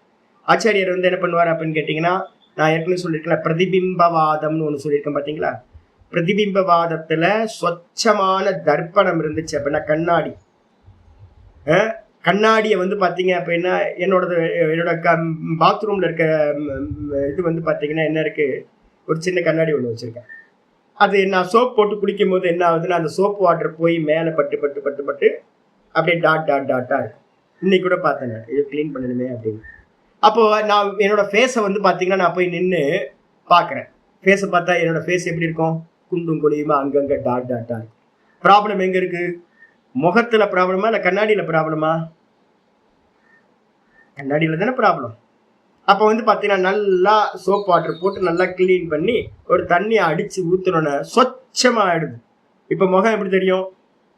ஆச்சாரியர் வந்து என்ன பண்ணுவார் அப்படின்னு கேட்டீங்கன்னா, நான் ஏற்கனவே சொல்லியிருக்கேன் பிரதிபிம்பவாதம்னு ஒன்று சொல்லியிருக்கேன் பார்த்தீங்களா. பிரதிபிம்பவாதத்துல சொச்சமான தர்ப்பணம் இருந்துச்சு அப்படின்னா, கண்ணாடியை வந்து பார்த்தீங்க அப்படின்னா, என்னோட பாத்ரூம்ல இருக்க இது வந்து பார்த்தீங்கன்னா என்ன இருக்கு, ஒரு சின்ன கண்ணாடி ஒன்று வச்சிருக்கேன். அது நான் சோப் போட்டு குளிக்கும் போது என்ன ஆகுதுன்னா, அந்த சோப் வாட்டர் போய் மேலே பட்டு பட்டு பட்டு பட்டு அப்படியே டாட் டாட் டாட்டா இருக்கு. இன்னைக்கு கூட பார்த்தேன், இது கிளீன் பண்ணணுமே அப்படின்னு. அப்போ நான் என்னோட ஃபேஸை வந்து பார்த்தீங்கன்னா நான் போய் நின்று பார்க்குறேன். ஃபேஸை பார்த்தா என்னோட ஃபேஸ் எப்படி இருக்கும், குண்டும் குழியுமா அங்கங்கே டாட் டாட்டா இருக்கு. ப்ராப்ளம் எங்கே இருக்கு, முகத்துல ப்ராப்ளமா இல்லை கண்ணாடியில ப்ராப்ளமா? கண்ணாடியில தானே ப்ராப்ளம். அப்போ வந்து பார்த்தீங்கன்னா நல்லா சோப் வாட்டர் போட்டு நல்லா கிளீன் பண்ணி ஒரு தண்ணியை அடிச்சு ஊத்துனோன்னு சொச்சமா ஆயிடுது. இப்போ முகம் எப்படி தெரியும்,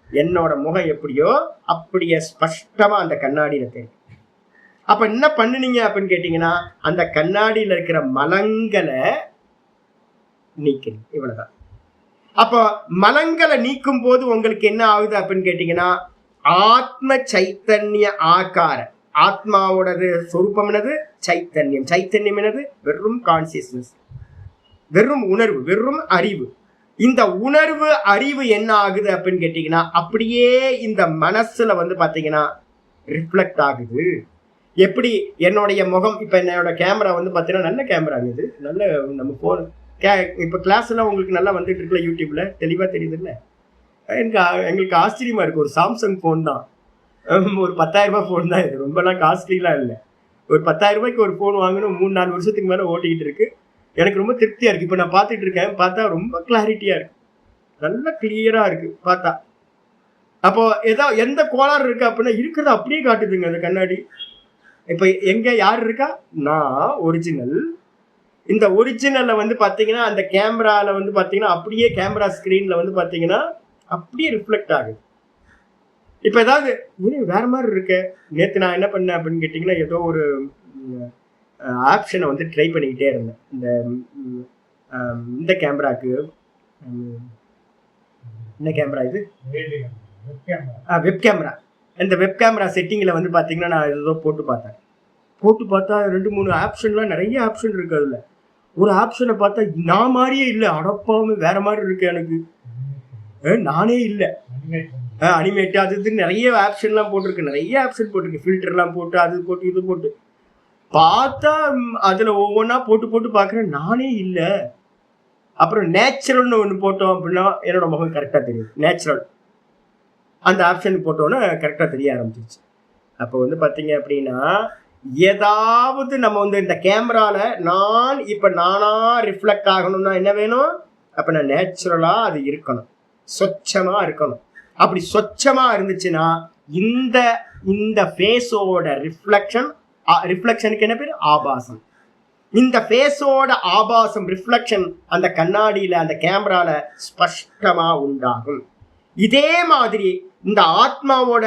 என்னோட முகம் எப்படியோ அப்படியே ஸ்பஷ்டமா அந்த கண்ணாடியில தெரியும். அப்ப என்ன பண்ணுனீங்க அப்படின்னு கேட்டீங்கன்னா, அந்த கண்ணாடியில இருக்கிற மலங்களை நீக்கணும், இவ்வளவுதான். அப்போ மலங்களை நீக்கும் போது உங்களுக்கு என்ன ஆகுது அப்படின்னு கேட்டீங்கன்னா, ஆத்ம சைத்தன்ய ஆகார, ஆத்மாவோடது சொரூபம் என்னது, சைத்தன்யம். சைத்தன்யம் என்னது, வெறும் கான்சியஸ்னஸ், வெறும் உணர்வு, வெறும் அறிவு. இந்த உணர்வு அறிவு என்ன ஆகுது அப்படின்னு கேட்டீங்கன்னா, அப்படியே இந்த மனசுல வந்து பாத்தீங்கன்னா ரிஃப்ளெக்ட் ஆகுது. எப்படி என்னுடைய முகம், இப்ப என்னோட கேமரா வந்து பாத்தீங்கன்னா நல்ல கேமரா, இது நல்ல நம்ம போன் இப்ப கிளாஸ் எல்லாம் உங்களுக்கு நல்லா வந்துட்டு இருக்குல்ல, யூடியூப்ல தெளிவா தெரியுது இல்ல. எங்களுக்கு ஆச்சரியமா இருக்கு, ஒரு சாம்சங் போன் தான், ஒரு 10,000 ரூபாய் போன் தான் இது, ரொம்பலாம் காஸ்ட்லிலாம் இல்லை. ஒரு 10,000 ரூபாய்க்கு ஒரு போன் வாங்கணும், 3-4 வருஷத்துக்கு மேல ஓட்டிக்கிட்டு இருக்கு. எனக்கு ரொம்ப திருப்தியா இருக்கு. இப்ப நான் பார்த்துட்டு இருக்கேன், பார்த்தா ரொம்ப கிளாரிட்டியா இருக்கு, நல்ல கிளியரா இருக்கு பார்த்தா. அப்போ ஏதோ எந்த கோளாறு இருக்கு அப்படின்னா இருக்கிறத அப்படியே காட்டுதுங்க அந்த கண்ணாடி. இப்ப எங்க யார் இருக்கா, நான் ஒரிஜினல். இந்த ஒரிஜினல்ல வந்து பாத்தீங்கன்னா அந்த கேமரால வந்து பாத்தீங்கன்னா அப்படியே கேமரா ஸ்கிரீன்ல வந்து பாத்தீங்கன்னா அப்படியே ரிஃப்ளெக்ட் ஆகுது. இப்ப ஏதாவது வேற மாதிரி இருக்கு. நேத்து நான் என்ன பண்ணேன் அப்படின்னு கேட்டீங்கன்னா, ஏதோ ஒரு ஆப்ஷனை வந்து ட்ரை பண்ணிக்கிட்டே இருந்தேன். இந்த கேமராக்கு என்ன கேமரா இது, வெப் கேமரா. இந்த வெப் கேமரா செட்டிங்கில் வந்து பார்த்தீங்கன்னா நான் ஏதோ போட்டு பார்த்தா 2-3 ஆப்ஷன்லாம், நிறைய ஆப்ஷன் இருக்கு. அதில் ஒரு ஆப்ஷனை பார்த்தா நான் மாதிரியே இல்லை, அடப்பாவும் வேற மாதிரி இருக்கு எனக்கு, நானே இல்லை. அனிமேட்டு அது இதுன்னு நிறைய ஆப்ஷன்லாம் போட்டிருக்கு, நிறைய ஆப்ஷன் போட்டிருக்கு, ஃபில்டர்லாம் போட்டு அது போட்டு இது போட்டு பார்த்தா அதில் ஒவ்வொன்றா போட்டு பார்க்குறேன், நானே இல்லை. அப்புறம் நேச்சுரல்னு ஒன்று போட்டோம் அப்படின்னா என்னோட முகம் கரெக்டாக தெரியும், நேச்சுரல் அந்த ஆப்ஷன் போட்டோன்னே கரெக்டாக தெரிய ஆரம்பிச்சிருச்சு. அப்போ வந்து பார்த்தீங்க அப்படின்னா, ஏதாவது நம்ம வந்து இந்த கேமரால நான் இப்போ நானா ரிஃப்ளெக்ட் ஆகணும்னா என்ன வேணும், அப்போ நான் நேச்சுரலாக அது இருக்கணும், சொச்சமாக இருக்கணும். அப்படி சொச்சமாக இருந்துச்சுன்னா இந்த இந்த ஃபேஸோட ரிஃப்ளெக்ஷனுக்கு என்ன பேர், ஆபாசம். இந்த ஃபேஸோட ஆபாசம் ரிஃப்ளெக்ஷன் அந்த கண்ணாடியில அந்த கேமரால ஸ்பஷ்டமா உண்டாகும். இதே மாதிரி இந்த ஆத்மாவோட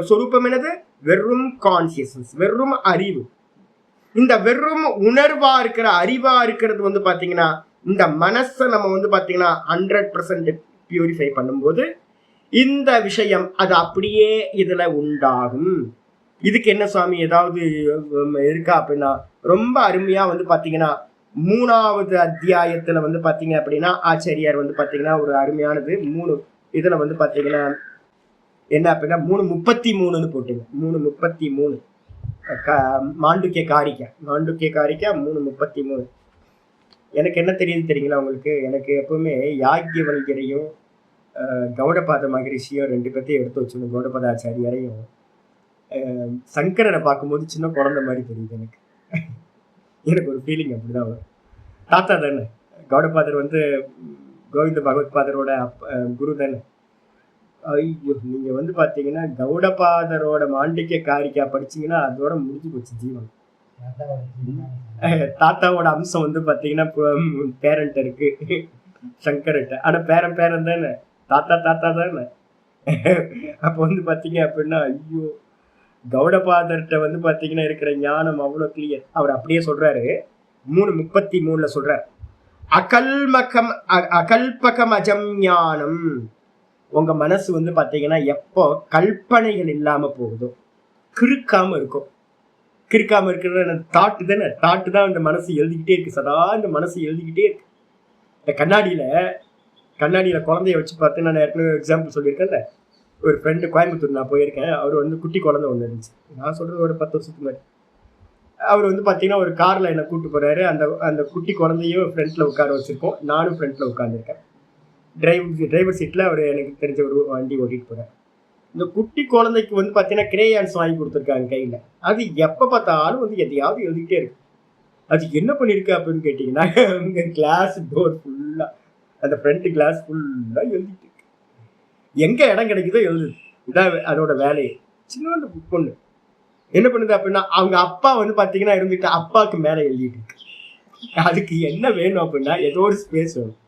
சொரூபம் என்னது, வெறும் கான்சியஸ்னஸ், வெறும் அறிவு. இந்த வெறும் உணர்வா இருக்கிற அறிவா இருக்கிறது வந்து பாத்தீங்கன்னா, இந்த மனசை நம்ம வந்து பாத்தீங்கன்னா 100% பியூரிஃபை பண்ணும்போது இந்த விஷயம் அது அப்படியே இதுல உண்டாகும். இதுக்கு என்ன சுவாமி ஏதாவது இருக்கா அப்படின்னா, ரொம்ப அருமையா வந்து பாத்தீங்கன்னா 3வது அத்தியாயத்துல வந்து பாத்தீங்க அப்படின்னா ஆச்சாரியார் வந்து பாத்தீங்கன்னா ஒரு அருமையானது 3 இதுல வந்து பாத்தீங்கன்னா என்ன அப்படின்னா 3:33 போட்டுங்க. 3:33 மாண்டுக்கிய காரிக்கை 3:33. எனக்கு என்ன தெரியுது தெரியுங்களா உங்களுக்கு? எனக்கு எப்பவுமே யாக்கியவல்யரையும் கௌடபாத மகரிஷியும் 2 பேர்த்தையும் எடுத்து வச்சுக்கணும். கௌடபாத ஆச்சாரியாரையும் சங்கரனை பார்க்கும்போது சின்ன குழந்தை மாதிரி தெரியுது எனக்கு. எனக்கு ஒரு ஃபீலிங் அப்படிதான் வரும். தாத்தா தானே கௌடபாதர் வந்து கோவிந்த பகவத்பாதரோட குரு தானே. ஐயோ, நீங்க வந்து பாத்தீங்கன்னா கௌடபாதரோட மாண்டிக்க காரிக்கா படிச்சீங்கன்னா அதோட முடிஞ்சு போச்சு ஜீவன். தாத்தாவோட அம்சம் வந்து பாத்தீங்கன்னா பேரண்ட் இருக்கு சங்கர்கிட்ட. ஆனா பேரன் தானே, தாத்தா தானே. அப்ப வந்து பாத்தீங்க அப்படின்னா ஐயோ, கௌடபாதர்கிட்ட வந்து பாத்தீங்கன்னா இருக்கிற ஞானம் அவ்வளவு கிளியர். அவர் அப்படியே சொல்றாரு 3:33 சொல்றாரு, அகல்பகம் அஜம் ஞானம். உங்க மனசு வந்து பாத்தீங்கன்னா எப்போ கல்பனைகள் இல்லாம போகுதோ, கிறுக்காம இருக்கும். கிறுக்காம இருக்கிற தாட்டு தானே, தாட்டு தான் இந்த மனசு எழுதிக்கிட்டே இருக்கு. சதா இந்த மனசு எழுதிக்கிட்டே இருக்கு. இந்த கண்ணாடியில குழந்தைய வச்சு பார்த்து நான் ஏற்கனவே எக்ஸாம்பிள் சொல்லியிருக்கேன்ல. ஒரு ஃப்ரெண்டு கோயம்புத்தூர் நான் போயிருக்கேன். அவர் வந்து குட்டி குழந்தை ஒன்று இருந்துச்சு. நான் சொல்றது ஒரு 10 வருஷத்துக்கு மாதிரி. அவர் வந்து பார்த்தீங்கன்னா ஒரு காரில் என்னை கூப்பிட்டு போறாரு. அந்த குட்டி குழந்தையும் ஃப்ரண்ட்ல உட்கார வச்சிருக்கோம். நானும் ஃப்ரண்ட்ல உட்காந்துருக்கேன். டிரைவர் சீட்ல அவர் எனக்கு தெரிஞ்ச ஒரு வண்டி ஓட்டிட்டு போறாரு. இந்த குட்டி குழந்தைக்கு வந்து பார்த்தீங்கன்னா கிரேயான்ஸ் வாங்கி கொடுத்துருக்காங்க கையில. அது எப்போ பார்த்தாலும் வந்து எதையாவது எழுதிக்கிட்டே இருக்கு. அது என்ன பண்ணிருக்கு அப்படின்னு கேட்டீங்கன்னா, கிளாஸ் டோர் ஃபுல்லா, அந்த ஃப்ரண்ட் கிளாஸ் ஃபுல்லா எழுதிட்டு இருக்கு. எங்க இடம் கிடைக்குதோ எழுதுது. இதான் அதோட வேலையை. சின்ன பொண்ணு என்ன பண்ணுது அப்படின்னா, அவங்க அப்பா வந்து பாத்தீங்கன்னா இருந்துட்டு அப்பாவுக்கு மேல எழுதிட்டு இருக்கு. அதுக்கு என்ன வேணும் அப்படின்னா ஏதோ ஒரு ஸ்பேஸ் வேணும்.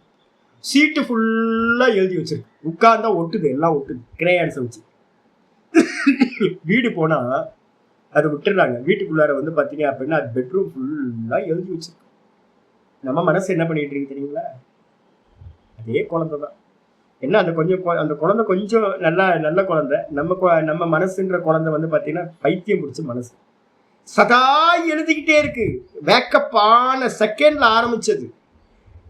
சீட்டு ஃபுல்லா எழுதி வச்சிருக்கு. உட்கார்ந்தா ஒட்டுது, எல்லாம் ஒட்டுது கிரேயான்ஸை வச்சு. வீடு போனா அதை விட்டுறாங்க. வீட்டுக்குள்ளார வந்து பாத்தீங்க அப்படின்னா அது பெட்ரூம் ஃபுல்லா எழுதி வச்சிருக்கு. நம்ம மனசு என்ன பண்ணிட்டு இருக்கு தெரியுங்களா? அதே குழந்தைதான். என்ன அந்த குழந்தை கொஞ்சம் நல்ல குழந்தை. நம்ம மனசுன்ற குழந்தை வந்து பாத்தீங்கன்னா பைத்தியம் பிடிச்ச மனசு. சதா எழுதிக்கிட்டே இருக்கு. வேக்கப்பான செகண்ட்ல ஆரம்பிச்சது,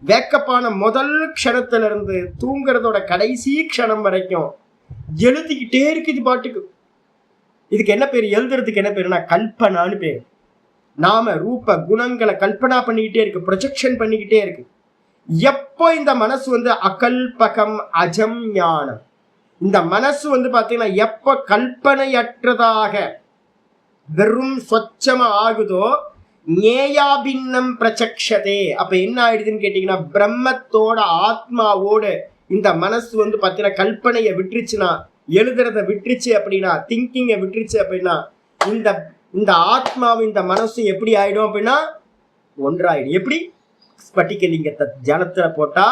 வேக்கப்பான முதல் க்ஷணத்துல இருந்து தூங்குறதோட கடைசி க்ஷணம் வரைக்கும் எழுதிக்கிட்டே இருக்கு இது பாட்டுக்கு. இதுக்கு என்ன பேரு? எழுதுறதுக்கு என்ன பேருனா கல்பனான்னு பேரு. நாம ரூப குணங்களை கல்பனா பண்ணிக்கிட்டே இருக்கு, ப்ரொஜெக்ஷன் பண்ணிக்கிட்டே இருக்கு. எப்போ இந்த மனசு வந்து அகல்பகம் அஜம் ஞானம், இந்த மனசு வந்து பாத்தீங்கன்னா எப்ப கல்பனையற்றதாக வெறும் சொச்சமா ஆகுதோ, ஞேயாபின்னம் பிரச்சக்ஷதே. அப்ப என்ன ஆயிடுதுன்னு கேட்டீங்கன்னா, பிரம்மத்தோட ஆத்மாவோட இந்த மனசு வந்து பாத்தீங்கன்னா கல்பனையை விட்டுருச்சுன்னா, எழுதுறத விட்டுருச்சு அப்படின்னா, திங்கிங்கை விட்டுருச்சு அப்படின்னா, இந்த ஆத்மாவும் இந்த மனசும் எப்படி ஆயிடும் அப்படின்னா ஒன்றாயிடும். எப்படி? ஸ்பட்டிகலிங்கத்தை ஜலத்துல போட்டா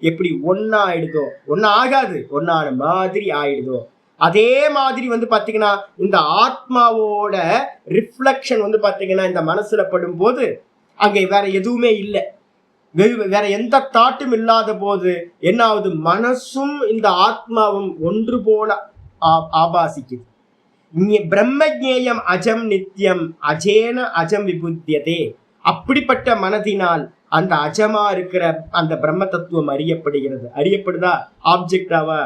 எப்படி ஒன்னா ஆயிடுதோ, ஒன்னா ஆகாது, ஒன்னான மாதிரி ஆயிடுதோ, அதே மாதிரி வந்து பாத்தீங்கன்னா இந்த ஆத்மாவோட ரிஃப்ளெக்ஷன் வந்து பாத்தீங்கன்னா இந்த மனசுல படும் போது அங்கே வேற எதுவுமே இல்லை, வேற எந்த தாட்டும் இல்லாத போது என்ன ஆகுது? மனசும் இந்த ஆத்மாவும் ஒன்று போல ஆபாசிக்குது. பிரம்மஜேயம் அஜம் நித்தியம் அஜேன அஜம் விபுத்தியதே. அப்படிப்பட்ட மனதினால் அந்த அஜமா இருக்கிற அந்த பிரம்ம தத்துவம் அறியப்படுகிறது. அறியப்படுதா? ஆப்ஜெக்டாவா?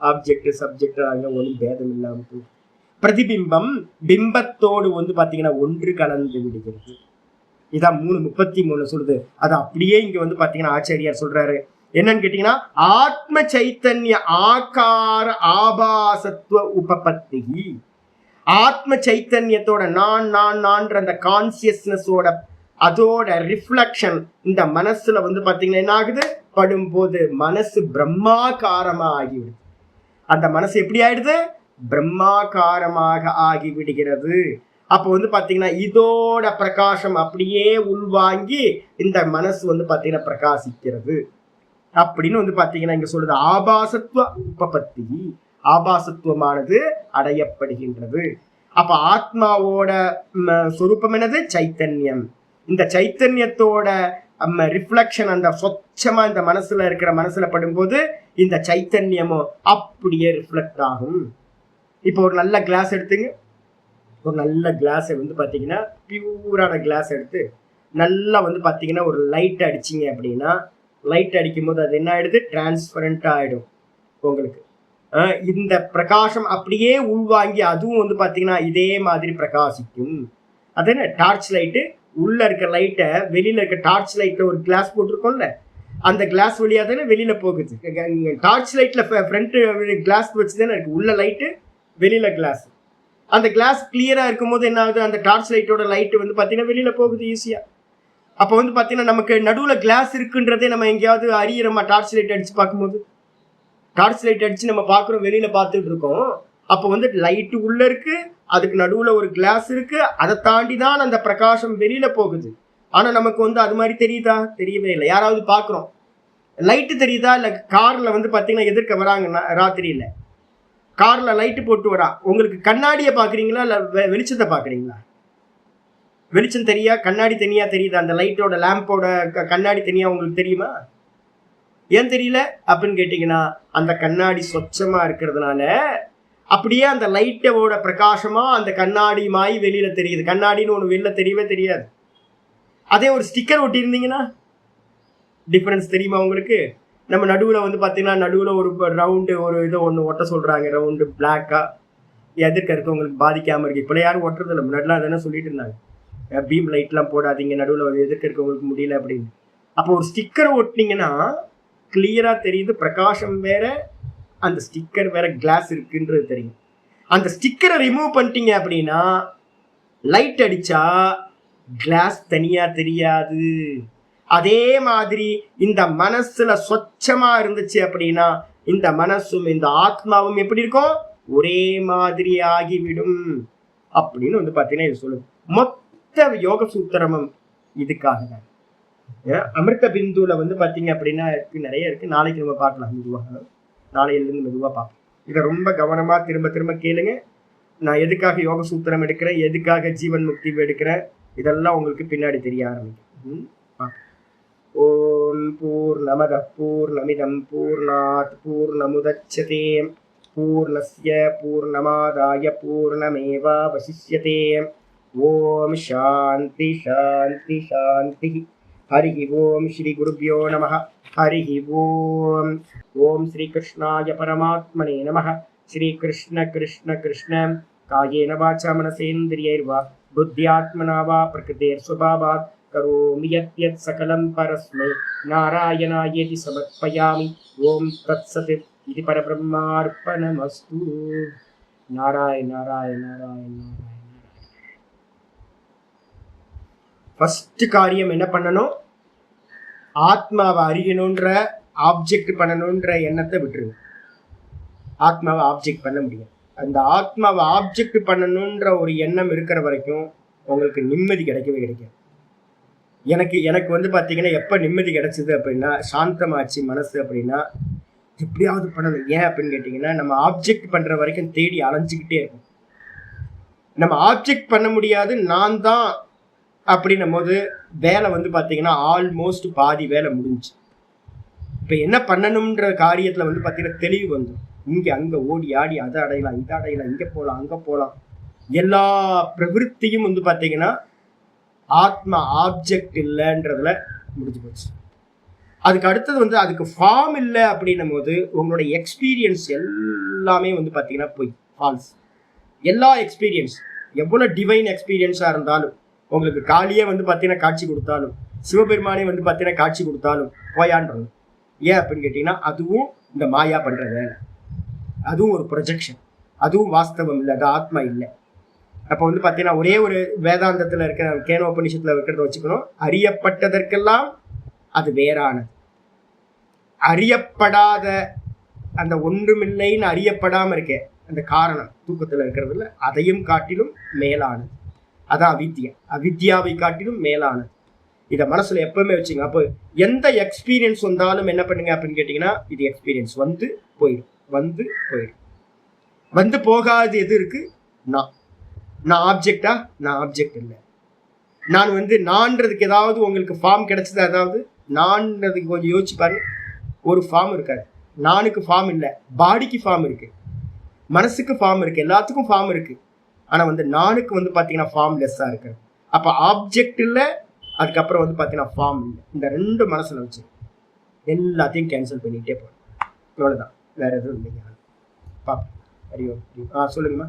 ஆப்ஜெக்ட் சப்ஜெக்ட் ஒன்றும் பேதம் இல்லாம பிரதிபிம்பம் பிம்பத்தோடு வந்து பாத்தீங்கன்னா ஒன்று கலந்து விடுகிறது. இதான் 3:33 சொல்லுது. அது அப்படியே இங்க வந்து பாத்தீங்கன்னா ஆச்சாரியார் சொல்றாரு. என்னன்னு கேட்டீங்கன்னா, ஆத்ம சைத்தன்ய ஆகார ஆபாசத்துவ உபபத்தி. ஆத்ம சைத்தன்யத்தோட நான்ற அந்த கான்சியஸ்னஸோட அதோட ரிஃப்ளெக்ஷன் இந்த மனசுல வந்து பாத்தீங்கன்னா என்ன ஆகுது? படும்போது மனசு பிரம்மாகாரமா ஆகிவிடுது. அந்த மனசு எப்படி ஆயிடுது? பிரம்மாகாரமாக ஆகிவிடுகிறது. அப்போ வந்து பாத்தீங்கன்னா இதோட பிரகாசம் அப்படியே உள்வாங்கி இந்த மனசு வந்து பாத்தீங்கன்னா பிரகாசிக்கிறது அப்படின்னு வந்து பாத்தீங்கன்னா இங்க சொல்லுது. ஆபாசத்துவ உபபத்தி, ஆபாசத்துவமானது அடையப்படுகின்றது. அப்ப ஆத்மாவோட சொரூபம் என்னது? சைத்தன்யம். இந்த சைத்தன்யத்தோட ரிஃப்ளெக்ஷன் அந்த சொச்சமா இந்த மனசுல இருக்கிற மனசுல படும்போது இந்த சைத்தன்யமும் அப்படியே ரிஃப்ளெக்ட் ஆகும். இப்போ ஒரு நல்ல கிளாஸ் எடுத்துங்க, ஒரு நல்ல கிளாஸை வந்து பார்த்தீங்கன்னா பியூரான கிளாஸ் எடுத்து நல்லா வந்து பார்த்தீங்கன்னா ஒரு லைட் அடிச்சிங்க அப்படின்னா, லைட் அடிக்கும் போது அது என்ன ஆகிடுது, டிரான்ஸ்பரண்ட்டாக ஆகிடும் உங்களுக்கு. இந்த பிரகாசம் அப்படியே உள்வாங்கி அதுவும் வந்து பார்த்தீங்கன்னா இதே மாதிரி பிரகாசிக்கும். அது என்ன டார்ச் லைட்டு, உள்ளே இருக்க லைட்டை வெளியில் இருக்க டார்ச் லைட்டில் ஒரு கிளாஸ் போட்டிருக்கோம்ல, அந்த கிளாஸ் வழியாக தானே வெளியில் போகுது. டார்ச் லைட்டில் ஃப்ரண்ட்டு கிளாஸ் வச்சு தானே இருக்குது, உள்ள லைட்டு வெளியில் கிளாஸ். அந்த கிளாஸ் கிளியராக இருக்கும்போது என்ன ஆகுது, அந்த டார்ச் லைட்டோட லைட்டு வந்து பார்த்தீங்கன்னா வெளியில் போகுது ஈஸியாக. அப்போ வந்து பார்த்தீங்கன்னா நமக்கு நடுவில் கிளாஸ் இருக்குன்றதே நம்ம எங்கேயாவது அறியிறோமா? டார்ச் லைட் அடித்து பார்க்கும்போது, டார்ச் லைட் அடித்து நம்ம பார்க்குறோம், வெளியில் பார்த்துட்டு இருக்கோம். அப்போ வந்து லைட்டு உள்ளே இருக்குது, அதுக்கு நடுவில் ஒரு கிளாஸ் இருக்குது, அதை தாண்டி தான் அந்த பிரகாசம் வெளியில் போகுது. ஆனால் நமக்கு வந்து அது மாதிரி தெரியுதா? தெரியவே இல்லை. யாராவது பார்க்குறோம், லைட்டு தெரியுதா? இல்லை காரில் வந்து பார்த்தீங்கன்னா எதிர்க்க வராங்கன்னா ராத்திரியில் காரில் லைட்டு போட்டு வரா, உங்களுக்கு கண்ணாடியை பார்க்குறீங்களா இல்லை வெளிச்சத்தை பார்க்குறீங்களா? வெளிச்சம் தெரியா, கண்ணாடி தனியாக தெரியுதா? அந்த லைட்டோட லேம்போட கண்ணாடி தனியாக உங்களுக்கு தெரியுமா? ஏன் தெரியல அப்படின்னு கேட்டிங்கன்னா, அந்த கண்ணாடி சொச்சமாக இருக்கிறதுனால அப்படியே அந்த லைட்டோட பிரகாசமாக அந்த கண்ணாடி மாய் வெளியில் தெரியுது. கண்ணாடின்னு ஒன்று வெளியில் தெரியவே தெரியாது. அதே ஒரு ஸ்டிக்கர் ஒட்டியிருந்தீங்கன்னா டிஃப்ரென்ஸ் தெரியுமா உங்களுக்கு? நம்ம நடுவில் வந்து பார்த்தீங்கன்னா நடுவில் ஒரு ரவுண்டு ஒரு இதை ஒன்று ஒட்ட சொல்கிறாங்க, ரவுண்டு பிளாக்காக எதிர்க்க இருக்கவங்களுக்கு பாதிக்காமல் இருக்குது. இப்போ யாரும் ஒட்டுறதில்லை, முன்னாடிலாம் அதெல்லாம் சொல்லிட்டு இருந்தாங்க, பீம் லைட்லாம் போடாதீங்க நடுவில் எதிர்க்க இருக்கவங்களுக்கு முடியல அப்படின்னு. அப்போ ஒரு ஸ்டிக்கரை ஒட்டினீங்கன்னா கிளியராக தெரியுது, பிரகாசம் வேற, அந்த ஸ்டிக்கர் வேற, கிளாஸ் இருக்குன்றது தெரியும். அந்த ஸ்டிக்கரை ரிமூவ் பண்ணிட்டீங்க அப்படின்னா லைட் அடித்தா கிளாஸ் தனியாக தெரியாது. அதே மாதிரி இந்த மனசுல சொச்சமா இருந்துச்சு அப்படின்னா இந்த மனசும் இந்த ஆத்மாவும் எப்படி இருக்கும், ஒரே மாதிரி ஆகிவிடும் அப்படின்னு வந்து பார்த்தீங்கன்னா இது சொல்லுது. மொத்த யோக சூத்திரமும் இதுக்காக தான். அமிர்த பிந்துல வந்து பார்த்தீங்க அப்படின்னா இருக்கு, நிறைய இருக்கு. நாளைக்கு நம்ம பார்க்கலாம், மெதுவாக நாளையிலிருந்து மெதுவாக பார்ப்போம். இதை ரொம்ப கவனமாக திரும்ப திரும்ப கேளுங்க. நான் எதுக்காக யோக சூத்திரம் எடுக்கிறேன், எதுக்காக ஜீவன் முக்தி எடுக்கிறேன், இதெல்லாம் உங்களுக்கு பின்னாடி தெரிய ஆரம்பிக்கும். ஓம் பூர்ணமதః பூர்ணமிதம் பூர்ணாத் பூர்ணமுதச்யதே பூர்ணஸ்ய பூர்ணமாதாய பூர்ணமேவாவசிஷ்யதே. ஓம் சாந்தி சாந்தி சாந்தி. ஹரி ஓம் ஸ்ரீ குருப்யோ நமः. ஹரி ஓம். ஓம் ஸ்ரீ கிருஷ்ணாய பரமாத்மனே நமः. ஸ்ரீ கிருஷ்ண கிருஷ்ண கிருஷ்ண காயேன வாசா மனசேந்திரியைர்வா புத்தியாத்மனா வா பிரகிருதேர்ஸ்வபாவாத் கரோமி யத் சகலம் பரஸ்மை நாராயணாயேதி சமர்ப்பயாமி. ஓம் தத்சத் இது பரபிரம்மார்ப்பணமஸ்து. நாராயண நாராயண நாராயண நாராயண. ஃபர்ஸ்ட் காரியம் என்ன பண்ணணும், ஆத்மாவை அறியணுன்ற ஆப்ஜெக்ட் பண்ணணுன்ற எண்ணத்தை விட்டுருங்க. ஆத்மாவை ஆப்ஜெக்ட் பண்ண முடியும். அந்த ஆத்மாவை ஆப்ஜெக்ட் பண்ணணுன்ற ஒரு எண்ணம் இருக்கிற வரைக்கும் உங்களுக்கு நிம்மதி கிடைக்கவே கிடைக்காது. எனக்கு வந்து பார்த்தீங்கன்னா எப்போ நிம்மதி கிடைச்சிது அப்படின்னா, சாந்தமாச்சு மனசு அப்படின்னா எப்படியாவது பண்ணணும். ஏன் அப்படின்னு கேட்டிங்கன்னா, நம்ம ஆப்ஜெக்ட் பண்ணுற வரைக்கும் தேடி அலைஞ்சிக்கிட்டே இருக்கும். நம்ம ஆப்ஜெக்ட் பண்ண முடியாது, நான் தான் அப்படின்னும் போது வேலை வந்து பார்த்தீங்கன்னா ஆல்மோஸ்ட் பாதி வேலை முடிஞ்சு. இப்போ என்ன பண்ணணுன்ற காரியத்தில் வந்து பார்த்தீங்கன்னா தெளிவு வந்துடும். இங்கே அங்கே ஓடி ஆடி அதை அடையலாம், இதை அடையலாம், இங்கே போகலாம், அங்கே போகலாம். எல்லா பிரவருத்தியும் வந்து பார்த்தீங்கன்னா ஆத்மா ஆப்ஜெக்ட் இல்லைன்றதுல முடிஞ்சு போச்சு. அதுக்கு அடுத்தது வந்து அதுக்கு ஃபார்ம் இல்லை அப்படின்னும் போது உங்களோட எக்ஸ்பீரியன்ஸ் எல்லாமே வந்து பார்த்தீங்கன்னா போய் ஃபால்ஸ். எல்லா எக்ஸ்பீரியன்ஸ் எவ்வளோ டிவைன் எக்ஸ்பீரியன்ஸாக இருந்தாலும், உங்களுக்கு காளியே வந்து பார்த்தீங்கன்னா காட்சி கொடுத்தாலும், சிவபெருமானே வந்து பார்த்தீங்கன்னா காட்சி கொடுத்தாலும் போயான்றது. ஏன் அப்படின்னு கேட்டிங்கன்னா அதுவும் இந்த மாயா பண்ணுற வேலை, அதுவும் ஒரு ப்ரொஜெக்ஷன், அதுவும் வாஸ்தவம் இல்லை, அது ஆத்மா இல்லை. அப்போ வந்து பார்த்தீங்கன்னா ஒரே ஒரு வேதாந்தத்தில் இருக்கிற கேனோபனிஷத்தில் இருக்கிறத வச்சுக்கணும். அறியப்பட்டதற்கெல்லாம் அது வேறானது. அறியப்படாத அந்த ஒன்றுமில்லைன்னு அறியப்படாமல் இருக்க அந்த காரணம் தூக்கத்தில் இருக்கிறதுல அதையும் காட்டிலும் மேலானது. அதான் அவித்யா. அவித்யாவை காட்டிலும் மேலானது. இதை மனசில் எப்பவுமே வச்சுங்க. அப்போ எந்த எக்ஸ்பீரியன்ஸ் வந்தாலும் என்ன பண்ணுங்க அப்படின்னு கேட்டிங்கன்னா, இது எக்ஸ்பீரியன்ஸ் வந்து போயிடும், வந்து போயிடும். வந்து போகாது எது இருக்கு? நான் ஆப்ஜெக்டா? நான் ஆப்ஜெக்ட் இல்லை. நான் வந்து நான்றதுக்கு ஏதாவது உங்களுக்கு ஃபார்ம் கிடைச்சது? அதாவது நான்றதுக்கு கொஞ்சம் யோசிச்சு பாருங்க. ஒரு ஃபார்ம் இருக்காது. நானுக்கு ஃபார்ம் இல்லை. பாடிக்கு ஃபார்ம் இருக்கு, மனசுக்கு ஃபார்ம் இருக்கு, எல்லாத்துக்கும் ஃபார்ம் இருக்கு. ஆனால் வந்து நானுக்கு வந்து பார்த்தீங்கன்னா ஃபார்ம் லெஸ்ஸாக இருக்குது. அப்போ ஆப்ஜெக்ட் இல்லை, அதுக்கப்புறம் வந்து பார்த்தீங்கன்னா ஃபார்ம் இல்லை. இந்த ரெண்டு மனசில் வச்சு எல்லாத்தையும் கேன்சல் பண்ணிகிட்டே போகிறேன். இவ்வளோதான், வேறு எதுவும் இல்லைங்க. பாப்பா, அறியோ சொல்லுங்கம்மா.